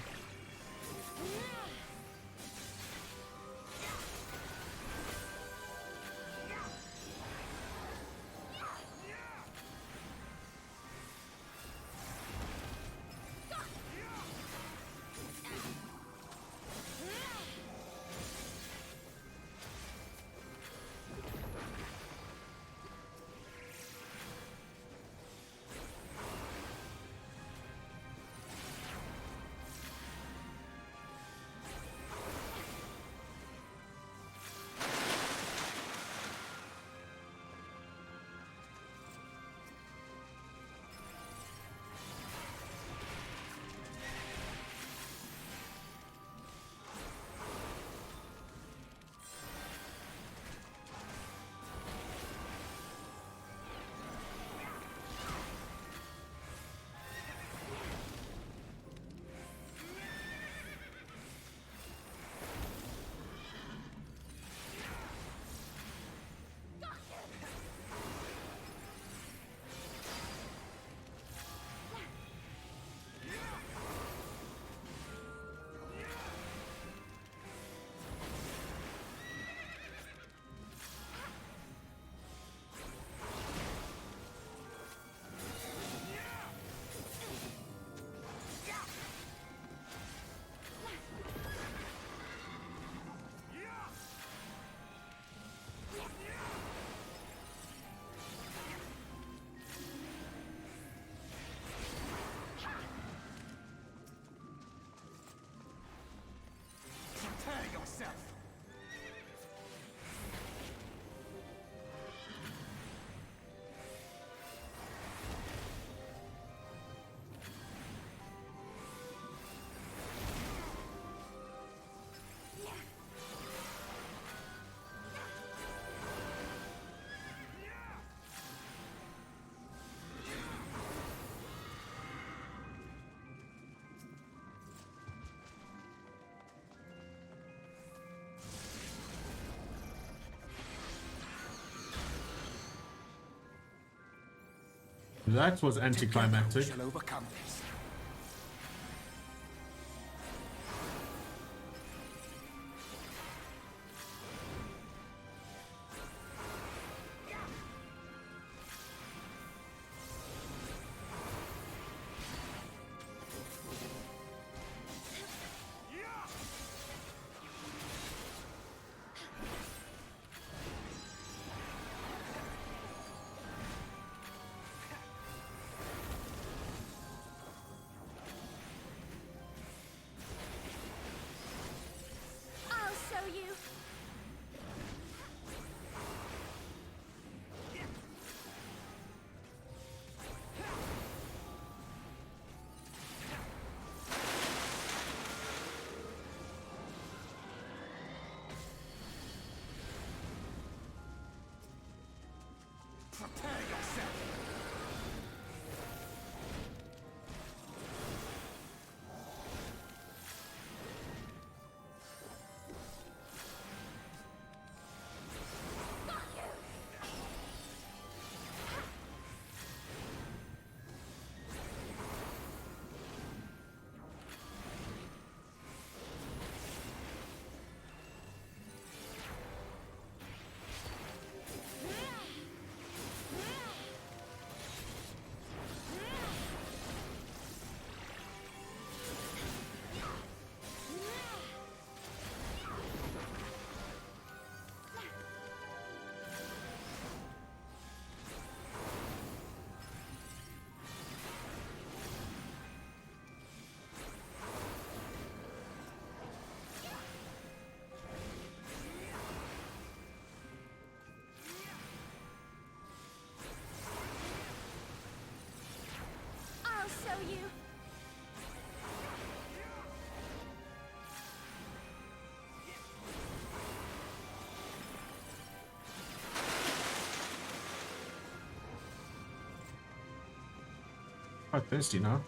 that was anticlimactic. Shall overcome this. Prepare yourself! Quite thirsty now.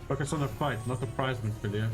Focus on the fight, not the prize, Filia.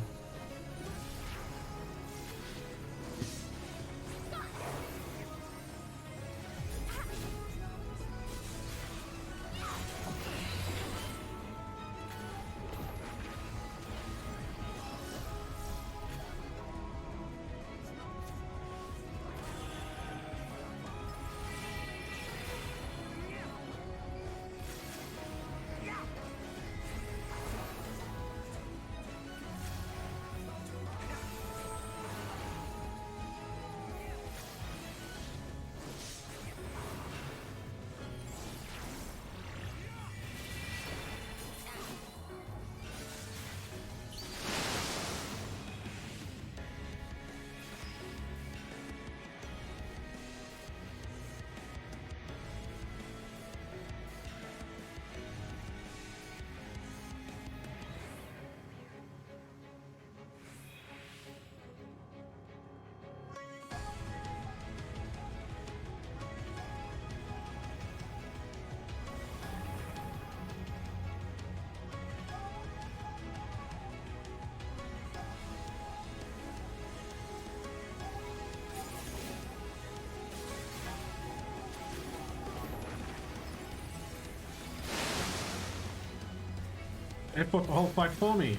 It fought the whole fight for me.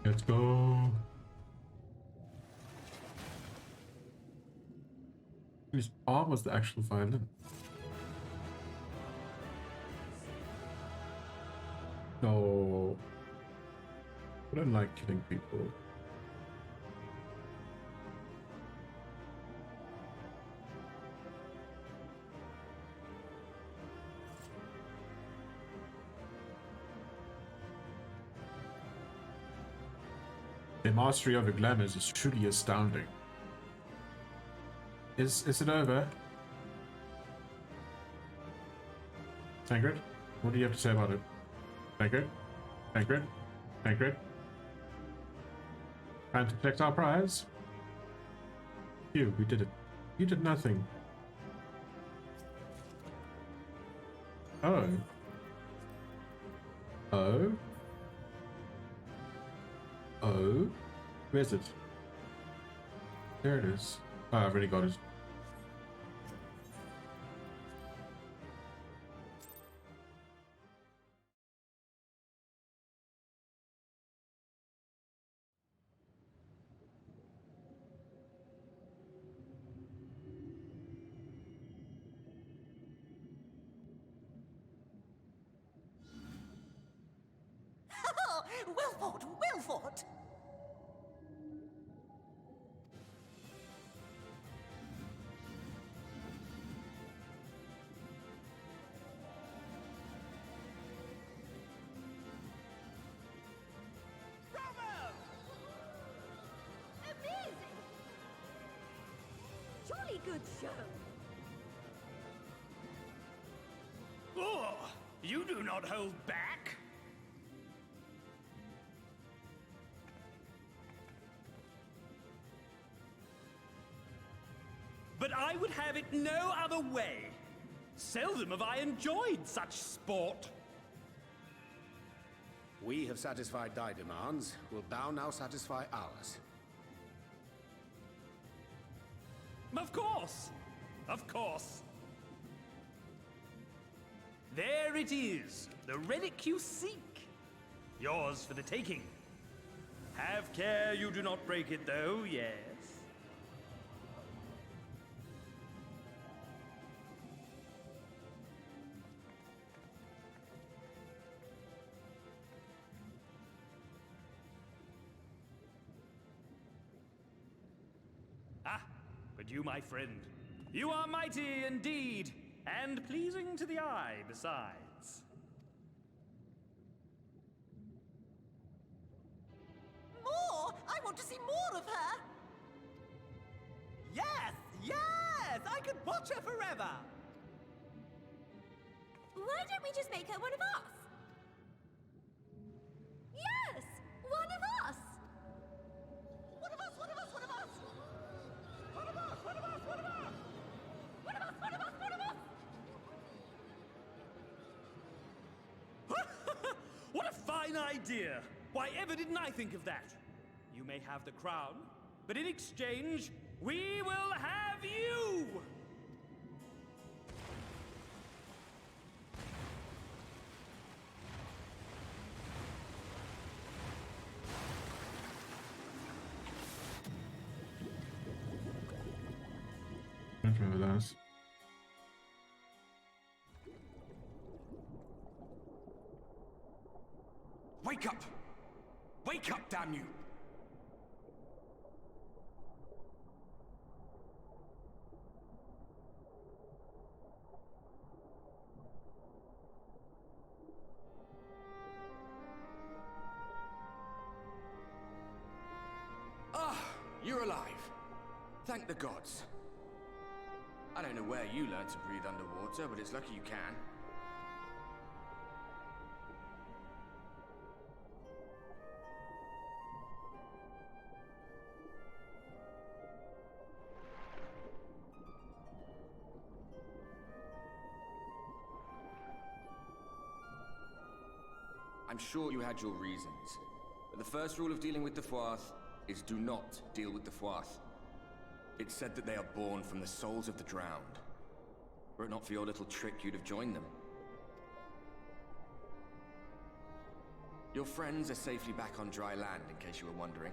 Let's go. His arm was the actual violin. No. I don't like killing people. Their mastery over glamours is truly astounding. Is it over? Tancred? What do you have to say about it? Tancred? Tancred? Tancred? Time to collect our prize? You, we did it. You did nothing. Oh. Oh? Oh? Where's it? There it is. Oh, I've already got it. Well fought, well fought! Amazing! Jolly good show. Oh, you do not hold back. But I would have it no other way. Seldom have I enjoyed such sport. We have satisfied thy demands. Wilt thou now satisfy ours? Of course. Of course. There it is, the relic you seek. Yours for the taking. Have care you do not break it, though, yes? Ah, but you, my friend, you are mighty indeed, and pleasing to the eye besides. More? I want to see more of her! Yes! Yes! I could watch her forever! Why don't we just make her one of us? Yes! One of us! One of us! One of us! One of us! One of us! One of us! One of us! One of us! One of us! One of us! What a fine idea! Why ever didn't I think of that? You may have the crown, but in exchange, we will have you! I don't remember those. Wake up! Wake up, damn you! Ah, you're alive. Thank the gods. I don't know where you learned to breathe underwater, but it's lucky you can. I'm sure you had your reasons, but the first rule of dealing with the Fwaath is do not deal with the Fwaath. It's said that they are born from the souls of the drowned. Were it not for your little trick, you'd have joined them. Your friends are safely back on dry land, in case you were wondering.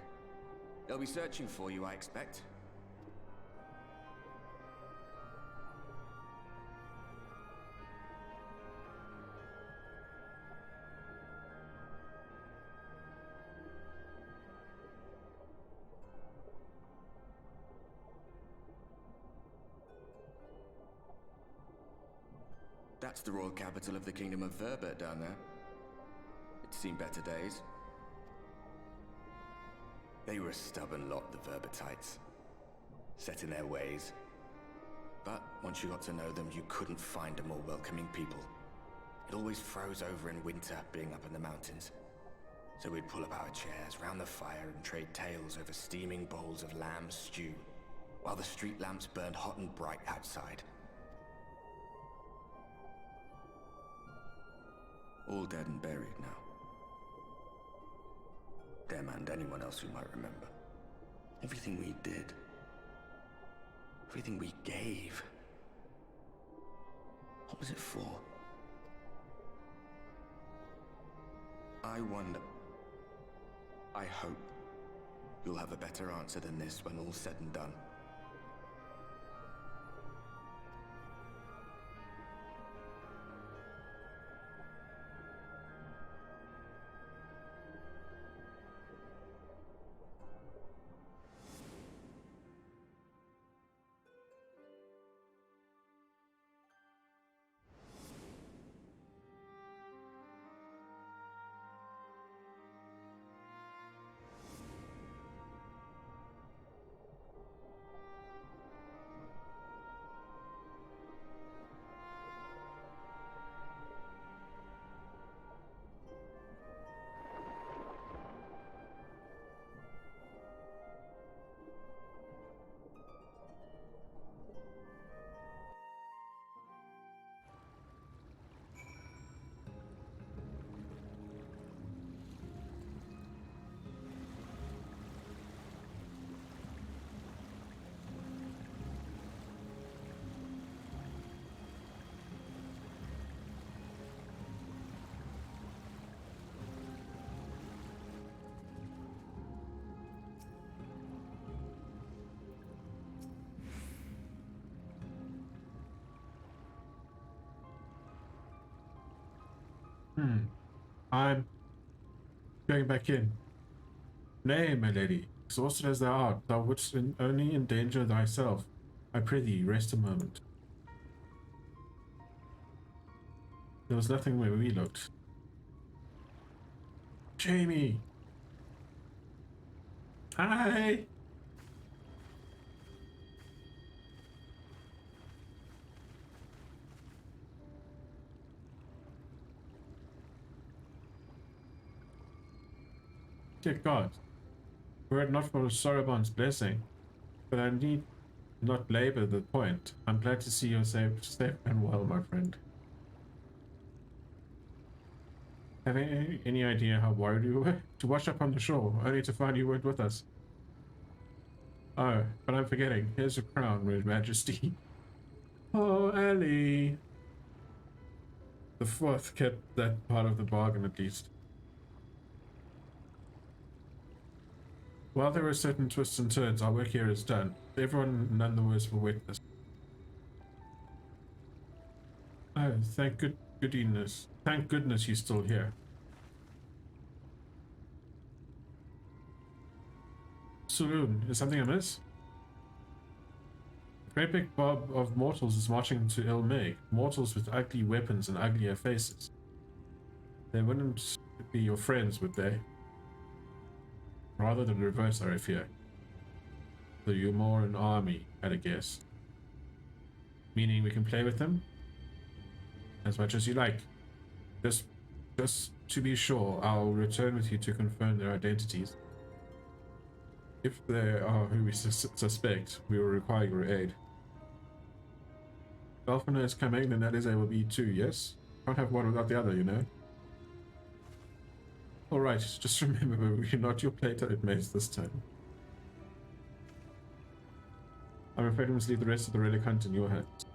They'll be searching for you, I expect. That's the royal capital of the Kingdom of Verbert down there. It's seen better days. They were a stubborn lot, the Verbertites. Set in their ways. But once you got to know them, you couldn't find a more welcoming people. It always froze over in winter, being up in the mountains. So we'd pull up our chairs round the fire and trade tales over steaming bowls of lamb stew, while the street lamps burned hot and bright outside. All dead and buried now. Them and anyone else who might remember. Everything we did. Everything we gave. What was it for? I wonder. I hope you'll have a better answer than this when all's said and done. I'm going back in. Nay, my lady, exhausted as thou art, thou wouldst only endanger thyself. I prithee, rest a moment. There was nothing where we looked. Jamie! Hi! Dear God, were it not for Soroban's blessing, but I need not labor the point. I'm glad to see you're safe and well, my friend. Have any idea how worried you were to wash up on the shore, only to find you weren't with us? Oh, but I'm forgetting. Here's your crown, Your Majesty. Oh, Ellie. The fourth kept that part of the bargain at least. While there are certain twists and turns, our work here is done. Everyone none the worse for witness. Oh, thank goodness. Thank goodness you're still here. Saloon, is something amiss? A great big mob of mortals is marching to El Meg. Mortals with ugly weapons and uglier faces. They wouldn't be your friends, would they? Rather than reverse, I fear. So you're more an army, at a guess. Meaning we can play with them? As much as you like. Just to be sure, I'll return with you to confirm their identities. If they are who we suspect, we will require your aid. Belfiner is coming, and Elize will be too, yes? Can't have one without the other, you know? Alright, just remember, we're not your mates this time. I'm afraid we must leave the rest of the relic hunt in your hands.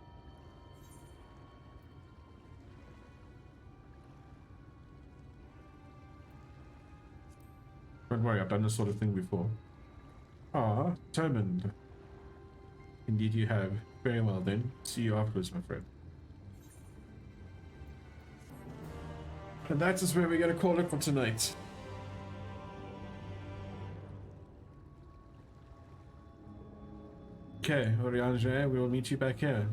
Don't worry, I've done this sort of thing before. Ah, determined. Indeed you have. Very well then. See you afterwards, my friend. And that is where we're going to call it for tonight. Okay, Oriange, we will meet you back here.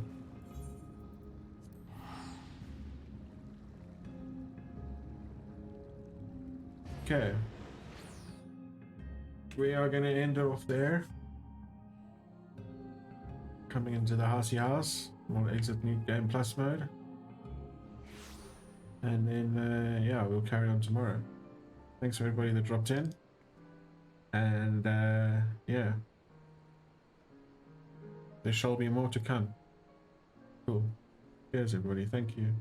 Okay. We are going to end it off there. Coming into the housey house. We'll exit New Game Plus mode. And then, yeah, we'll carry on tomorrow. Thanks for everybody that dropped in. And, yeah. There shall be more to come. Cool. Cheers, everybody. Thank you.